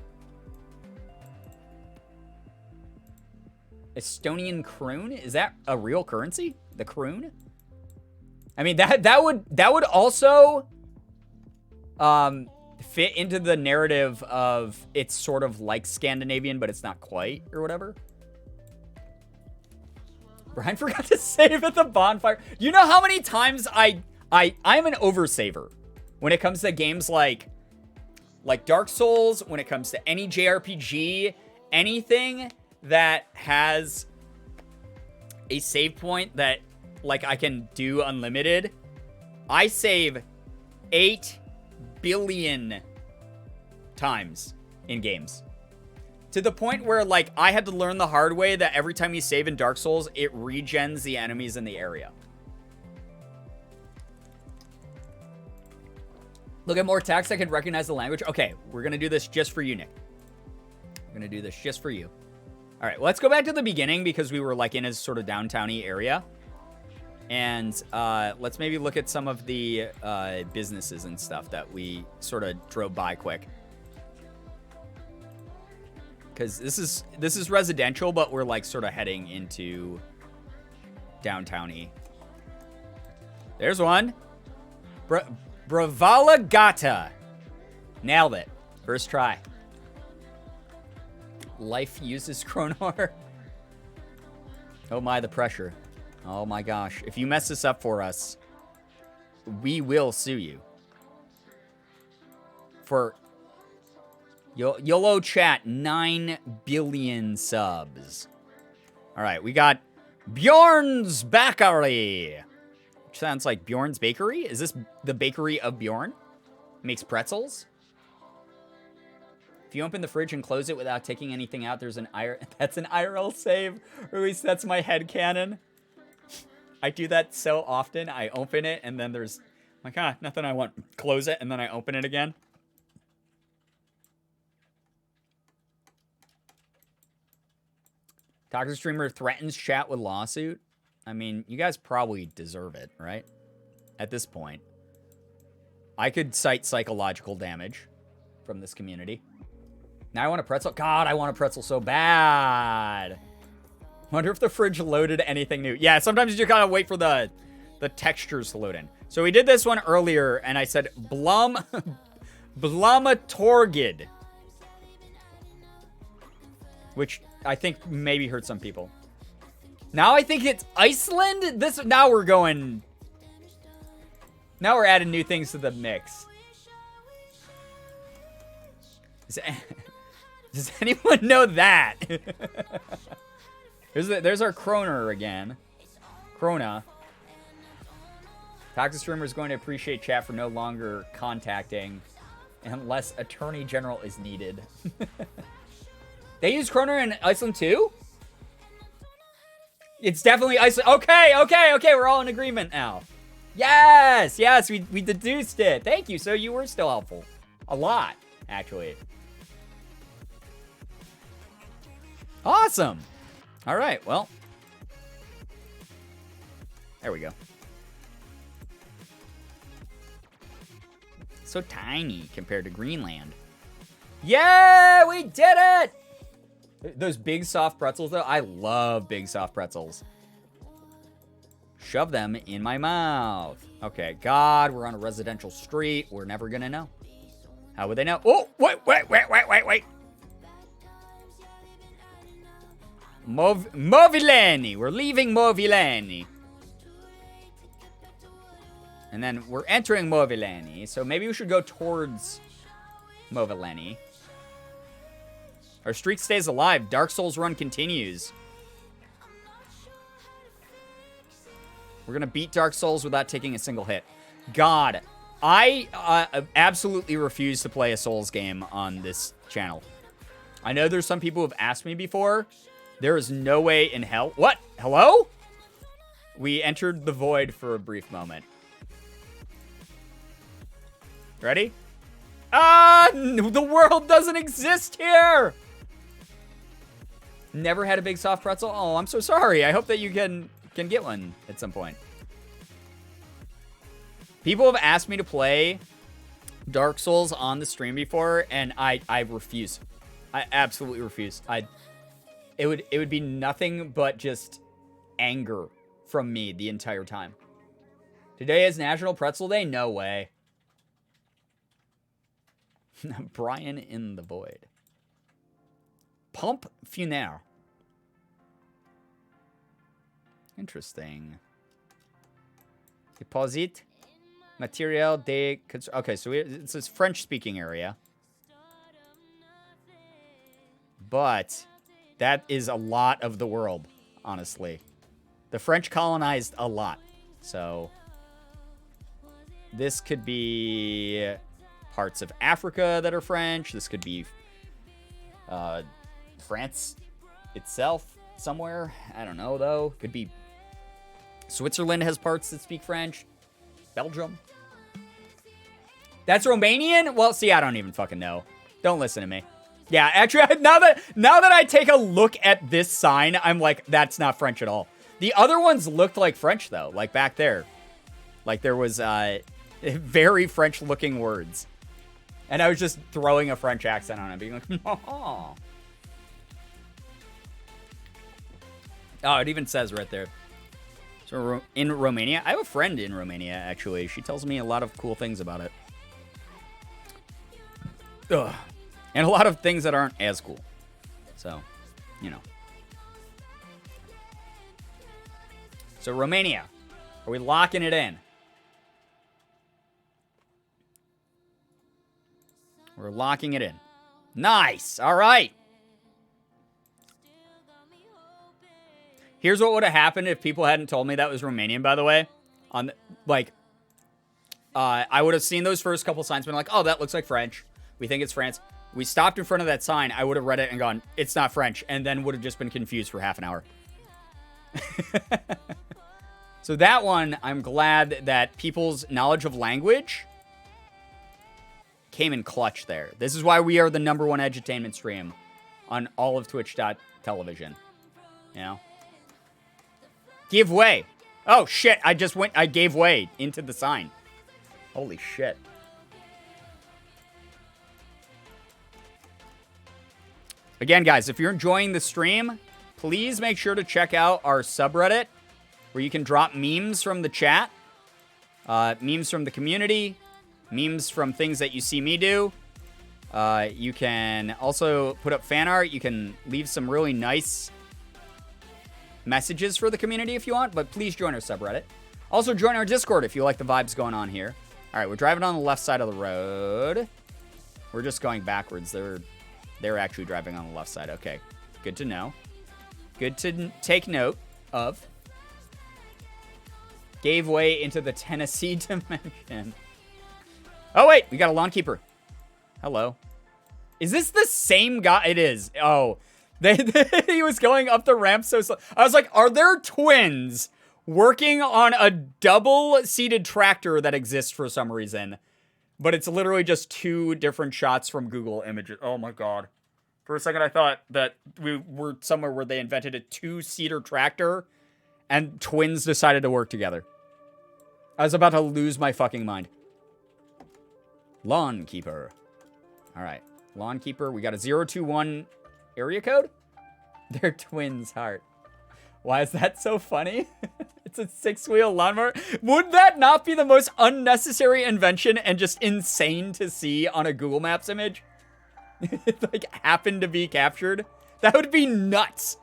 Estonian kroon? Is that a real currency? The kroon? I mean, that would also fit into the narrative of it's sort of like Scandinavian, but it's not quite, or whatever. Brian forgot to save at the bonfire. You know how many times I'm an oversaver when it comes to games like Dark Souls, when it comes to any JRPG, anything that has a save point that like I can do unlimited. I save 8 billion times in games. To the point where, like, I had to learn the hard way that every time you save in Dark Souls, it regens the enemies in the area. Look at more text. I can recognize the language. Okay, we're going to do this just for you, Nick. We're going to do this just for you. All right, let's go back to the beginning because we were, like, in a sort of downtown-y area. And let's maybe look at some of the businesses and stuff that we sort of drove by quick. Because this is residential, but we're like sort of heading into downtown-y. There's one. Bravala Gata. Nailed it. First try. Life uses Kronor. Oh my, the pressure. Oh my gosh. If you mess this up for us, we will sue you. For YOLO chat, 9 billion subs. All right, we got Bjorn's Bakery. Which sounds like Bjorn's Bakery. Is this the bakery of Bjorn? Makes pretzels. If you open the fridge and close it without taking anything out, there's that's an IRL save. Or at least that's my headcanon. I do that so often. I open it and then there's like, nothing I want. Close it and then I open it again. Toxic streamer threatens chat with lawsuit. I mean, you guys probably deserve it, right? At this point. I could cite psychological damage from this community. Now I want a pretzel. God, I want a pretzel so bad. Wonder if the fridge loaded anything new. Yeah, sometimes you just gotta wait for the textures to load in. So we did this one earlier, and I said Blamatorgid. Which I think maybe hurt some people. Now I think it's Iceland? Now we're going... Now we're adding new things to the mix. Does anyone know that? There's our Kroner again. Krona. Toxic streamer is going to appreciate chat for no longer contacting Unless Attorney General is needed. They use kroner in Iceland too? It's definitely Iceland. Okay. We're all in agreement now. Yes, we deduced it. Thank you. So you were still helpful. A lot, actually. Awesome. All right, well. There we go. So tiny compared to Greenland. Yeah, we did it! Those big soft pretzels, though, I love big soft pretzels. Shove them in my mouth. Okay, God, we're on a residential street. We're never gonna know. How would they know? Oh, wait. Movileni. We're leaving Movileni. And then we're entering Movileni. So maybe we should go towards Movileni. Our streak stays alive. Dark Souls run continues. We're going to beat Dark Souls without taking a single hit. God, I absolutely refuse to play a Souls game on this channel. I know there's some people who have asked me before. There is no way in hell. What? Hello? We entered the void for a brief moment. Ready? The world doesn't exist here! Never had a big soft pretzel? Oh, I'm so sorry. I hope that you can get one at some point. People have asked me to play Dark Souls on the stream before, and I refuse. I absolutely refuse. It would be nothing but just anger from me the entire time. Today is National Pretzel Day? No way. Brian in the void. Pompe funèbre. Interesting. Deposit. Material de... Okay, so it's this French-speaking area. But that is a lot of the world, honestly. The French colonized a lot. So this could be parts of Africa that are French. This could be France itself somewhere. I don't know, though. Could be Switzerland has parts that speak French. Belgium. That's Romanian? Well, see, I don't even fucking know. Don't listen to me. Yeah, actually, now that I take a look at this sign, I'm like, that's not French at all. The other ones looked like French, though, like back there. Like there was very French-looking words. And I was just throwing a French accent on it, being like, oh. Oh, it even says right there. So in Romania, I have a friend in Romania, actually. She tells me a lot of cool things about it. Ugh. And a lot of things that aren't as cool. So, you know. So, Romania. Are we locking it in? We're locking it in. Nice. All right. Here's what would have happened if people hadn't told me that was Romanian, by the way. I would have seen those first couple signs and been like, oh, that looks like French. We think it's France. We stopped in front of that sign. I would have read it and gone, it's not French. And then would have just been confused for half an hour. So that one, I'm glad that people's knowledge of language came in clutch there. This is why we are the #1 edutainment stream on all of Twitch.television. You know? Give way. Oh, shit. I gave way into the sign. Holy shit. Again, guys, if you're enjoying the stream, please make sure to check out our subreddit where you can drop memes from the chat, memes from the community, memes from things that you see me do. You can also put up fan art. You can leave some really nice messages for the community if you want, but please join our subreddit. Also, join our Discord if you like the vibes going on here. All right, we're driving on the left side of the road. We're just going backwards. They're actually driving on the left side. Okay, good to know. Good to take note of. Gave way into the Tennessee dimension. Oh, wait, we got a lawn keeper. Hello. Is this the same guy? It is. Oh. He was going up the ramp so slow. I was like, are there twins working on a double-seated tractor that exists for some reason? But it's literally just two different shots from Google Images. Oh my god. For a second, I thought that we were somewhere where they invented a two-seater tractor and twins decided to work together. I was about to lose my fucking mind. Lawn Keeper. All right. Lawn Keeper. We got a 021 area code? They're twins' heart. Why is that so funny? It's a 6-wheel lawnmower. Would that not be the most unnecessary invention and just insane to see on a Google Maps image? Like, happened to be captured? That would be nuts.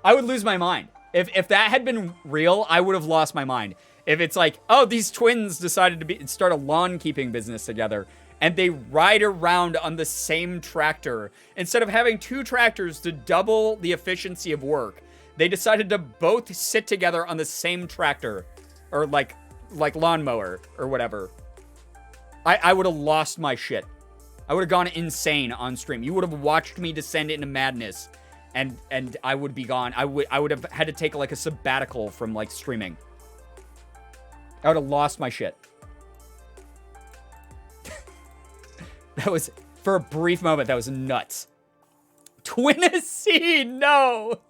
I would lose my mind. If that had been real, I would have lost my mind. If it's like, oh, these twins decided to start a lawn keeping business together, and they ride around on the same tractor. Instead of having two tractors to double the efficiency of work, they decided to both sit together on the same tractor. Or like lawnmower or whatever. I would have lost my shit. I would have gone insane on stream. You would have watched me descend into madness. And I would be gone. I would have had to take like a sabbatical from like streaming. I would have lost my shit. That was, for a brief moment, that was nuts. Twinnessee, no!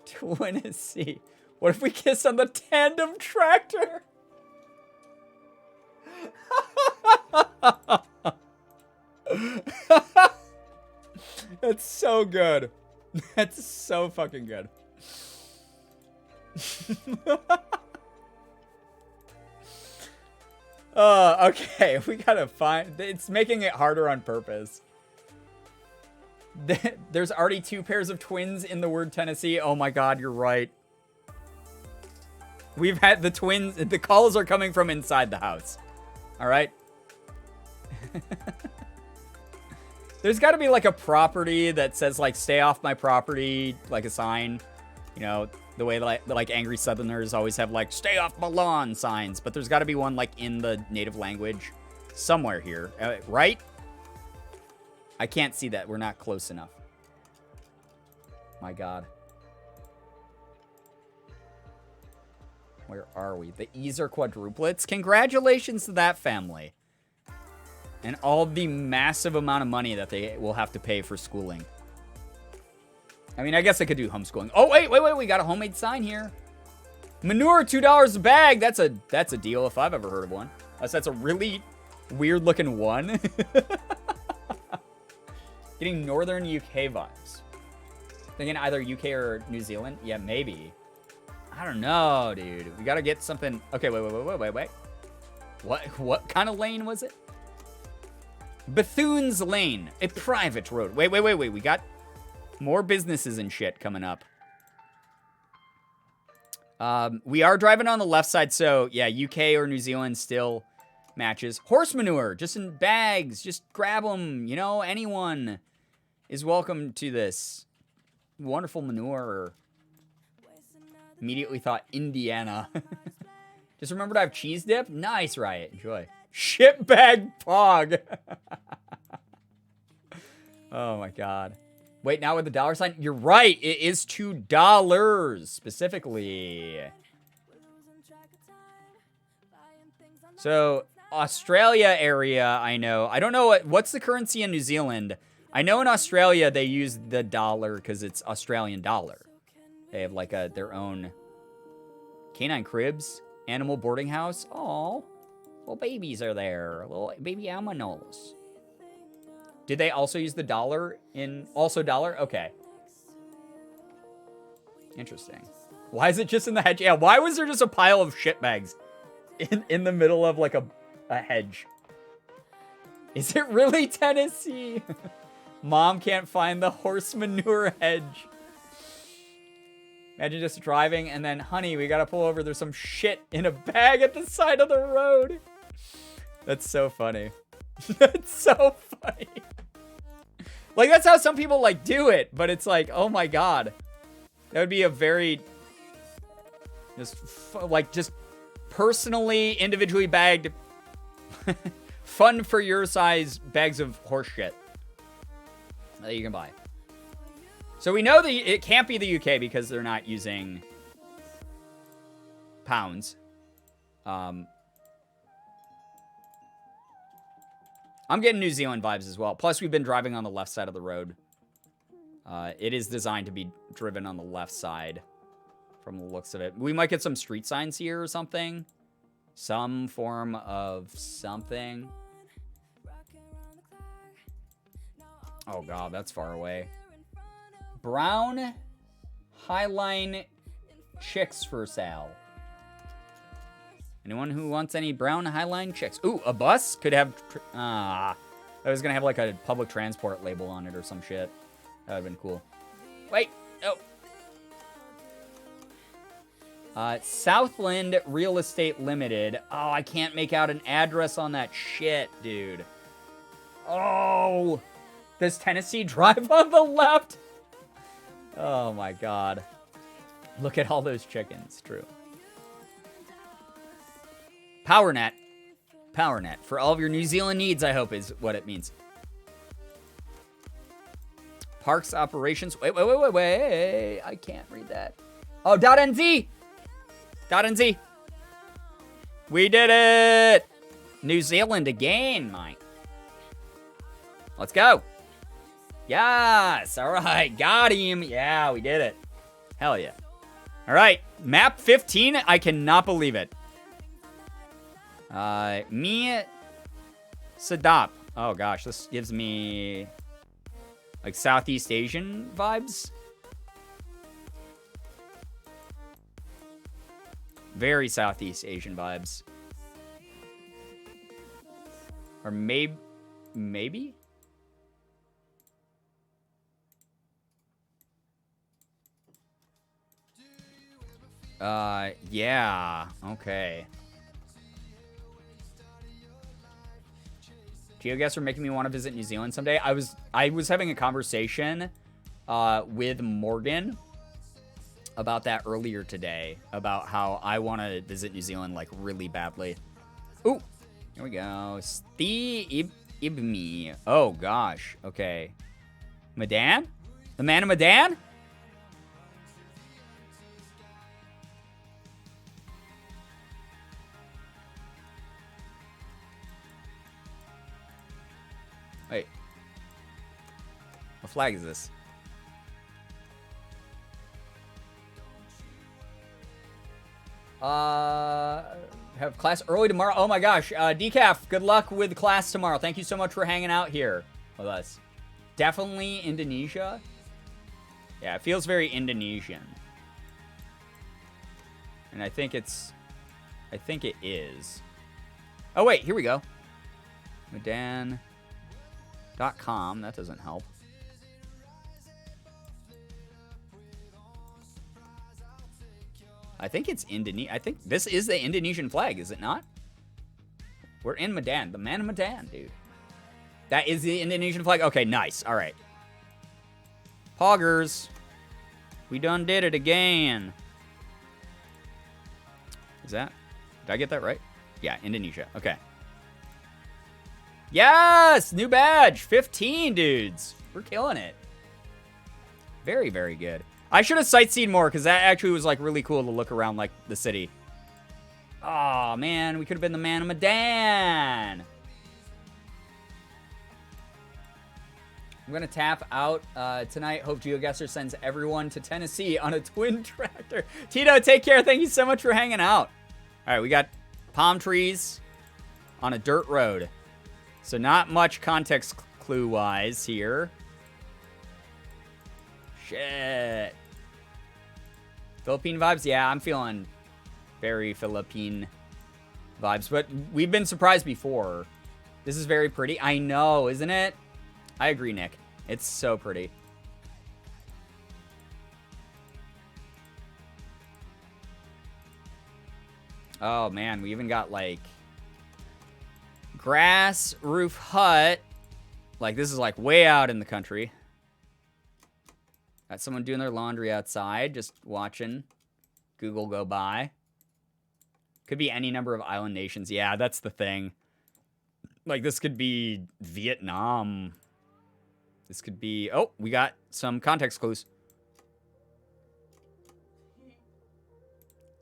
Twinnessee. What if we kissed on the tandem tractor? That's so good. That's so fucking good. Okay, we gotta find... It's making it harder on purpose. There's already 2 pairs of twins in the word Tennessee. Oh my god, you're right. We've had the twins... The calls are coming from inside the house. Alright? There's gotta be like a property that says like, stay off my property, like a sign. You know, the way like angry Southerners always have like, stay off my lawn signs. But there's gotta be one like in the native language somewhere here. Right? I can't see that. We're not close enough. My god. Where are we? The E's are quadruplets. Congratulations to that family. And all the massive amount of money that they will have to pay for schooling. I mean, I guess I could do homeschooling. Oh, wait. We got a homemade sign here. Manure, $2 a bag. That's a deal if I've ever heard of one. That's a really weird looking one. Getting northern UK vibes. Thinking either UK or New Zealand? Yeah, maybe. I don't know, dude. We gotta get something. Okay, wait. What kind of lane was it? Bethune's Lane, a private road. Wait. We got more businesses and shit coming up. We are driving on the left side, so yeah, UK or New Zealand still matches. Horse manure, just in bags. Just grab them. You know, anyone is welcome to this. Wonderful manure. Immediately thought Indiana. Just remember to have cheese dip. Nice, Riot. Enjoy. Shitbag Pog. Oh my god. Wait, now with the dollar sign? You're right. It is $2 specifically. So, Australia area, I know. I don't know what's the currency in New Zealand. I know in Australia they use the dollar because it's Australian dollar. They have like their own canine cribs, animal boarding house. Aww. Little babies are there. Little baby aminos. Did they also use the dollar in... Also dollar? Okay. Interesting. Why is it just in the hedge? Yeah, why was there just a pile of shit bags in the middle of like a hedge? Is it really Tennessee? Mom can't find the horse manure hedge. Imagine just driving and then, honey, we gotta pull over. There's some shit in a bag at the side of the road. That's so funny. That's so funny. Like, that's how some people, like, do it. But it's like, oh my god. That would be a very... Just personally, individually bagged... fun for your size bags of horse shit that you can buy. So we know that it can't be the UK because they're not using pounds. I'm getting New Zealand vibes as well. Plus, we've been driving on the left side of the road. It is designed to be driven on the left side from the looks of it. We might get some street signs here or something. Some form of something. Oh, God, that's far away. Brown Highline chicks for sale. Anyone who wants any brown Highline chicks? Ooh, a bus could have... I was going to have like a public transport label on it or some shit. That would have been cool. Wait. Oh. Southland Real Estate Limited. Oh, I can't make out an address on that shit, dude. Oh. Does Tennessee drive on the left? Oh, my God. Look at all those chickens. True. PowerNet. PowerNet. For all of your New Zealand needs, I hope is what it means. Parks operations. Wait. I can't read that. Oh, .nz. .nz. We did it. New Zealand again, Mike. Let's go. Yes. All right. Got him. Yeah, we did it. Hell yeah. All right. Map 15. I cannot believe it. Me Sadap. Oh gosh, this gives me like Southeast Asian vibes. Very Southeast Asian vibes. Or maybe? Yeah. Okay. GeoGuessr making me want to visit New Zealand someday. I was having a conversation with Morgan about that earlier today, about how I want to visit New Zealand like really badly. Ooh, here we go. Steve Ibmi. Oh gosh. Okay. Madan? The man of Madan? Wait. What flag is this? Have class early tomorrow. Oh my gosh. Decaf, good luck with class tomorrow. Thank you so much for hanging out here with us. Definitely Indonesia. Yeah, it feels very Indonesian. And I think it is. Oh wait, here we go. Madan.com. That doesn't help. I think it's Indonesia. I think this is the Indonesian flag, is it not? We're in Madan. The man of Madan, dude. That is the Indonesian flag? Okay, nice. All right. Poggers. We done did it again. Is that... Did I get that right? Yeah, Indonesia. Okay. Yes! New badge! 15, dudes. We're killing it. Very, very good. I should have sightseed more, because that actually was, like, really cool to look around, like, the city. Oh man, we could have been the man of Madan. I'm going to tap out tonight. Hope GeoGuessr sends everyone to Tennessee on a twin tractor. Tito, take care. Thank you so much for hanging out. All right, we got palm trees on a dirt road. So not much context clue-wise here. Shit. Philippine vibes? Yeah, I'm feeling very Philippine vibes. But we've been surprised before. This is very pretty. I know, isn't it? I agree, Nick. It's so pretty. Oh, man. We even got, like, grass roof hut. Like, this is, like, way out in the country. Got someone doing their laundry outside, just watching Google go by. Could be any number of island nations. Yeah, that's the thing. Like, this could be Vietnam. This could be... Oh, we got some context clues.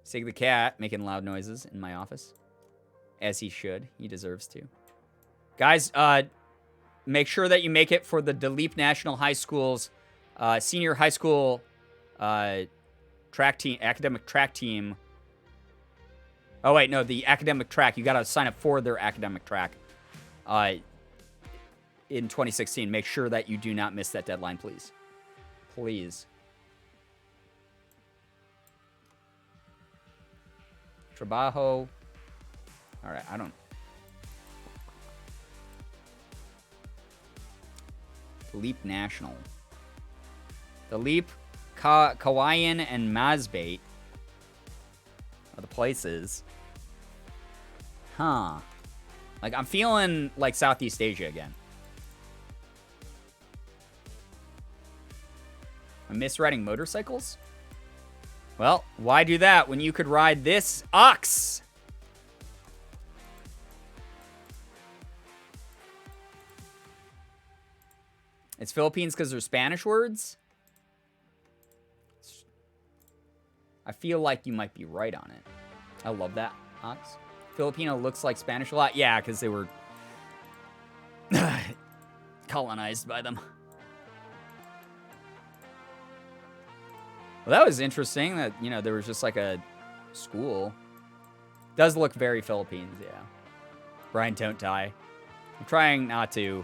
Sig the cat making loud noises in my office. As he should. He deserves to. Guys, make sure that you make it for the Dalip National High School's senior high school track team, academic track team. Oh, wait, no, the academic track. You got to sign up for their academic track in 2016. Make sure that you do not miss that deadline, please. Please. Trabajo. All right, I don't... Leap National. The Leap, Kawayan, and Masbate are the places. Huh. Like, I'm feeling like Southeast Asia again. I'm misriding motorcycles? Well, why do that when you could ride this ox? It's Philippines because they're Spanish words? I feel like you might be right on it. I love that, ox. Filipino looks like Spanish a lot. Yeah, because they were colonized by them. Well, that was interesting that, you know, there was just like a school. Does look very Philippines, yeah. Brian, don't die. I'm trying not to.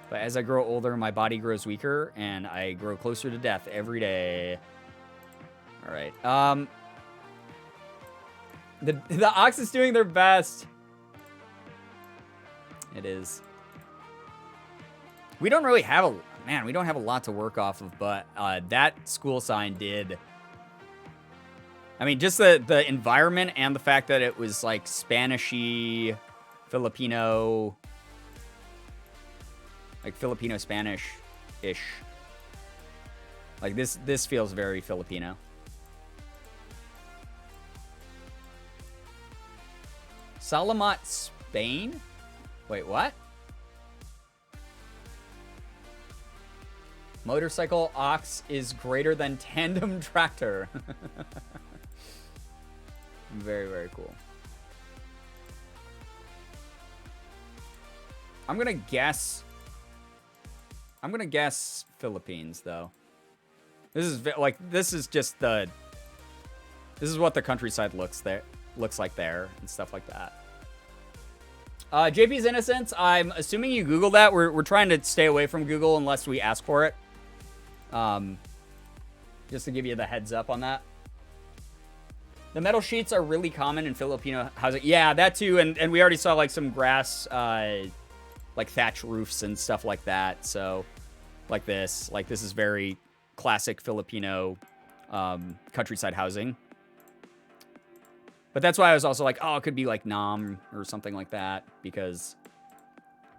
But as I grow older, my body grows weaker, and I grow closer to death every day. All right. The ox is doing their best. It is. We don't really have a... Man, we don't have a lot to work off of, but that school sign did... I mean, just the environment and the fact that it was, like, Spanish-y, Filipino... Like, Filipino-Spanish-ish. Like, this feels very Filipino. Salamat, Spain? Wait, what? Motorcycle ox is greater than tandem tractor. Very, very cool. I'm gonna guess Philippines, though. This is like, this is just the... This is what the countryside looks like there and stuff like that. JP's Innocence, I'm assuming you Googled that. We're trying to stay away from Google unless we ask for it. Just to give you the heads up on that. The metal sheets are really common in Filipino housing. Yeah, that too. And we already saw like some grass, like thatch roofs and stuff like that. So like this is very classic Filipino, countryside housing. But that's why I was also like, oh, it could be like Nam or something like that, because,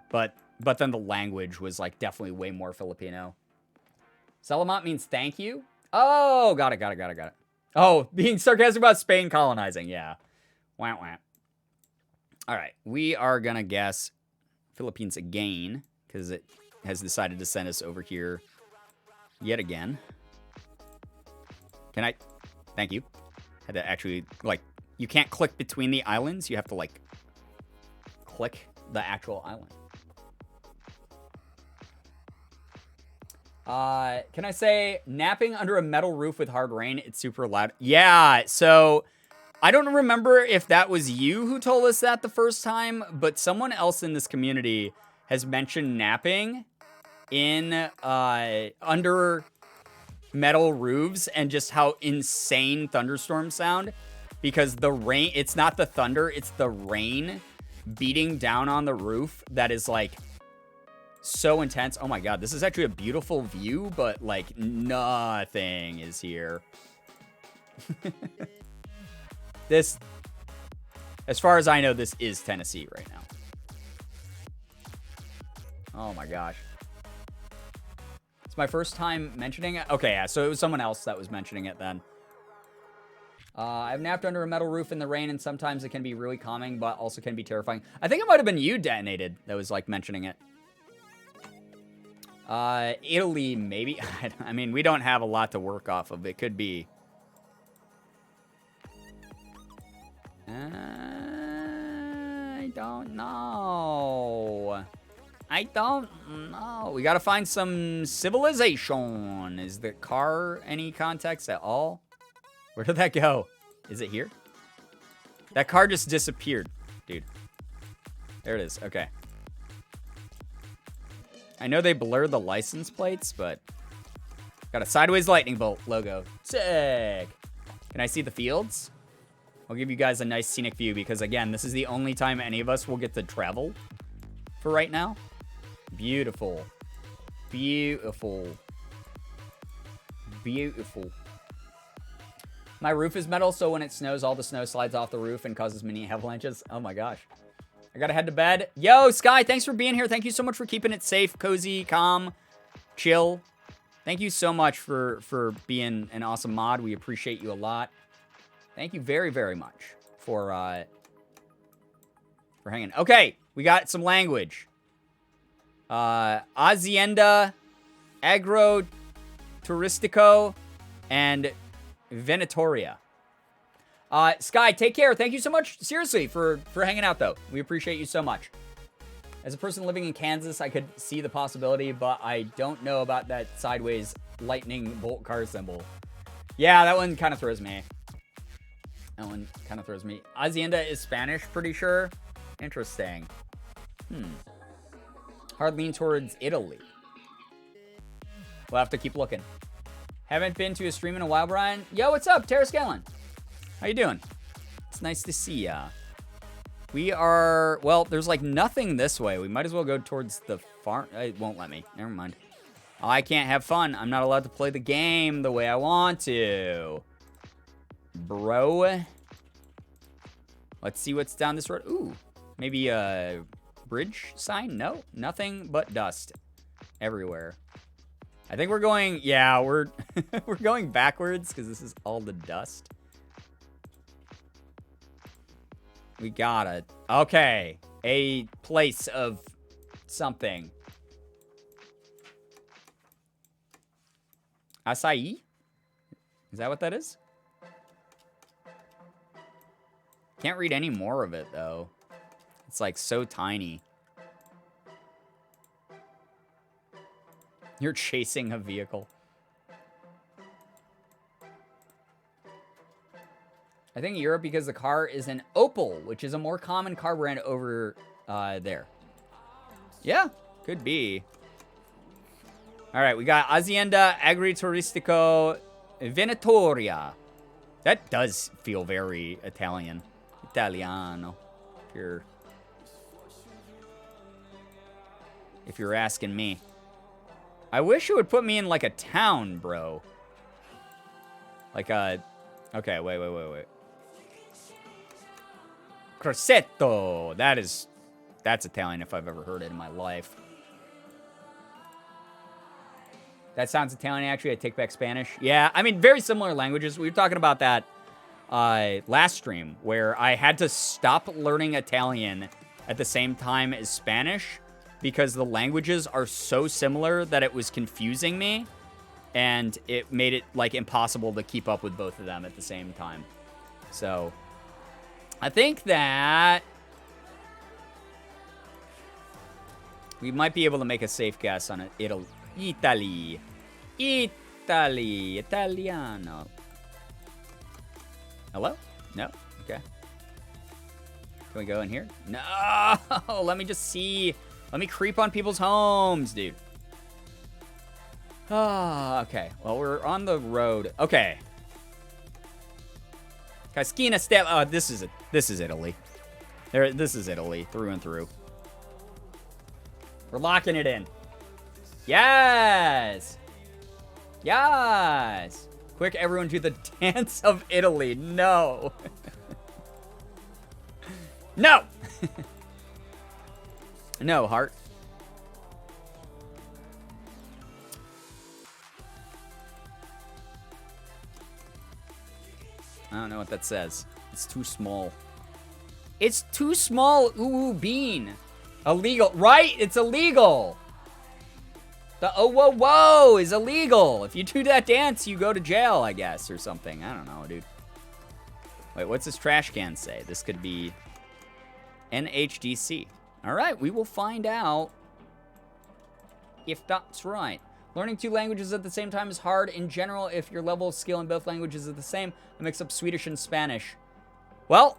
but then the language was like definitely way more Filipino. Salamat means thank you. Oh, got it. Oh, being sarcastic about Spain colonizing. Yeah. Wah, wah. All right. We are going to guess Philippines again, because it has decided to send us over here yet again. Can I? Thank you. Had to actually, like, you can't click between the islands. You have to, like, click the actual island. Can I say napping under a metal roof with hard rain? It's super loud. Yeah, so I don't remember if that was you who told us that the first time, but someone else in this community has mentioned napping in under metal roofs and just how insane thunderstorms sound, because the rain, it's not the thunder, it's the rain beating down on the roof that is like so intense. Oh my god, this is actually a beautiful view, but like nothing is here. This, as far as I know, this is Tennessee right now. Oh my gosh. It's my first time mentioning it. Okay, yeah, so it was someone else that was mentioning it then. I've napped under a metal roof in the rain, and sometimes it can be really calming, but also can be terrifying. I think it might have been you, Detonated, that was, like, mentioning it. Italy, maybe. I mean, we don't have a lot to work off of. It could be. I don't know. I don't know. We gotta find some civilization. Is the car any context at all? Where did that go? Is it here? That car just disappeared, dude. There it is. Okay. I know they blurred the license plates, but got a sideways lightning bolt logo. Sick. Can I see the fields? I'll give you guys a nice scenic view because, again, this is the only time any of us will get to travel for right now. Beautiful. Beautiful. Beautiful. My roof is metal, so when it snows, all the snow slides off the roof and causes mini avalanches. Oh my gosh. I gotta head to bed. Yo, Sky, thanks for being here. Thank you so much for keeping it safe, cozy, calm, chill. Thank you so much for being an awesome mod. We appreciate you a lot. Thank you very, very much for hanging. Okay, we got some language. Hacienda, Agro Turistico, and Venatoria. Sky, take care. Thank you so much, seriously, for hanging out, though. We appreciate you so much. As a person living in Kansas, I could see the possibility, but I don't know about that sideways lightning bolt car symbol. Yeah, that one kind of throws me. That one kind of throws me. Hacienda is Spanish, pretty sure. Interesting. Hard lean towards Italy. We'll have to keep looking. Haven't been to a stream in a while, Brian. Yo, what's up, Terrace Gallon? How you doing? It's nice to see ya. We are, well, there's like nothing this way. We might as well go towards the farm. It won't let me. Never mind. I can't have fun. I'm not allowed to play the game the way I want to. Bro. Let's see what's down this road. Ooh, maybe a bridge sign? No, nothing but dust everywhere. I think we're going, yeah, we're we're going backwards because this is all the dust. We got it. Okay, a place of something. Acai? Is that what that is? Can't read any more of it, though. It's, like, so tiny. You're chasing a vehicle. I think Europe because the car is an Opel, which is a more common car brand over there. Yeah, could be. All right, we got Hacienda Agrituristico Venatoria. That does feel very Italian. Italiano. If you're asking me. I wish it would put me in like a town, bro. Like a... Okay, wait. Crosetto. That's Italian if I've ever heard it in my life. That sounds Italian, actually. I take back Spanish. Yeah, I mean, very similar languages. We were talking about that last stream, where I had to stop learning Italian at the same time as Spanish because the languages are so similar that it was confusing me, and it made it, like, impossible to keep up with both of them at the same time. So, I think that we might be able to make a safe guess on it. Italy. Italiano. Hello? No? Okay. Can we go in here? No! Let me just see. Let me creep on people's homes, dude. Oh, okay. Well, we're on the road. Okay. Cascina step. Oh, this is Italy. This is Italy through and through. We're locking it in. Yes! Yes! Quick, everyone do the dance of Italy. No. No! No, heart. don't know what that says. It's too small. It's too small, ooh, bean. Illegal, right? It's illegal. The oh, whoa, whoa is illegal. If you do that dance, you go to jail, I guess, or something. I don't know, dude. Wait, what's this trash can say? This could be NHDC. All right, we will find out if that's right. Learning 2 languages at the same time is hard in general if your level of skill in both languages is the same. I mix up Swedish and Spanish. Well,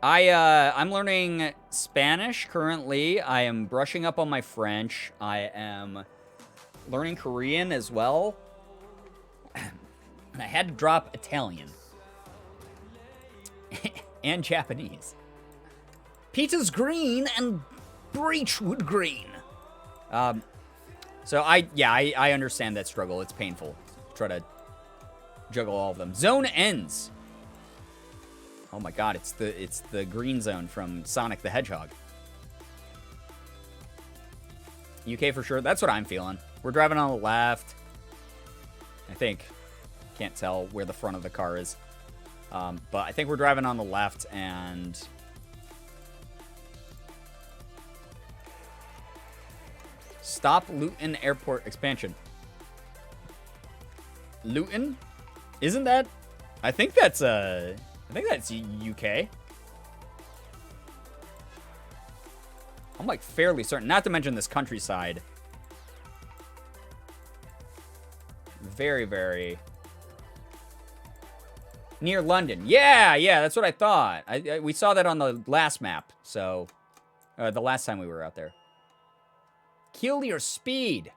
I'm learning Spanish currently. I am brushing up on my French. I am learning Korean as well. And I had to drop Italian. And Japanese. Pizza's green and Breachwood green. So I understand that struggle. It's painful. Try to juggle all of them. Zone ends. Oh my god, it's the green zone from Sonic the Hedgehog. UK for sure. That's what I'm feeling. We're driving on the left. I think. Can't tell where the front of the car is. But I think we're driving on the left and... Stop Luton Airport expansion. Luton? Isn't that... I think that's UK. I'm like fairly certain. Not to mention this countryside. Very, very... Near London. Yeah, that's what I thought. We saw that on the last map. So, the last time we were out there. Kill your speed.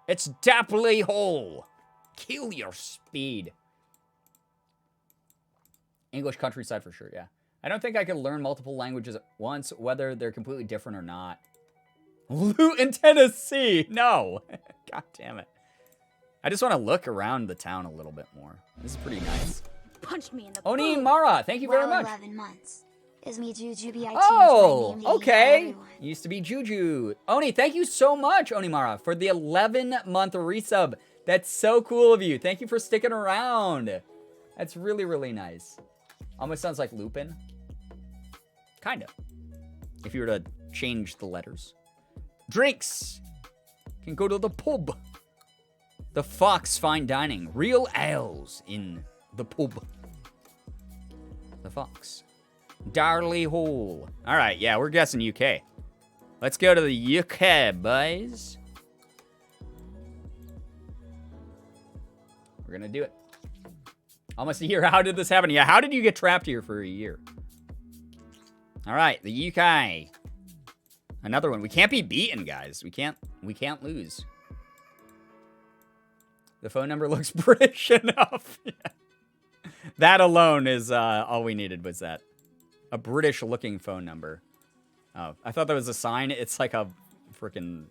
It's Dapley Hole. Kill your speed. English countryside for sure, yeah. I don't think I can learn multiple languages at once, whether they're completely different or not. Luton, Tennessee. No. God damn it. I just want to look around the town a little bit more. This is pretty nice. Punch me in the Oni boob. Mara, thank you very Well, much. 11 months. Is me Jujubi, I changed Oh, my name to okay. everyone. Used to be Juju. Oni, thank you so much, Onimara, for the 11-month resub. That's so cool of you. Thank you for sticking around. That's really, really nice. Almost sounds like Lupin. Kind of. If you were to change the letters. Drinks. Can go to the pub. The Fox Fine Dining. Real ales in the pub. The Fox. Darley Hole. All right, yeah, we're guessing UK. Let's go to the UK, boys. We're gonna do it. Almost a year. How did this happen? Yeah, how did you get trapped here for a year? All right, the UK. Another one. We can't be beaten, guys. We can't lose. The phone number looks British enough. Yeah. That alone is all we needed was that. A British-looking phone number. Oh, I thought that was a sign. It's like a freaking...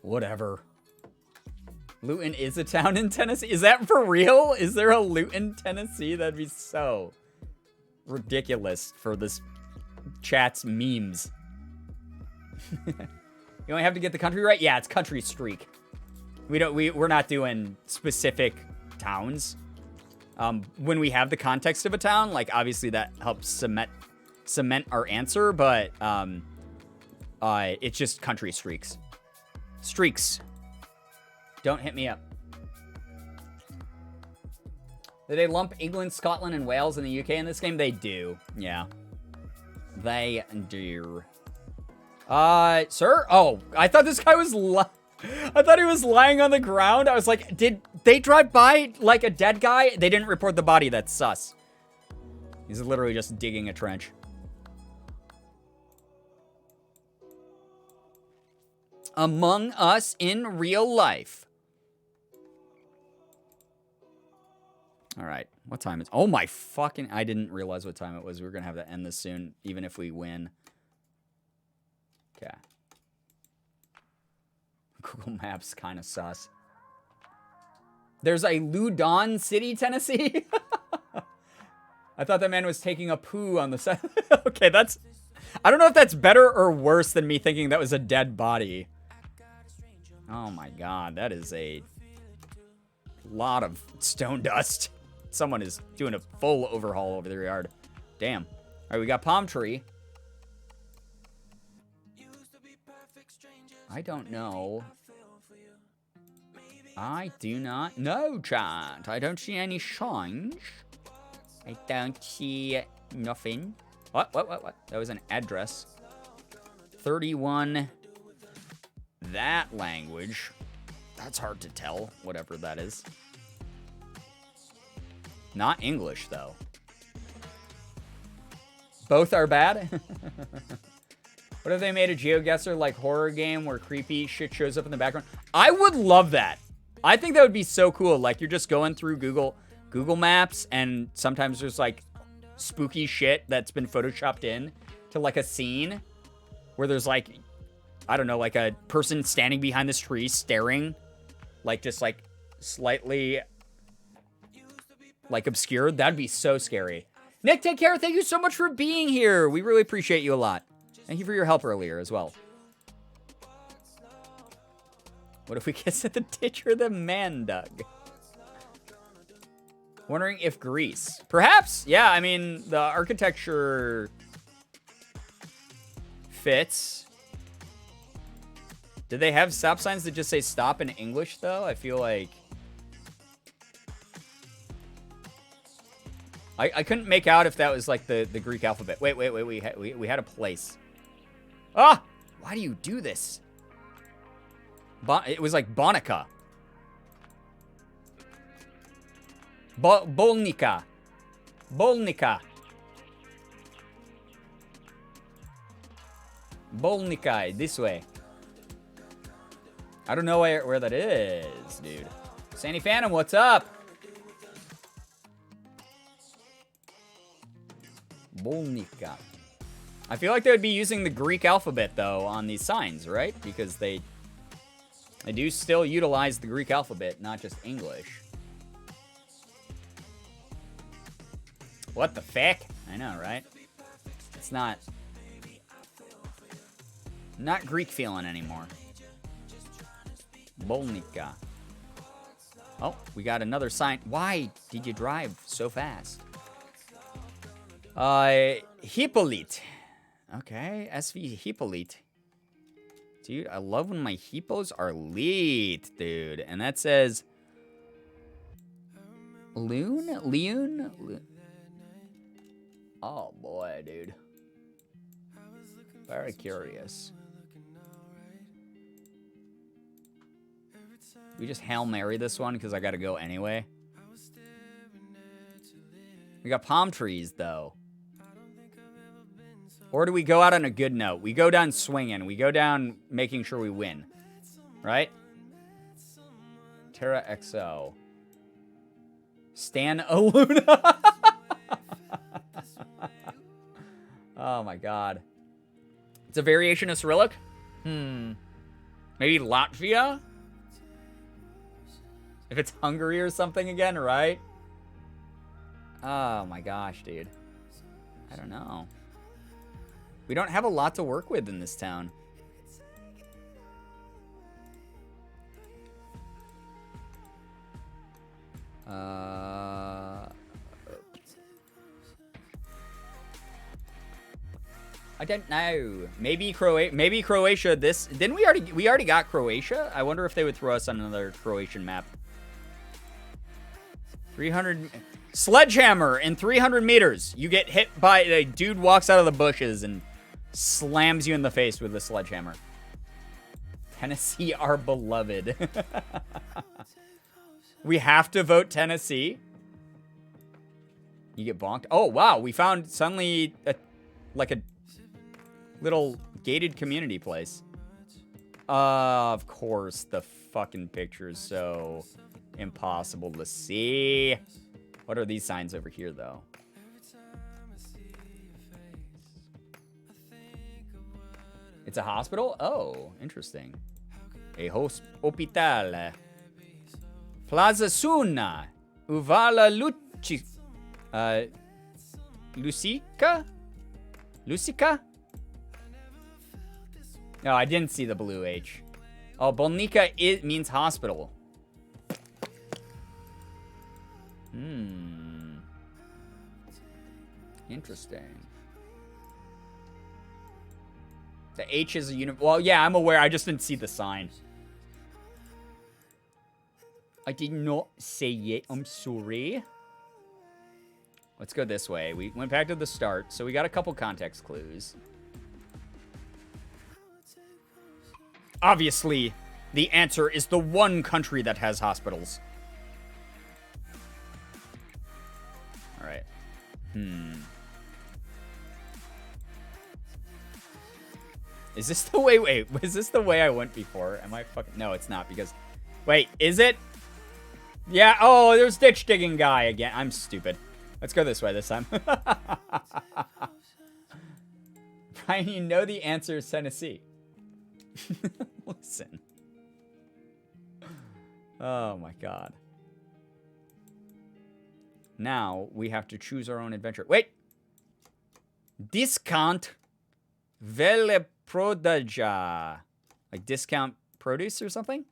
whatever. Luton is a town in Tennessee? Is that for real? Is there a Luton, Tennessee? That'd be so ridiculous for this chat's memes. You only have to get the country right? Yeah, it's country streak. We're not doing specific towns. When we have the context of a town, like obviously that helps cement our answer, but it's just country streaks. Streaks. Don't hit me up. Do they lump England, Scotland, and Wales in the UK in this game? They do. Yeah. They do. Sir? Oh, I thought this guy was I thought he was lying on the ground. I was like, did they drive by like a dead guy? They didn't report the body. That's sus. He's literally just digging a trench. Among Us in real life. All right. What time is... Oh my fucking... I didn't realize what time it was. We were going to have to end this soon, even if we win. Okay. Google Maps kind of sus. There's a Loudon City, Tennessee? I thought that man was taking a poo on the side. Okay, that's... I don't know if that's better or worse than me thinking that was a dead body. Oh my god, that is a lot of stone dust. someone is doing a full overhaul over their yard. Damn. All right, we got palm tree. I don't know. I do not know, chat. I don't see any signs. I don't see nothing. What? That was an address. 31. That language. That's hard to tell, whatever that is. Not English, though. Both are bad? What if they made a GeoGuessr like horror game where creepy shit shows up in the background? I would love that. I think that would be so cool. Like, you're just going through Google Maps, and sometimes there's like spooky shit that's been photoshopped in to like a scene where there's like, I don't know, like a person standing behind this tree staring, like just like slightly like obscured. That'd be so scary. Nick, take care. Thank you so much for being here. We really appreciate you a lot. Thank you for your help earlier as well. What if we kiss at the ditch or the man dug? Wondering if Greece. Perhaps. Yeah, I mean, the architecture fits. Did they have stop signs that just say stop in English, though? I feel like... I couldn't make out if that was like the Greek alphabet. Wait. We had a place. Ah! Why do you do this? It was like Bonica. Bolnica. Bolnica. Bolnica, this way. I don't know where that is, dude. Sandy Phantom, what's up? Bolnica. I feel like they would be using the Greek alphabet, though, on these signs, right? Because they do still utilize the Greek alphabet, not just English. What the feck? I know, right? It's not Greek feeling anymore. Bolnica. Oh, we got another sign. Why did you drive so fast? Hippolyte. Okay, SV Hippolyte. Dude, I love when my hippos are lit, dude. And that says... Leon? Oh, boy, dude. Very curious. We just Hail Mary this one because I gotta go anyway. We got palm trees, though. Or do we go out on a good note? We go down swinging. We go down making sure we win. Right? Terra XO. Stan Aluna. Oh, my God. It's a variation of Cyrillic? Maybe Latvia? If it's Hungary or something again, right? Oh, my gosh, dude. I don't know. We don't have a lot to work with in this town. I don't know. Maybe Croatia. This didn't we already got Croatia? I wonder if they would throw us on another Croatian map. 300 sledgehammer in 300 meters. You get hit by a dude walks out of the bushes and slams you in the face with a sledgehammer. Tennessee, our beloved. We have to vote Tennessee. You get bonked. Oh, wow. We found suddenly like a little gated community place. Of course, the fucking picture is so impossible to see. What are these signs over here, though? It's a hospital? Oh, interesting. A hospital. Plaza Suna. Uvala Lucica? Lucica? No, I didn't see the blue H. Oh, Bolnica means hospital. Interesting. The H is a well, yeah, I'm aware. I just didn't see the sign. I did not say it. I'm sorry. Let's go this way. We went back to the start, so we got a couple context clues. Obviously, the answer is the one country that has hospitals. All right. Is this the way? Wait, was this the way I went before? Am I fucking? No, it's not because. Wait, is it? Yeah. Oh, there's ditch digging guy again. I'm stupid. Let's go this way this time. Brian, you know the answer is Tennessee. Listen. Oh my god. Now we have to choose our own adventure. Wait. Discount Veleprodaja. Like discount produce or something?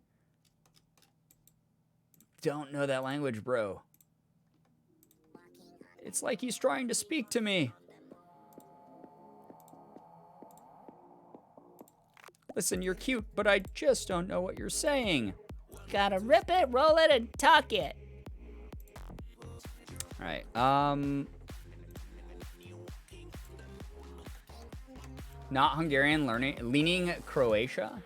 Don't know that language, bro. It's like he's trying to speak to me. Listen, you're cute, but I just don't know what you're saying. Gotta rip it, roll it, and tuck it. All right. Not Hungarian, leaning Croatia.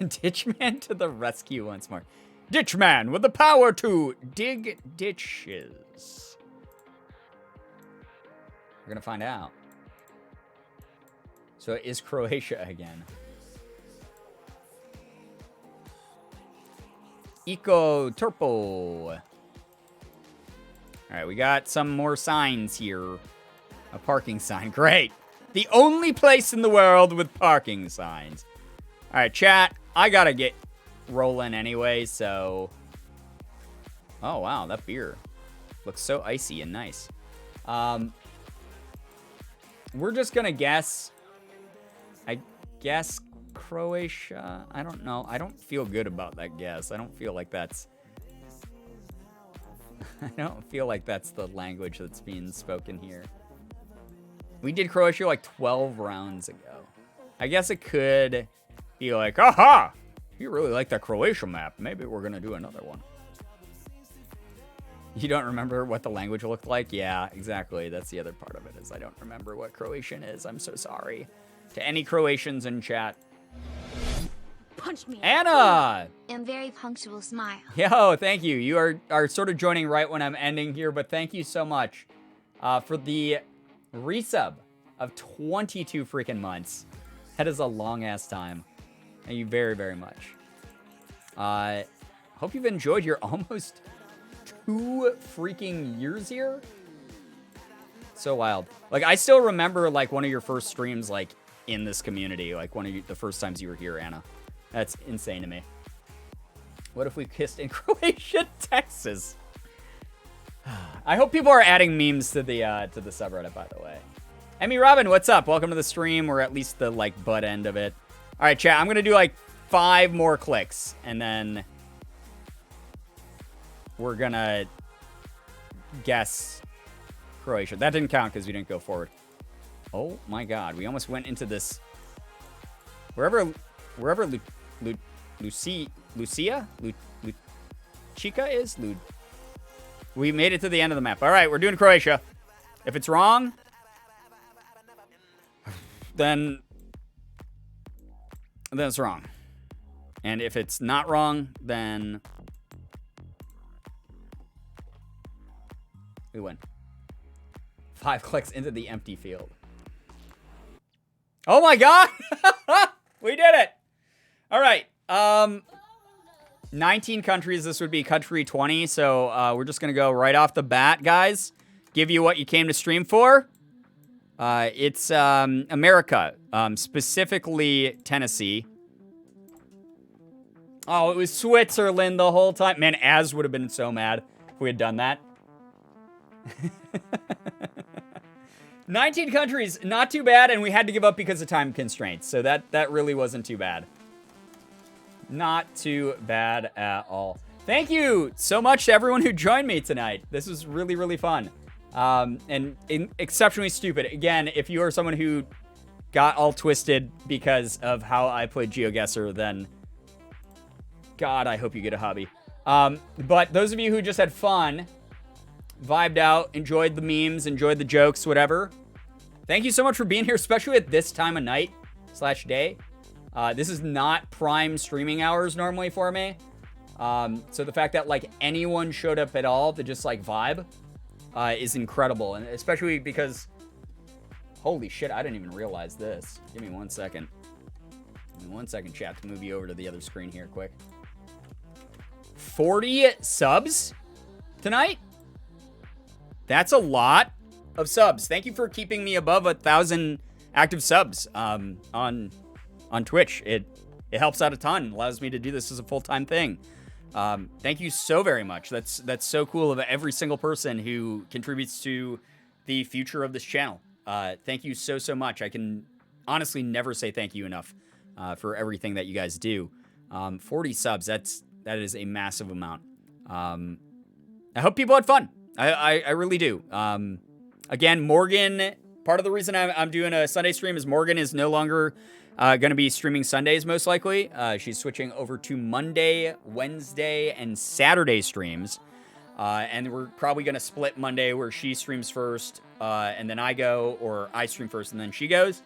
Ditchman to the rescue once more. Ditchman with the power to dig ditches. We're gonna find out. So it is Croatia again. Eco Turpo. All right, we got some more signs here. A parking sign. Great. The only place in the world with parking signs. All right, chat. I gotta get rolling anyway, so. Oh, wow. That beer looks so icy and nice. We're just gonna guess. I guess Croatia. I don't know. I don't feel good about that guess. I don't feel like that's. I don't feel like that's the language that's being spoken here. We did Croatia like 12 rounds ago. I guess it could be like, aha! You really like that Croatia map. Maybe we're gonna do another one. You don't remember what the language looked like? Yeah, exactly. That's the other part of it, is I don't remember what Croatian is. I'm so sorry. To any Croatians in chat. Punch me. Anna! And very punctual smile. Yo, thank you. You are sort of joining right when I'm ending here, but thank you so much for the resub of 22 freaking months. That is a long-ass time. Thank you very, very much. Hope you've enjoyed your almost 2 freaking years here. So wild. Like, I still remember, like, one of your first streams, like, in this community. Like, one of the first times you were here, Anna. That's insane to me. What if we kissed in Croatia, Texas? I hope people are adding memes to the subreddit, by the way. Emmy Robin, what's up? Welcome to the stream, or at least the, like, butt end of it. All right, chat, I'm going to do, like, 5 more clicks, and then we're going to guess Croatia. That didn't count because we didn't go forward. Oh, my God. We almost went into this. Wherever Lucia Chica is? We made it to the end of the map. All right, we're doing Croatia. If it's wrong, then it's wrong. And if it's not wrong, then we win. 5 clicks into the empty field. Oh my God! We did it! All right. 19 countries. This would be country 20. So we're just going to go right off the bat, guys. Give you what you came to stream for. It's America, specifically Tennessee. Oh, it was Switzerland the whole time. Man, Az would have been so mad if we had done that. 19 countries, not too bad, and we had to give up because of time constraints. So that really wasn't too bad. Not too bad at all. Thank you so much to everyone who joined me tonight. This was really, really fun. And exceptionally stupid. Again, if you are someone who got all twisted because of how I played GeoGuessr, then God, I hope you get a hobby. But those of you who just had fun, vibed out, enjoyed the memes, enjoyed the jokes, whatever, thank you so much for being here, especially at this time of night / day. This is not prime streaming hours normally for me. So the fact that like anyone showed up at all to just like vibe is incredible. And especially because, holy shit, I didn't even realize this. Give me 1 second. Give me 1 second, chat, to move you over to the other screen here quick. 40 subs tonight? That's a lot of subs. Thank you for keeping me above 1,000 active subs on Twitch. It helps out a ton. Allows me to do this as a full-time thing. Thank you so very much. That's so cool of every single person who contributes to the future of this channel. Thank you so much. I can honestly never say thank you enough for everything that you guys do. 40 subs, that is a massive amount. I hope people had fun. I really do. Again, Morgan, part of the reason I'm doing a Sunday stream is Morgan is no longer going to be streaming Sundays, most likely. She's switching over to Monday, Wednesday, and Saturday streams. And we're probably going to split Monday where she streams first, and then I go, or I stream first and then she goes.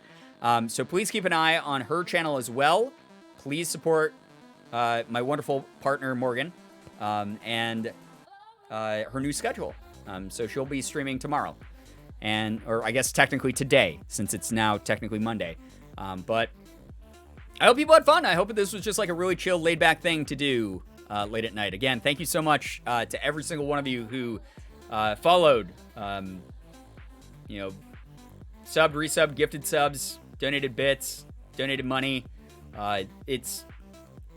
So please keep an eye on her channel as well. Please support my wonderful partner, Morgan, and her new schedule. So she'll be streaming tomorrow. Or I guess technically today, since it's now technically Monday. But I hope people had fun. I hope this was just like a really chill, laid back thing to do late at night. Again, thank you so much to every single one of you who followed, subbed, resubbed, gifted subs, donated bits, donated money. It's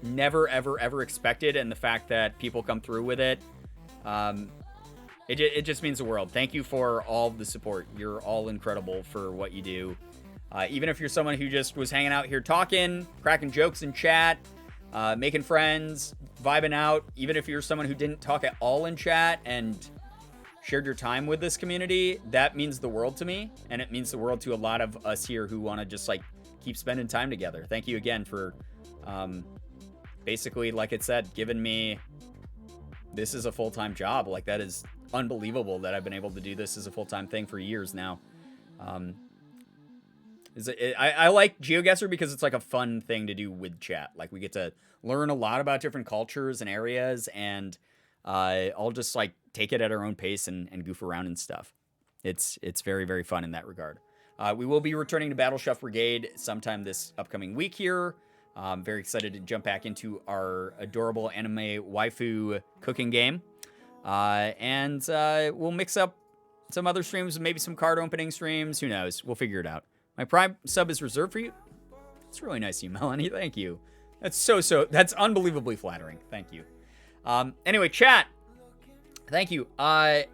never, ever expected. And the fact that people come through with it, it just means the world. Thank you for all the support. You're all incredible for what you do. Even if you're someone who just was hanging out here talking, cracking jokes in chat, making friends, vibing out, even if you're someone who didn't talk at all in chat and shared your time with this community, that means the world to me. And it means the world to a lot of us here who want to just like keep spending time together. Thank you again for basically, like it said, giving me this is a full-time job. Like, that is unbelievable that I've been able to do this as a full-time thing for years now. I like GeoGuessr because it's like a fun thing to do with chat. Like, we get to learn a lot about different cultures and areas, and I'll just like take it at our own pace and goof around and stuff. It's very, very fun in that regard. We will be returning to Battle Chef Brigade sometime this upcoming week here. I'm very excited to jump back into our adorable anime waifu cooking game. And we'll mix up some other streams, maybe some card opening streams. Who knows? We'll figure it out. My Prime sub is reserved for you. It's really nice of you, Melanie. Thank you. That's that's unbelievably flattering. Thank you. Anyway, chat. Thank you. I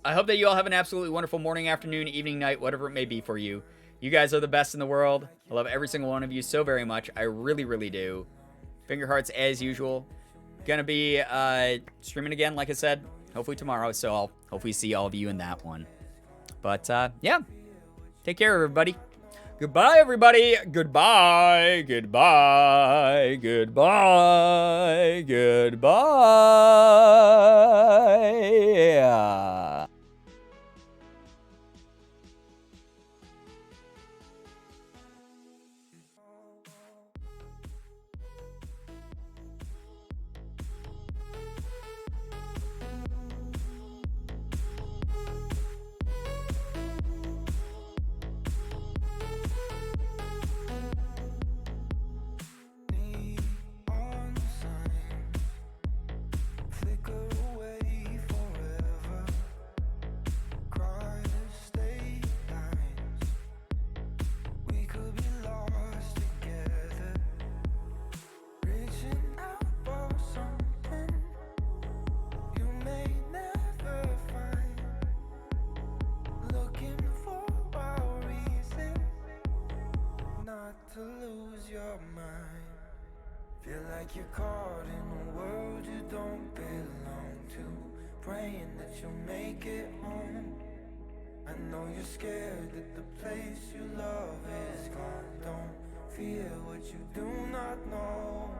hope that you all have an absolutely wonderful morning, afternoon, evening, night, whatever it may be for you. You guys are the best in the world. I love every single one of you so very much. I really, really do. Finger hearts as usual. Gonna be streaming again, like I said, hopefully tomorrow. So I'll hopefully see all of you in that one. But yeah, take care, everybody. Goodbye, everybody. Goodbye. Goodbye. Goodbye. Goodbye. To lose your mind, feel like you're caught in a world you don't belong to, praying that you'll make it home. I know you're scared that the place you love is gone. Don't fear what you do not know.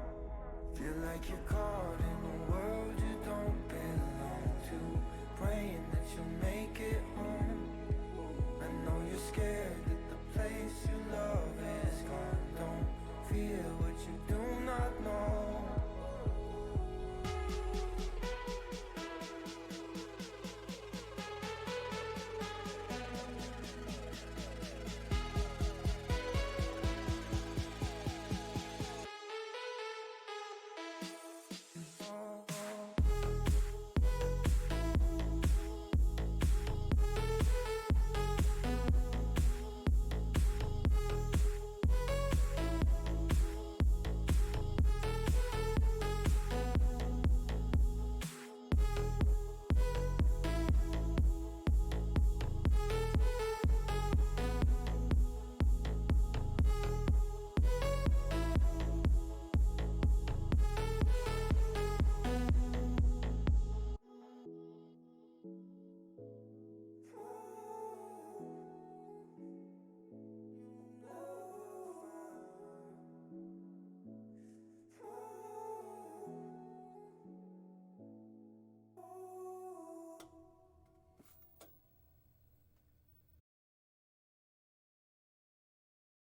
Feel like you're caught in a world you don't belong to. Praying that you'll make it home.